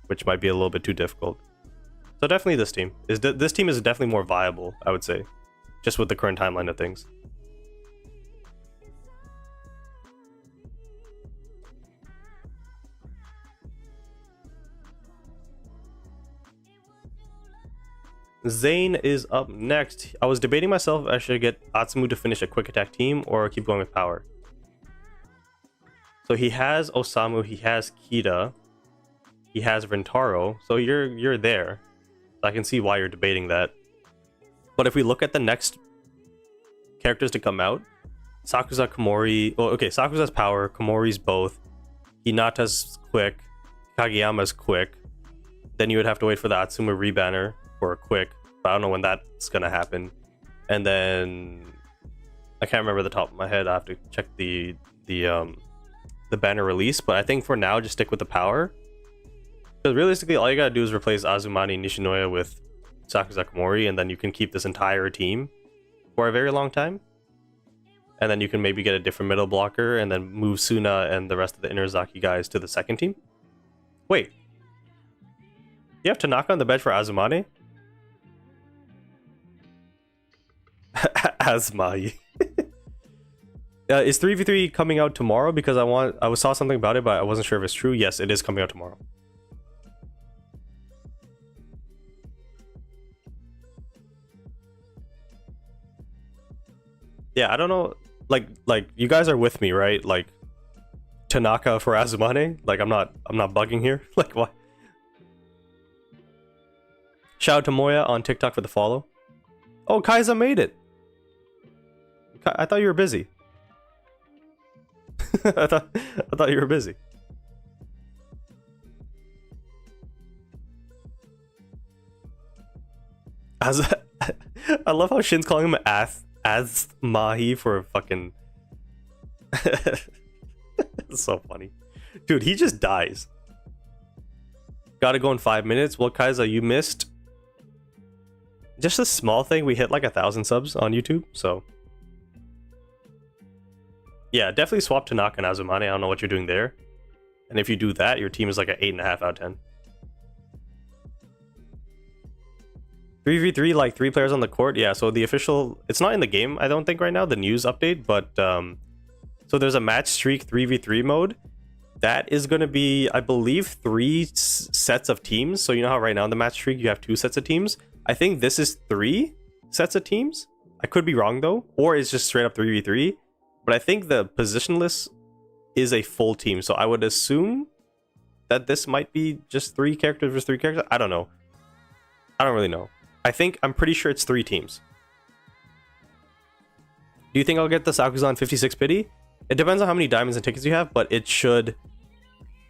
which might be a little bit too difficult. So definitely this team. This team is definitely more viable, I would say, just with the current timeline of things. Zane is up next. I was debating myself if I should get Atsumu to finish a quick attack team or keep going with power. So he has Osamu, he has Kita, he has Rentaro, so you're there. So I can see why you're debating that. But if we look at the next characters to come out, Sakuza, Komori, oh, okay, Sakuza's power, Komori's both, Hinata's quick, Kageyama's quick. Then you would have to wait for the Atsumu rebanner for a quick, but I don't know when that's gonna happen. And then I can't remember the top of my head. I have to check the banner release, but I think for now just stick with the power, because realistically all you gotta do is replace Azumani and Nishinoya with Sakuza Komori, and then you can keep this entire team for a very long time. And then you can maybe get a different middle blocker and then move Suna and the rest of the Inazaki guys to the second team. Wait, you have Tanaka on the bench for Azumani? Azumai. Is 3v3 coming out tomorrow? Because I saw something about it, but I wasn't sure if it's true. Yes, it is coming out tomorrow. Yeah, I don't know. Like you guys are with me, right? Like Tanaka for Azumane. Like I'm not bugging here. Like what? Shout out to Moya on TikTok for the follow. Oh, Kaiza made it. I thought you were busy. I thought you were busy. I love how Shin's calling him as Mahi for fucking. It's so funny, dude. He just dies. Gotta go in 5 minutes. Well, Kaiza, you missed just a small thing. We hit like 1,000 subs on YouTube, so. Yeah, definitely swap Tanaka and Azumane. I don't know what you're doing there. And if you do that, your team is like an 8.5 out of 10. 3v3, like 3 players on the court. Yeah, so the official... It's not in the game, I don't think, right now, the news update. But, so there's a match streak 3v3 mode. That is going to be, I believe, 3 sets of teams. So you know how right now in the match streak, you have 2 sets of teams? I think this is 3 sets of teams. I could be wrong, though. Or it's just straight up 3v3. But I think the positionless is a full team, so I would assume that this might be just 3 characters versus 3 characters. I don't know. I don't really know. I'm pretty sure it's 3 teams. Do you think I'll get the Sakuzan 56 pity? It depends on how many diamonds and tickets you have, but it should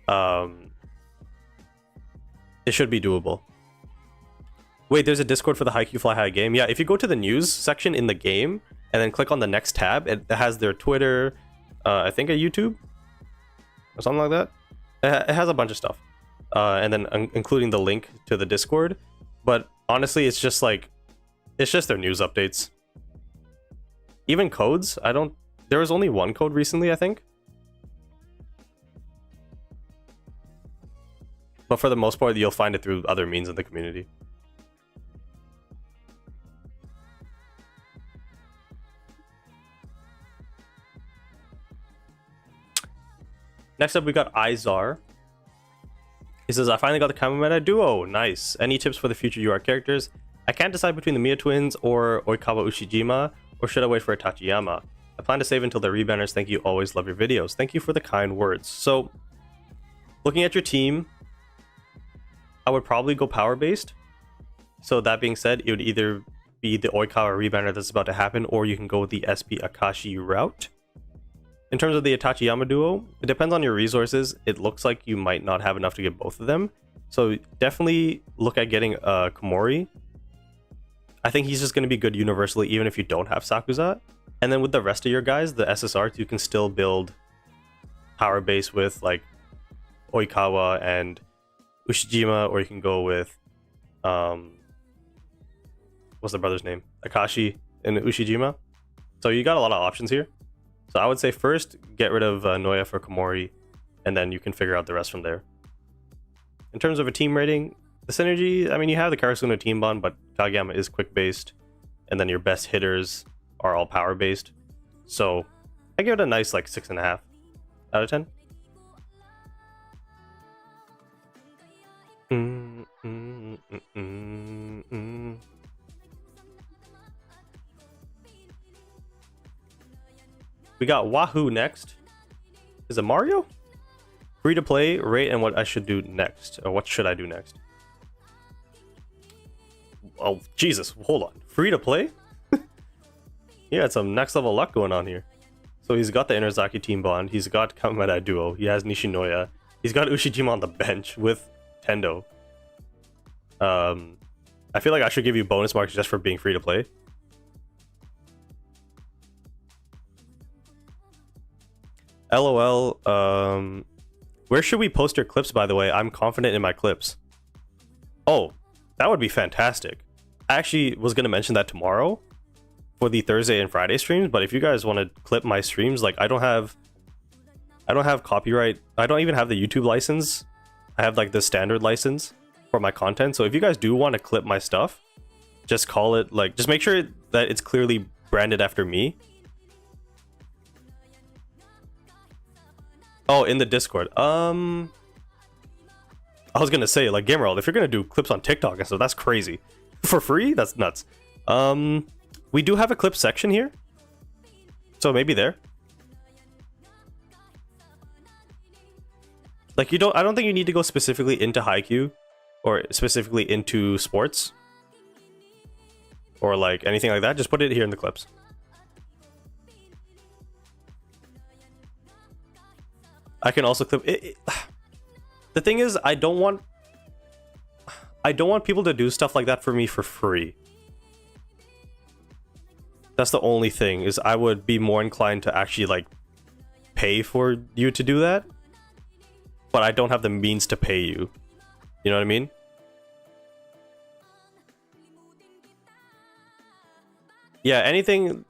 be doable. Wait, there's a Discord for the Haikyu Fly High game. Yeah, if you go to the news section in the game and then click on the next tab, it has their Twitter, I think a YouTube or something like that. It has a bunch of stuff, and then including the link to the Discord. But honestly, it's just their news updates. Even codes, there was only one code recently, I think. But for the most part, you'll find it through other means in the community. Next up, we got Izar. He says, I finally got the Kamameta duo. Nice. Any tips for the future UR characters? I can't decide between the Mia twins or Oikawa Ushijima, or should I wait for a Tachiyama? I plan to save until the rebanners. Thank you. Always love your videos. Thank you for the kind words. So, looking at your team, I would probably go power-based. So that being said, it would either be the Oikawa rebanner that's about to happen, or you can go with the SP Akashi route. In terms of the Itachi-Yama duo, it depends on your resources. It looks like you might not have enough to get both of them. So definitely look at getting Komori. I think he's just going to be good universally, even if you don't have Sakuza. And then with the rest of your guys, the SSRs, you can still build power base with like Oikawa and Ushijima, or you can go with what's the brother's name? Akashi and Ushijima. So you got a lot of options here. So I would say first get rid of Noya for Komori, and then you can figure out the rest from there. In terms of a team rating, the synergy, I mean, you have the Karasuno team bond, but Kageyama is quick based, and then your best hitters are all power based. So I give it a nice like 6.5 out of 10. We got Wahoo next. Is it Mario? Free to play, rate, and what I should do next. Or what should I do next? Oh, Jesus, hold on. Free to play? He had some next level luck going on here. So he's got the Inazaki team bond. He's got Kamerai duo. He has Nishinoya. He's got Ushijima on the bench with Tendo. I feel like I should give you bonus marks just for being free to play. LOL. Where should we post your clips, by the way? I'm confident in my clips. Oh, that would be fantastic. I actually was going to mention that tomorrow for the Thursday and Friday streams, but if you guys want to clip my streams, like I don't have copyright. I don't even have the YouTube license. I have like the standard license for my content. So if you guys do want to clip my stuff, just call it like, just make sure that it's clearly branded after me. Oh, in the Discord. I was gonna say, like, Gamerald, if you're gonna do clips on TikTok and stuff, that's crazy. For free? That's nuts. We do have a clip section here, so maybe there. Like, I don't think you need to go specifically into Haikyu or specifically into sports or like anything like that. Just put it here in the clips. I can also clip it. The thing is, I don't want people to do stuff like that for me for free. That's the only thing, is I would be more inclined to actually like pay for you to do that, but I don't have the means to pay you. You know what I mean? Yeah, anything,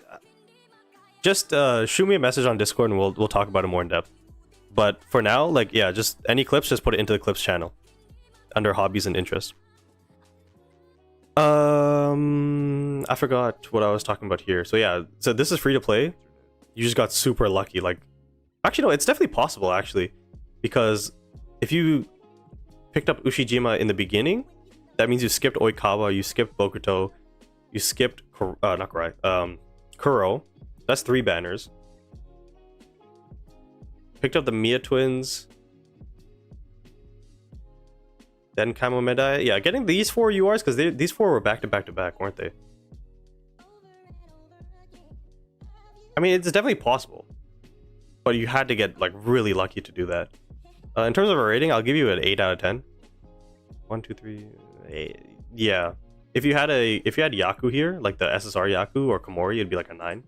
just shoot me a message on Discord and we'll talk about it more in depth. But for now, like, yeah, just any clips, just put it into the clips channel under hobbies and interests. I forgot what I was talking about here. So yeah, so this is free to play. You just got super lucky. Like, actually, no, it's definitely possible, actually, because if you picked up Ushijima in the beginning, that means you skipped Oikawa, you skipped Bokuto, you skipped Kuro. That's 3 banners. Picked up the Mia twins. Then Kamo Medai. Yeah, getting these 4 URs, because these 4 were back to back to back, weren't they? I mean, it's definitely possible, but you had to get like really lucky to do that. In terms of a rating, I'll give you an 8 out of 10. 1, 2, 3, 8. Yeah. If you had Yaku here, like the SSR Yaku or Komori, it'd be like a 9.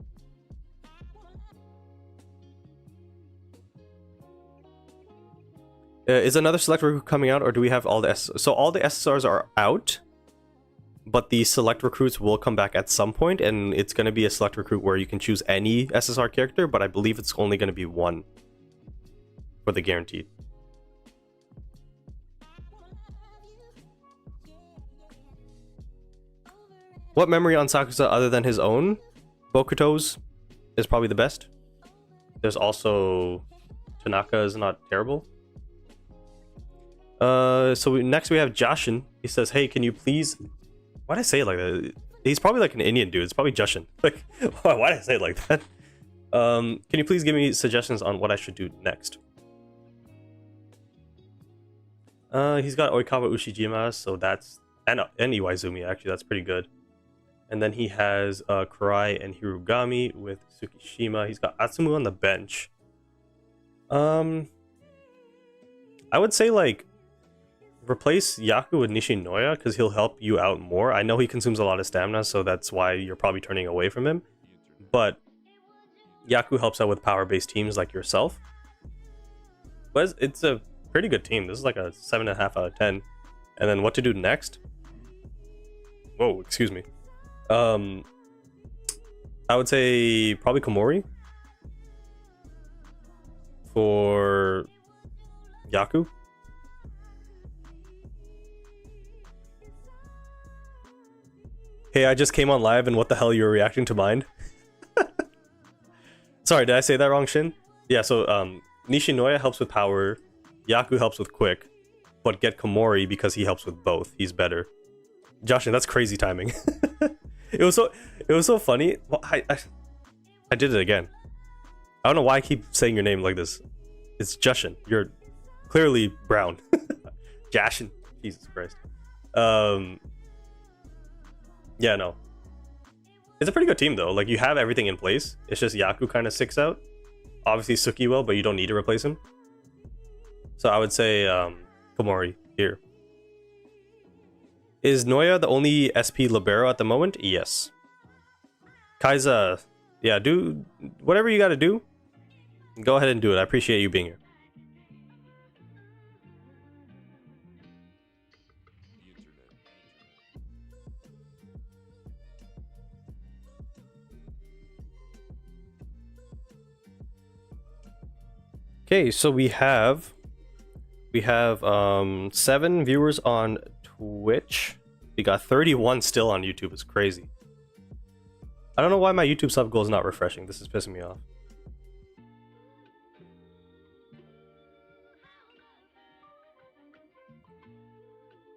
Is another select recruit coming out, or do we have all the SSRs? So all the SSRs are out, but the select recruits will come back at some point, and it's going to be a select recruit where you can choose any SSR character, but I believe it's only going to be 1 for the guaranteed. What memory on Sakusa other than his own? Bokuto's is probably the best. There's also Tanaka is not terrible. Next we have Jashin. He says, hey, can you please... Why'd I say it like that? He's probably like an Indian dude. It's probably Jashin. Like, why'd I say it like that? Can you please give me suggestions on what I should do next? He's got Oikawa Ushijima, so that's and Iwaizumi, actually. That's pretty good. And then he has Kurai and Hirugami with Tsukishima. He's got Atsumu on the bench. I would say, like, replace Yaku with Nishinoya because he'll help you out more. I know he consumes a lot of stamina, so that's why you're probably turning away from him. But Yaku helps out with power-based teams like yourself. But it's a pretty good team. This is like a 7.5 out of 10. And then what to do next? Whoa, excuse me. I would say probably Komori for Yaku. Hey, I just came on live and what the hell, you were reacting to mine? Sorry, did I say that wrong, Shin? Yeah, so Nishinoya helps with power, Yaku helps with quick, but get Komori because he helps with both. He's better. Joshin, that's crazy timing. It was so funny. Well, I did it again. I don't know why I keep saying your name like this. It's Jushin. You're clearly brown. Jashin. Jesus Christ. Yeah, no. It's a pretty good team though. Like, you have everything in place. It's just Yaku kind of sticks out. Obviously Suki will, but you don't need to replace him. So I would say Komori here. Is Noya the only SP libero at the moment? Yes. Kaiza, yeah, do whatever you gotta do. Go ahead and do it. I appreciate you being here. Okay, so we have 7 viewers on Twitch. We got 31 still on YouTube. It's crazy. I don't know why my YouTube sub goal is not refreshing. This is pissing me off.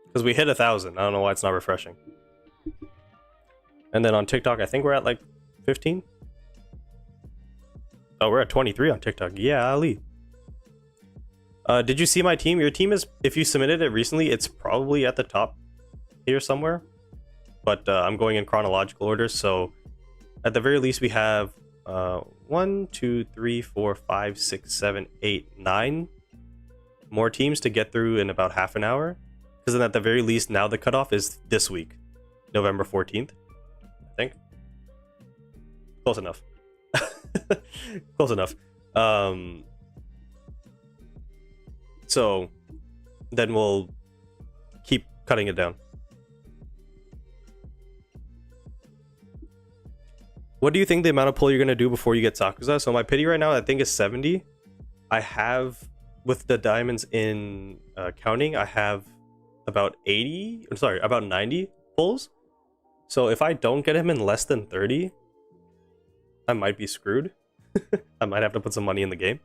Because we hit 1,000. I don't know why it's not refreshing. And then on TikTok, I think we're at like 15. Oh, we're at 23 on TikTok. Yeah, Ali. Did you see my team? Your team is, if you submitted it recently, it's probably at the top here somewhere. But I'm going in chronological order, so at the very least we have 1, 2, 3, 4, 5, 6, 7, 8, 9 more teams to get through in about half an hour. Because then at the very least, now the cutoff is this week, November 14th, I think. Close enough. Close enough. So then we'll keep cutting it down. What do you think the amount of pull you're going to do before you get Sakusa? So my pity right now, I think, is 70. I have, with the diamonds in counting, I have about 80, I'm sorry, about 90 pulls. So if I don't get him in less than 30, I might be screwed. I might have to put some money in the game.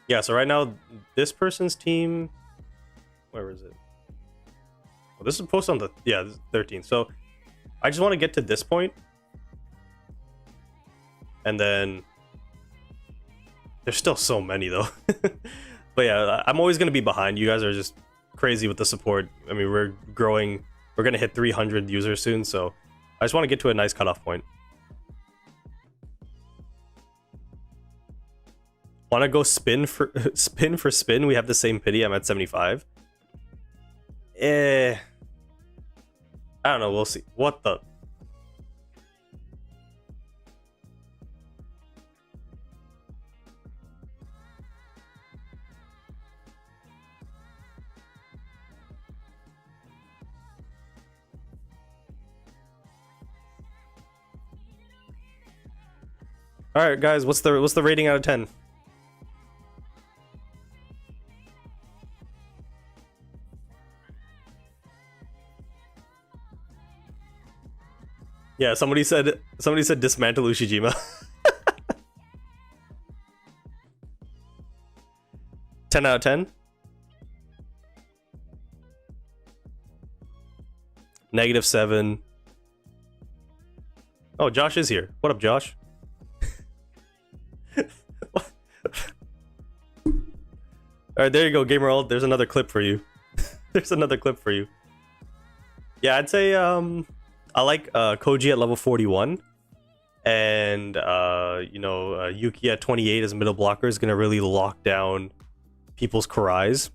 Yeah, so right now, this person's team... Where is it? Well, this is posted on the... Yeah, this is 13th. So I just want to get to this point. And then... There's still so many, though. But yeah, I'm always going to be behind. You guys are just crazy with the support. I mean, we're growing. We're going to hit 300 users soon, so I just want to get to a nice cutoff point. Want to go spin for spin? We have the same pity. I'm at 75. I don't know. We'll see. What the... All right, guys. What's the rating out of 10? Yeah, somebody said dismantle Ushijima. 10 out of 10. -7. Oh, Josh is here. What up, Josh? All right, there you go, Gamer Old. There's another clip for you. There's another clip for you. Yeah, I'd say I like Koji at level 41, and Yuki at 28 as a middle blocker is gonna really lock down people's Karais.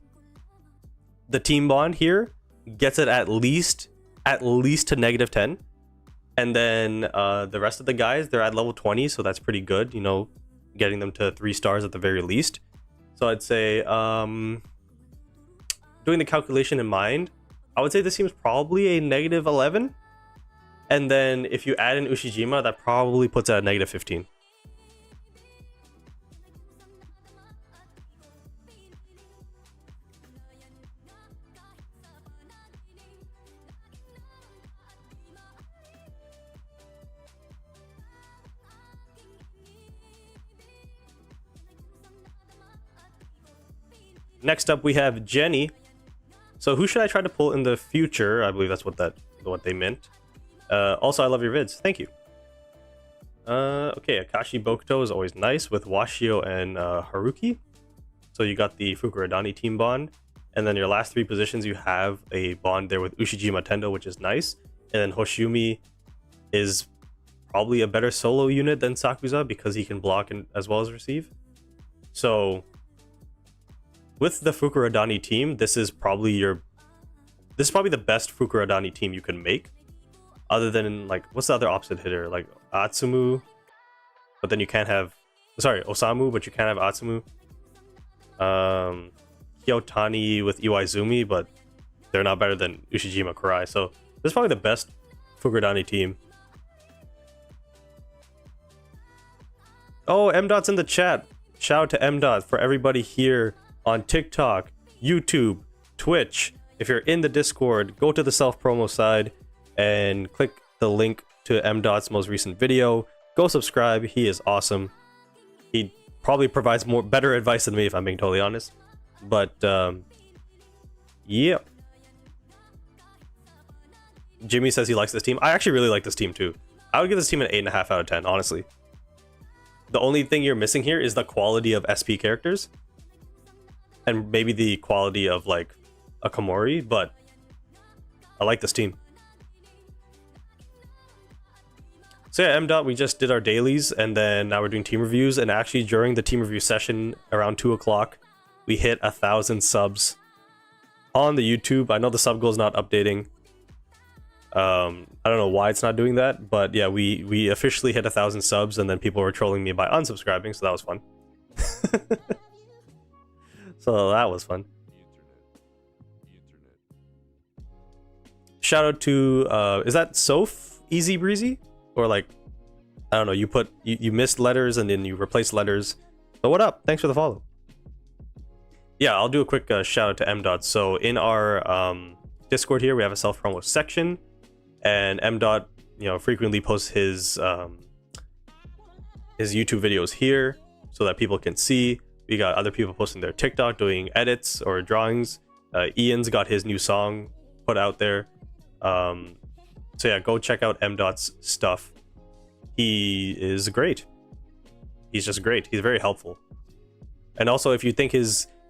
The team bond here gets it at least to -10, and then the rest of the guys, they're at level 20, so that's pretty good. You know, getting them to 3 stars at the very least. So I'd say, doing the calculation in mind, I would say this team's probably a -11. And then if you add in Ushijima, that probably puts it at -15. Next up, we have Jenny. So who should I try to pull in the future? I believe that's what they meant. Also, I love your vids. Thank you. Okay, Akashi Bokuto is always nice with Washio and Haruki. So you got the Fukurodani team bond. And then your last 3 positions, you have a bond there with Ushijima Tendo, which is nice. And then Hoshiyumi is probably a better solo unit than Sakuza because he can block as well as receive. So with the Fukurodani team, this is probably the best Fukurodani team you can make. Other than, like, what's the other opposite hitter? Like Atsumu, but then you can't have, sorry, Osamu, but you can't have Atsumu. Kyotani with Iwaizumi, but they're not better than Ushijima Karai. So this is probably the best Fukurodani team. Oh, M.Dot's in the chat. Shout out to M.Dot for everybody here on TikTok, YouTube, Twitch. If you're in the Discord, go to the self-promo side and click the link to M.Dot's most recent video. Go subscribe. He is awesome. He probably provides better advice than me, if I'm being totally honest. But yeah. Jimmy says he likes this team. I actually really like this team too. I would give this team an 8.5 out of 10, honestly. The only thing you're missing here is the quality of SP characters. And maybe the quality of, like, a Komori, but I like this team. So yeah, M.Dot, we just did our dailies, and then now we're doing team reviews, and actually during the team review session, around 2 o'clock, we hit 1,000 subs on the YouTube. I know the sub goal is not updating. I don't know why it's not doing that, but yeah, we officially hit 1,000 subs, and then people were trolling me by unsubscribing, so that was fun. So that was fun. Shout out to is that Soph Easy Breezy? Or, like, I don't know, you missed letters and then you replaced letters. But what up? Thanks for the follow. Yeah, I'll do a quick shout out to M.Dot. So in our Discord here, we have a self-promo section, and M.Dot, frequently posts his YouTube videos here so that people can see. We got other people posting their TikTok, doing edits or drawings. Ian's got his new song put out there. So yeah, go check out M.Dot's stuff. He is great. He's just great. He's very helpful. And also, if you think he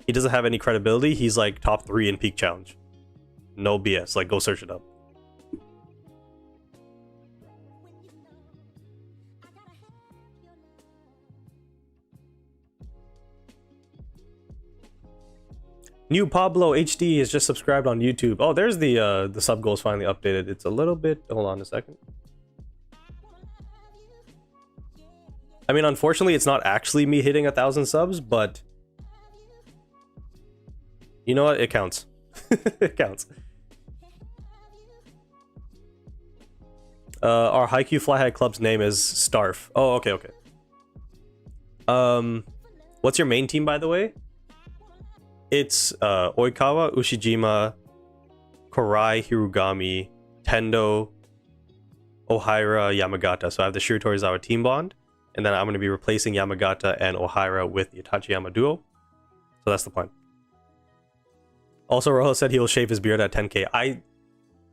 doesn't have any credibility, he's like top 3 in Peak Challenge. No BS. Like, go search it up. New Pablo HD is just subscribed on YouTube. Oh, there's the sub goals finally updated. It's a little bit. Hold on a second. I mean, unfortunately, it's not actually me hitting 1,000 subs, but you know what? It counts. It counts. Our Haikyu Fly High Club's name is Starf. Oh, okay, okay. What's your main team, by the way? It's Oikawa, Ushijima, Korai, Hirugami, Tendo, Ohira, Yamagata. So I have the Shiratorizawa team bond, and then I'm going to be replacing Yamagata and Ohira with the Itachiyama duo. So that's the plan. Also, Rojo said he will shave his beard at 10k.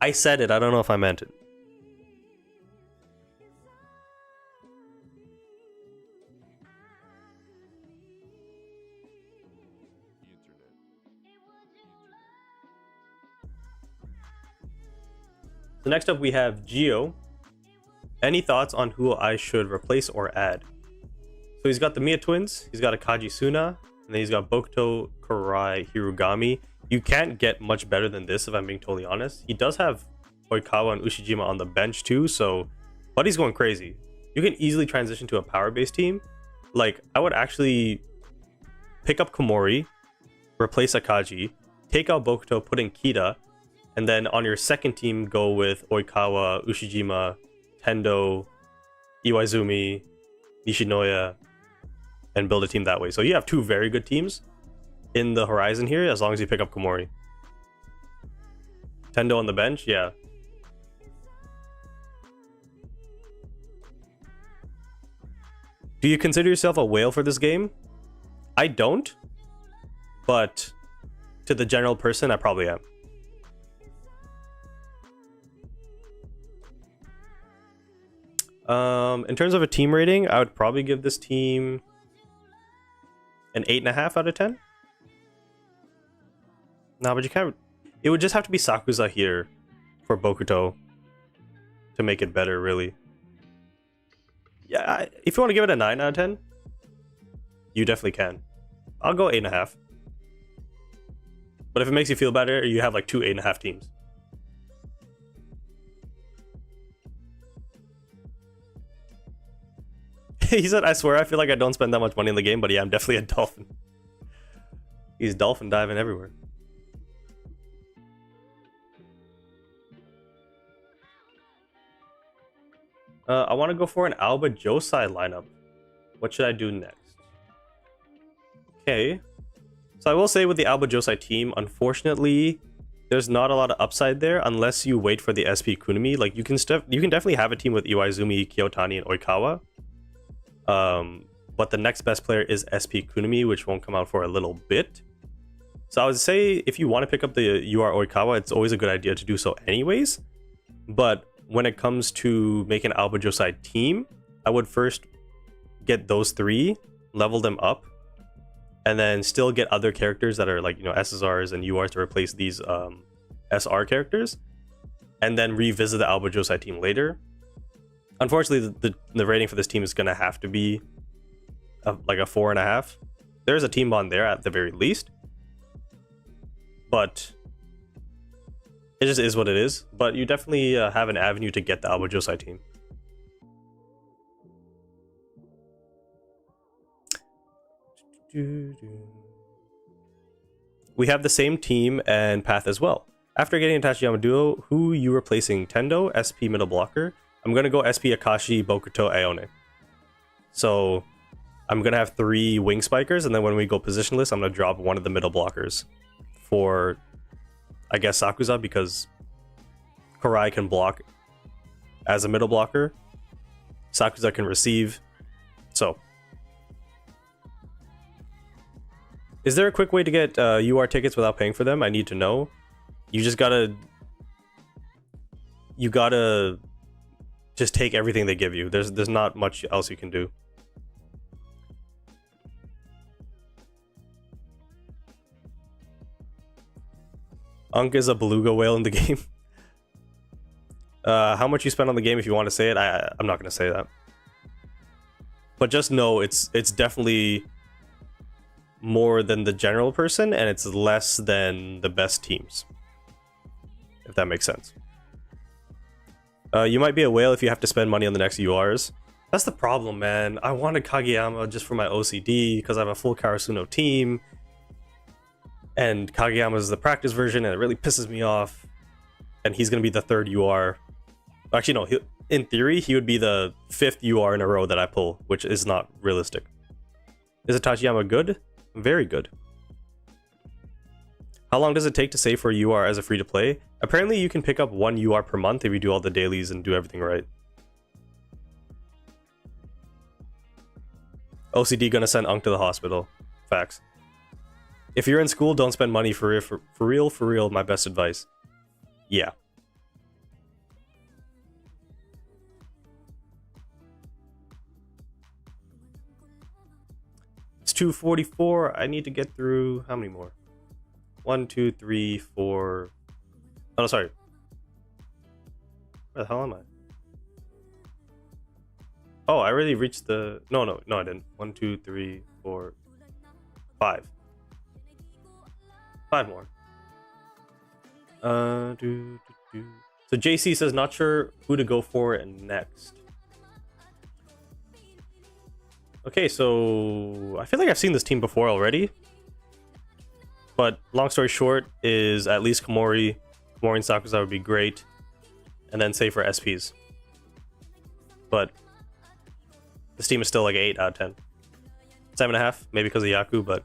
I said it. I don't know if I meant it. So next up we have Geo. Any thoughts on who I should replace or add? So he's got the Mia twins, he's got a Kaji Suna, and then he's got Bokuto, Karai, Hirugami. You can't get much better than this if I'm being totally honest. He does have Oikawa and Ushijima on the bench too, so Buddy's going crazy. You can easily transition to a power-based team. Like, I would actually pick up Komori, replace Akaji, take out Bokuto, put in Kita, and then on your second team, go with Oikawa, Ushijima, Tendo, Iwaizumi, Nishinoya, and build a team that way. So you have two very good teams in the horizon here, as long as you pick up Komori. Tendo on the bench, yeah. Do you consider yourself a whale for this game? I don't, but to the general person, I probably am. In terms of a team rating, I would probably give this team an 8.5 out of 10. No, but you can't. It would just have to be Sakuza here for Bokuto to make it better, really. Yeah, if you want to give it a 9 out of 10, you definitely can. I'll go 8.5. But if it makes you feel better, you have like two 8.5 teams. He said, I swear, I feel like I don't spend that much money in the game, but yeah, I'm definitely a dolphin. He's dolphin diving everywhere. I want to go for an Alba Josai lineup. What should I do next? Okay. So I will say with the Alba Josai team, unfortunately, there's not a lot of upside there unless you wait for the SP Kunimi. Like, you can definitely have a team with Iwaizumi, Kiyotani, and Oikawa. But the next best player is SP Kunimi, which won't come out for a little bit. So I would say if you want to pick up the UR Oikawa, it's always a good idea to do so anyways. But when it comes to making an Alba Josai team, I would first get those three, level them up, and then still get other characters that are like, you know, SSRs and URs to replace these SR characters, and then revisit the Alba Josai team later. Unfortunately, the rating for this team is going to have to be like a 4.5. There's a team bond there at the very least, but it just is what it is. But you definitely have an avenue to get the Alba Josai team. We have the same team and path as well. After getting a Tachiyama duo, who you replacing? Tendo, SP middle blocker. I'm gonna go SP Akashi, Bokuto, Aone. So I'm gonna have 3 wing spikers, and then when we go positionless, I'm gonna drop one of the middle blockers for, I guess, Sakuza, because Karai can block as a middle blocker. Sakuza can receive. So, is there a quick way to get UR tickets without paying for them? I need to know. You just gotta... You gotta just take everything they give you. There's not much else you can do. Unk is a beluga whale in the game. How much you spend on the game, if you want to say it, I'm not going to say that. But just know it's definitely more than the general person, and it's less than the best teams. If that makes sense. You might be a whale if you have to spend money on the next URs. That's the problem, man. I wanted Kageyama just for my OCD, because I have a full Karasuno team. And Kageyama is the practice version, and it really pisses me off. And he's going to be the 3rd UR. Actually, no. In theory, he would be the 5th UR in a row that I pull, which is not realistic. Is Tachiyama good? Very good. How long does it take to save for a UR as a free-to-play? Apparently, you can pick up 1 UR per month if you do all the dailies and do everything right. OCD gonna send Unk to the hospital. Facts. If you're in school, don't spend money for real, my best advice. Yeah. It's 2:44. I need to get through... How many more? 1, 2, 3, 4... Oh, no, sorry. Where the hell am I? Oh, I already reached the... No, I didn't. 1, 2, 3, 4, 5. 5 more. So JC says not sure who to go for next. Okay, so I feel like I've seen this team before already. But long story short is at least Komori and Sakusa would be great. And then save for SPs. But this team is still like 8 out of 10. 7.5, maybe because of Yaku, but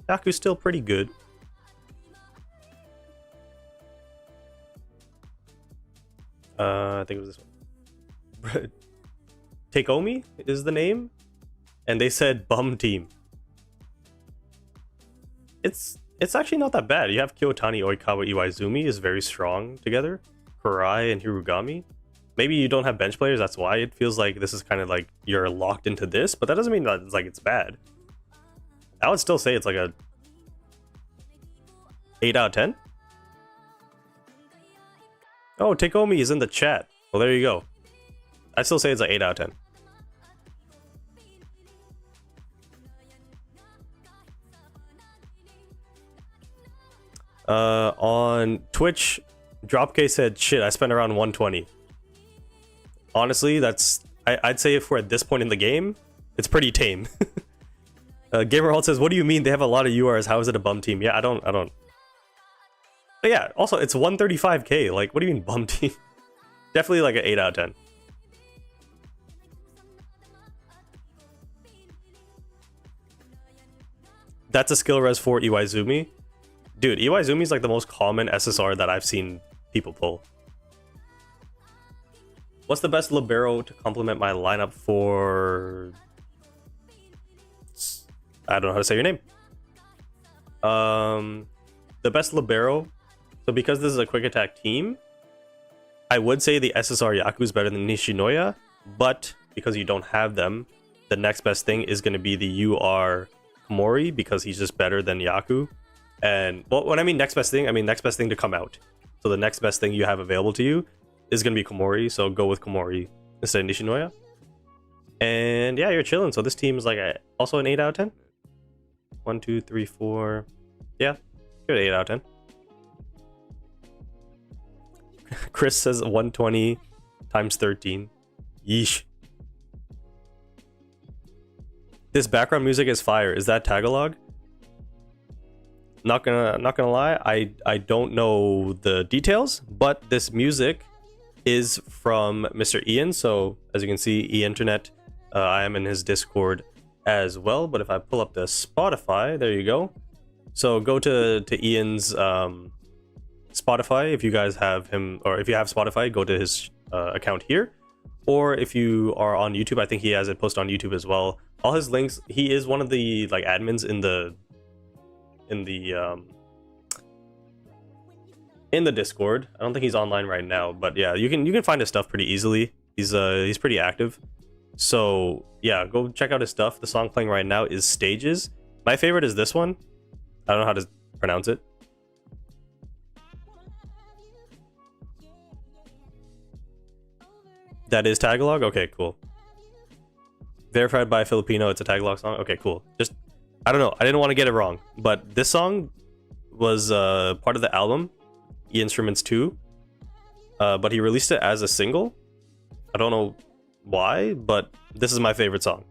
Yaku's still pretty good. I think it was this one. Takeomi is the name, and they said bum team. It's actually not that bad. You have Kyotani, Oikawa, Iwaizumi is very strong together. Kurai and Hirugami. Maybe you don't have bench players, that's why it feels like this is kind of like you're locked into this, but that doesn't mean that it's like it's bad. I would still say it's like a 8 out of 10. Oh, Takeomi is in the chat. Well, there you go. I'd still say it's an 8 out of 10. On Twitch, Dropk said, shit, I spent around 120. Honestly, I'd say if we're at this point in the game, it's pretty tame. Gamerhalt says, what do you mean they have a lot of URs? How is it a bum team? Yeah, I don't. But yeah, also, it's 135k. Like, what do you mean bum team? Definitely like an 8 out of 10. That's a skill res for Iwaizumi. Dude, Iwaizumi is like the most common SSR that I've seen people pull. What's the best libero to complement my lineup for... I don't know how to say your name. The best libero... So because this is a quick attack team, I would say the SSR Yaku is better than Nishinoya, but because you don't have them, the next best thing is going to be the UR Komori, because he's just better than Yaku. And, well, when I mean next best thing, I mean next best thing to come out. So the next best thing you have available to you is going to be Komori, so go with Komori instead of Nishinoya. And yeah, you're chilling. So this team is like also an 8 out of 10. 1, 2, 3, 4. Yeah, good 8 out of 10. Chris says 120 times 13. Yeesh. This background music is fire. Is that Tagalog? Not gonna lie, I don't know the details, but this music is from Mr. Ian. So as you can see, E-Internet, I am in his Discord as well. But if I pull up the Spotify, there you go. So go to Ian's Spotify if you guys have him, or if you have Spotify, go to his account here. Or if you are on YouTube, I think he has it posted on YouTube as well. All his links, he is one of the like admins in the Discord. I don't think he's online right now, but yeah, you can find his stuff pretty easily. He's pretty active. So yeah, go check out his stuff. The song playing right now is Stages. My favorite is this one. I don't know how to pronounce it. That is Tagalog? Okay, cool. Verified by Filipino, it's a Tagalog song? Okay, cool. Just, I don't know, I didn't want to get it wrong, but this song was part of the album, E-Instruments 2, but he released it as a single. I don't know why, but this is my favorite song.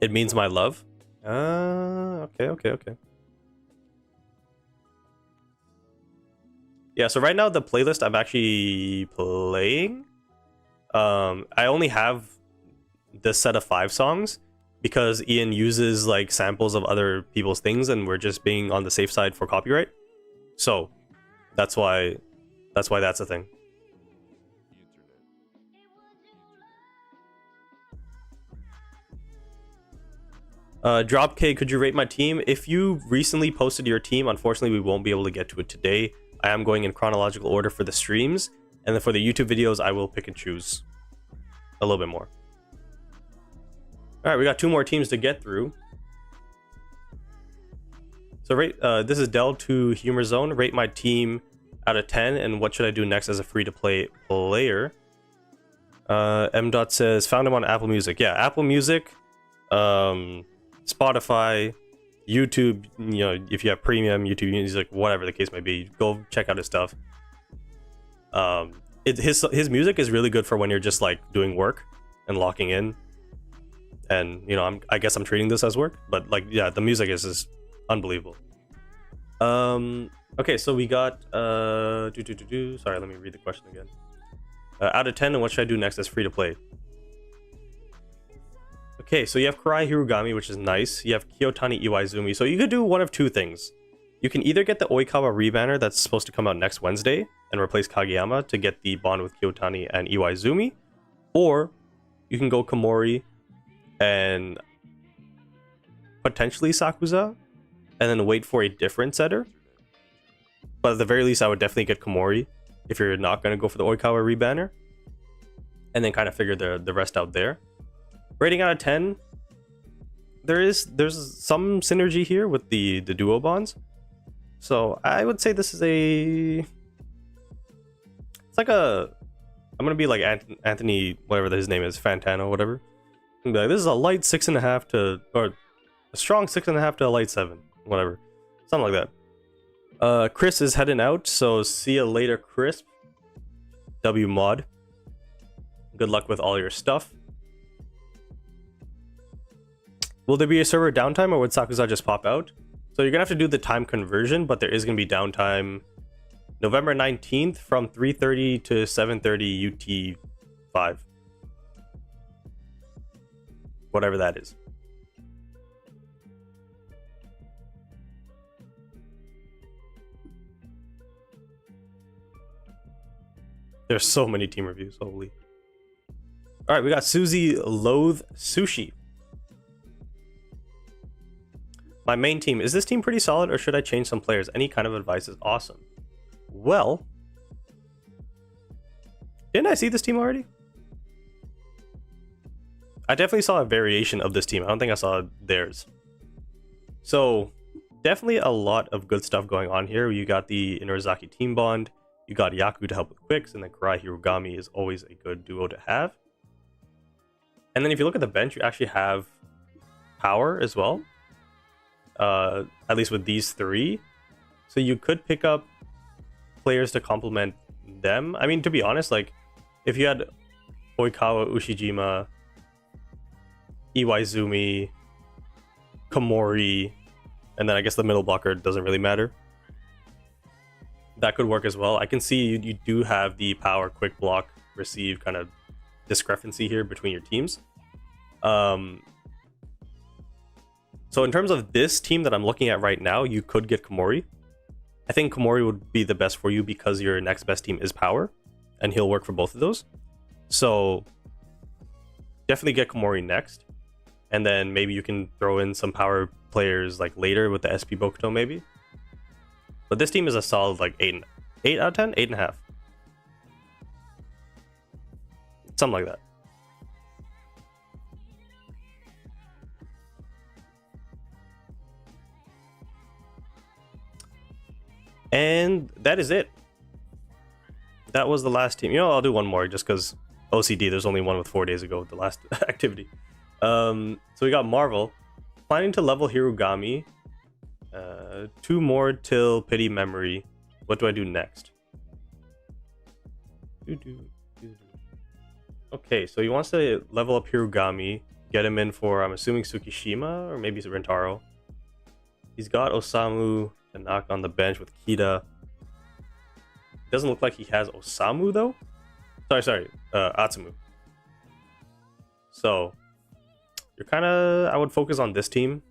It Means My Love. Okay. Yeah, so right now the playlist I'm actually playing, I only have this set of 5 songs because Ian uses like samples of other people's things and we're just being on the safe side for copyright. So that's why that's a thing. Dropk, could you rate my team? If you recently posted your team, unfortunately we won't be able to get to it today. I am going in chronological order for the streams, and then for the YouTube videos, I will pick and choose a little bit more. All right, we got 2 more teams to get through. So rate, this is Del to Humor Zone. Rate my team out of 10, and what should I do next as a free-to-play player? M. Dot says, found him on Apple Music. Yeah, Apple Music, Spotify, YouTube, you know, if you have premium, YouTube Music, whatever the case may be, go check out his stuff. His music is really good for when you're just like doing work and locking in. And, you know, I guess I'm treating this as work, but like, yeah, the music is just unbelievable. Okay, so we got, sorry, let me read the question again. Out of 10, and what should I do next as free to play? Okay, so you have Kurai Hirugami, which is nice. You have Kiyotani Iwaizumi. So you could do one of two things. You can either get the Oikawa rebanner that's supposed to come out next Wednesday and replace Kageyama to get the bond with Kiyotani and Iwaizumi, or you can go Komori and potentially Sakuza and then wait for a different setter. But at the very least, I would definitely get Komori if you're not going to go for the Oikawa rebanner, and then kind of figure the rest out there. Rating out of 10, there's some synergy here with the duo bonds. So I would say this is it's like I'm going to be like Anthony, whatever his name is, Fantano, whatever. I'm gonna be like, this is a light 6.5 to, or a strong 6.5 to a light 7, whatever. Something like that. Chris is heading out, so see you later, Crisp. W mod. Good luck with all your stuff. Will there be a server downtime, or would Sakuza just pop out? So you're gonna have to do the time conversion, but there is gonna be downtime November 19th from 3:30 to 7:30 UT5. Whatever that is. There's so many team reviews, holy. Alright, we got Susie Loathe Sushi. My main team. Is this team pretty solid, or should I change some players? Any kind of advice is awesome. Well, didn't I see this team already? I definitely saw a variation of this team. I don't think I saw theirs. So, definitely a lot of good stuff going on here. You got the Inurazaki team bond. You got Yaku to help with quicks, and then Kurai Hirugami is always a good duo to have. And then if you look at the bench, you actually have power as well. At least with these three. So you could pick up players to complement them. I mean, to be honest, like, if you had Oikawa, Ushijima, Iwaizumi, Komori, and then I guess the middle blocker doesn't really matter. That could work as well. I can see you do have the power, quick block, receive kind of discrepancy here between your teams. So in terms of this team that I'm looking at right now, you could get Komori. I think Komori would be the best for you because your next best team is power, and he'll work for both of those. So definitely get Komori next, and then maybe you can throw in some power players like later with the SP Bokuto maybe. But this team is a solid like 8 out of 10, 8.5. Something like that. And that is it. That was the last team. You know, I'll do one more just because OCD, there's only one with 4 days ago with the last activity. So we got Marvel. Planning to level Hirugami. 2 more till Pity Memory. What do I do next? Okay, so he wants to level up Hirugami. Get him in for, I'm assuming, Tsukishima or maybe Rentaro. He's got Osamu to knock on the bench with Kita. Doesn't look like he has Osamu though. Sorry, Atsumu. So you're kind of, I would focus on this team.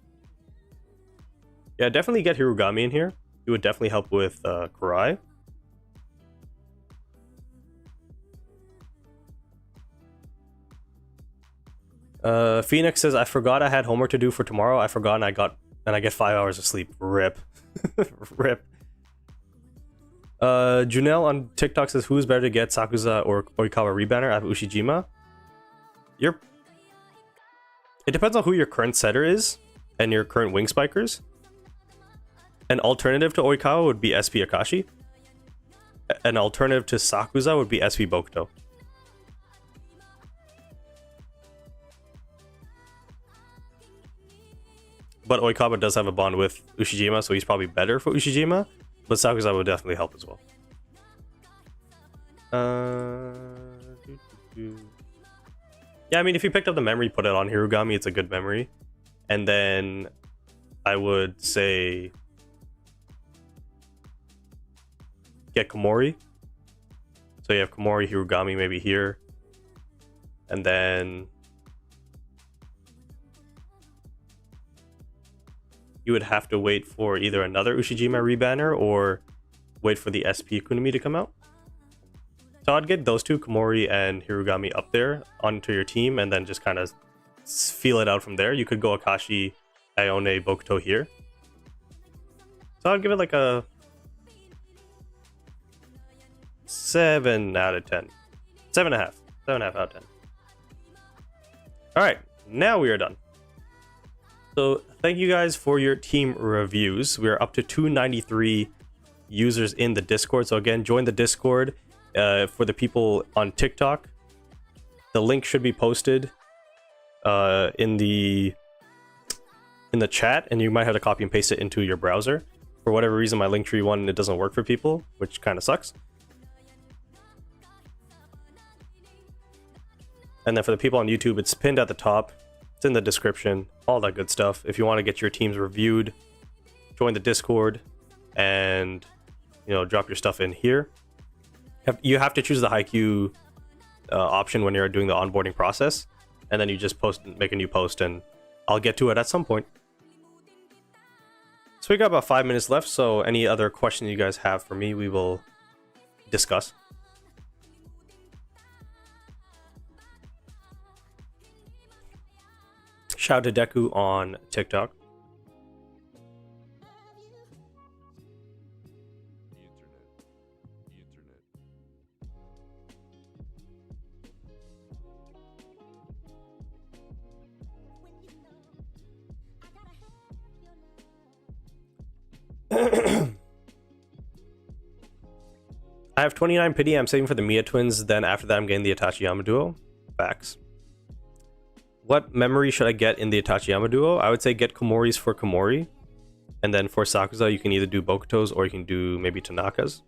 Yeah, definitely get Hirugami in here. He would definitely help with Kurai. Phoenix says, I forgot I had homework to do for tomorrow. I forgot and I get 5 hours of sleep. Rip. Rip. Junelle on TikTok says, who's better to get, Sakuza or Oikawa rebanner? I have Ushijima. It depends on who your current setter is and your current wing spikers. An alternative to Oikawa would be SP Akashi. An alternative to Sakuza would be SP Bokuto. But Oikawa does have a bond with Ushijima, so he's probably better for Ushijima. But Sakuza would definitely help as well. Yeah, I mean, if you picked up the memory, put it on Hirugami, it's a good memory. And then I would say get Komori. So you have Komori, Hirugami maybe here. And then you would have to wait for either another Ushijima rebanner or wait for the SP Kunimi to come out. So I'd get those two, Komori and Hirugami, up there onto your team and then just kind of feel it out from there. You could go Akashi, Ione, Bokuto here. So I'd give it like a 7 out of 10. 7.5. 7.5 out of 10. Alright, now we are done. So thank you guys for your team reviews. We are up to 293 users in the Discord. So again, join the Discord. For the people on TikTok, the link should be posted in the chat, and you might have to copy and paste it into your browser. For whatever reason, my Linktree one, it doesn't work for people, which kind of sucks. And then for the people on YouTube, it's pinned at the top. It's in the description, all that good stuff. If you want to get your teams reviewed, join the Discord and, you know, drop your stuff in here. You have to choose the Haikyu option when you're doing the onboarding process, and then you just make a new post, and I'll get to it at some point. So we got about 5 minutes left, so any other questions you guys have for me, we will discuss. Shout out to Deku on TikTok. I have 29 pity. I'm saving for the Mia twins. Then after that, I'm getting the Itachiyama duo. Facts. What memory should I get in the Itachiyama duo? I would say get Komori's for Komori. And then for Sakuza, you can either do Bokuto's or you can do maybe Tanaka's.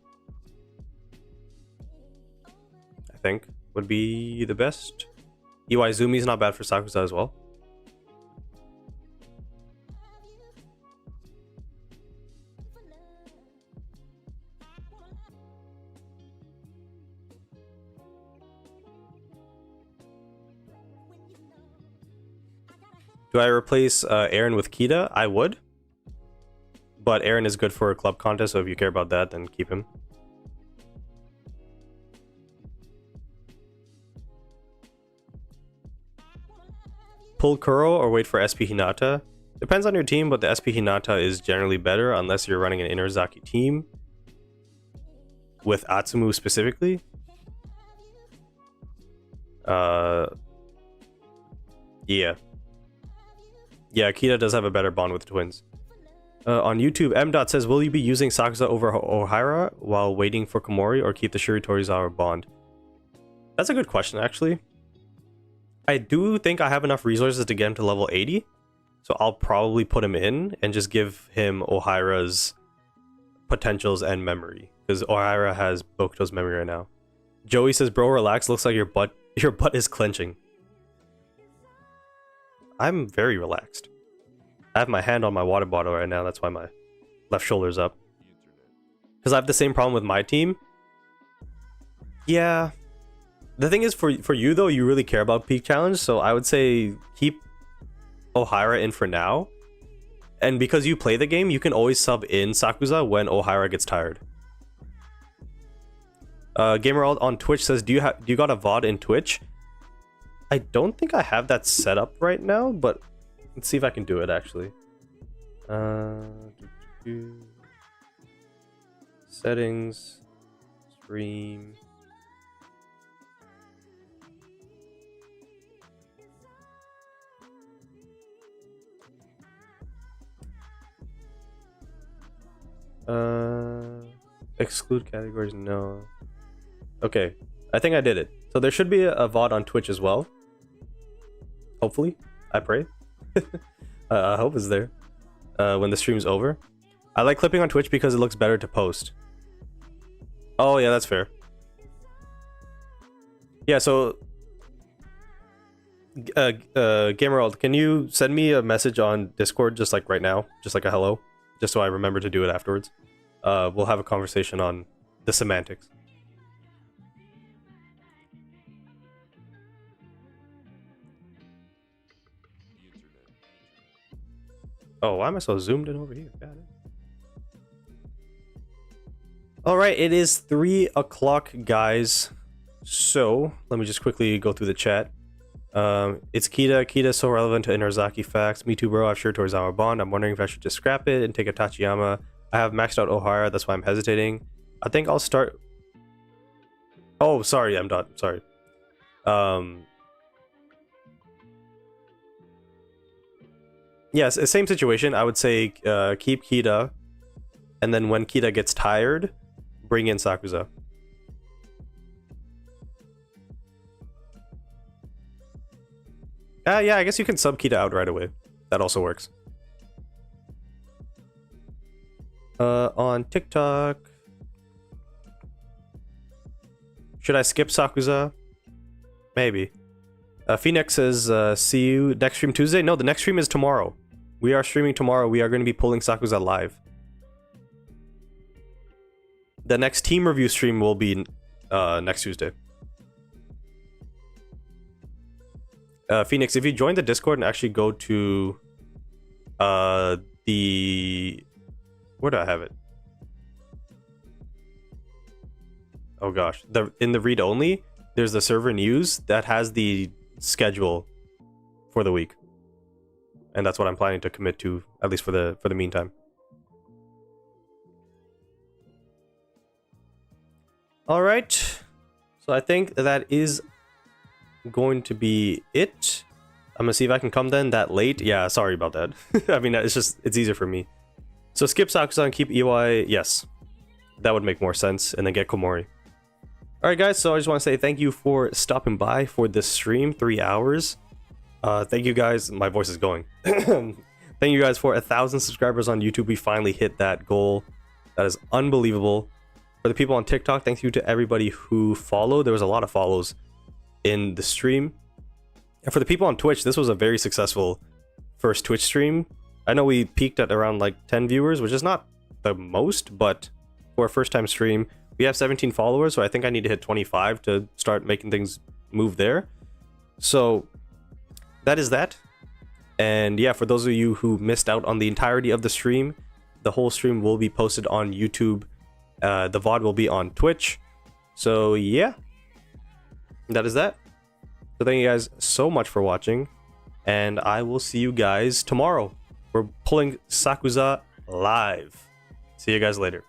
I think would be the best. Iwaizumi's not bad for Sakuza as well. Do I replace Aaron with Kita? I would. But Aaron is good for a club contest, so if you care about that, then keep him. Pull Kuro or wait for SP Hinata? Depends on your team, but the SP Hinata is generally better unless you're running an Inazaki team. With Atsumu specifically. Yeah. Yeah, Akita does have a better bond with twins. On YouTube, M. Dot says, will you be using Sakuza over Ohara while waiting for Komori or keep the Shuri Torizawa bond? That's a good question, actually. I do think I have enough resources to get him to level 80. So I'll probably put him in and just give him Ohira's potentials and memory. Because Ohira has Bokuto's memory right now. Joey says, bro, relax. Looks like your butt is clenching. I'm very relaxed. I have my hand on my water bottle right now. That's why my left shoulder's up. Because I have the same problem with my team. Yeah. The thing is, for you, though, you really care about Peak Challenge. So I would say keep Ohira in for now. And because you play the game, you can always sub in Sakuza when Ohira gets tired. Gamerald on Twitch says, do you got a VOD in Twitch? I don't think I have that set up right now, but let's see if I can do it actually. Settings, stream. Exclude categories, no. Okay, I think I did it. So there should be a VOD on Twitch as well. Hopefully, I pray. I hope it's there when the stream's over. I like clipping on Twitch because it looks better to post. Oh yeah, that's fair. Yeah, so Gamerald, can you send me a message on Discord just like right now, just like a hello, just so I remember to do it afterwards. We'll have a conversation on the semantics. Oh, why am I so zoomed in over here? Got it. All right, it is 3 o'clock, guys. So let me just quickly go through the chat. It's Kita. Kita is so relevant to Inarizaki facts. Me too, bro. I have sure Torizawa Bond. I'm wondering if I should just scrap it and take a Tachiyama. I have maxed out Ohara. That's why I'm hesitating. I think I'll start. Oh, sorry. I'm done. Sorry. Yes, same situation. I would say keep Kita, and then when Kita gets tired, bring in Sakuza. Yeah, I guess you can sub Kita out right away. That also works. On TikTok, should I skip Sakuza? Maybe. Phoenix says, see you next stream Tuesday. No, the next stream is tomorrow. We are streaming tomorrow. We are going to be pulling Sakuza live. The next team review stream will be next Tuesday. Phoenix, if you join the Discord and actually go to the... Where do I have it? Oh gosh. In the read-only, there's the server news that has the schedule for the week. And that's what I'm planning to commit to, at least for the meantime. Alright. So I think that is going to be it. I'm gonna see if I can come then that late. Yeah, sorry about that. I mean, it's easier for me. So skip Sakusa and keep EY. Yes, that would make more sense. And then get Komori. Alright guys, so I just want to say thank you for stopping by for this stream, 3 hours. Thank you guys, my voice is going. Thank you guys for 1,000 subscribers on YouTube. We finally hit that goal. That is unbelievable. For the people on TikTok, thank you to everybody who followed. There was a lot of follows in the stream. And for the people on Twitch, this was a very successful first Twitch stream. I know we peaked at around like 10 viewers, which is not the most, but for a first time stream, we have 17 followers, so I think I need to hit 25 to start making things move there. So that is that. And yeah, for those of you who missed out on the entirety of the stream, the whole stream will be posted on YouTube. The VOD will be on Twitch. So yeah, that is that. So thank you guys so much for watching, and I will see you guys tomorrow. We're pulling Sakuza live. See you guys later.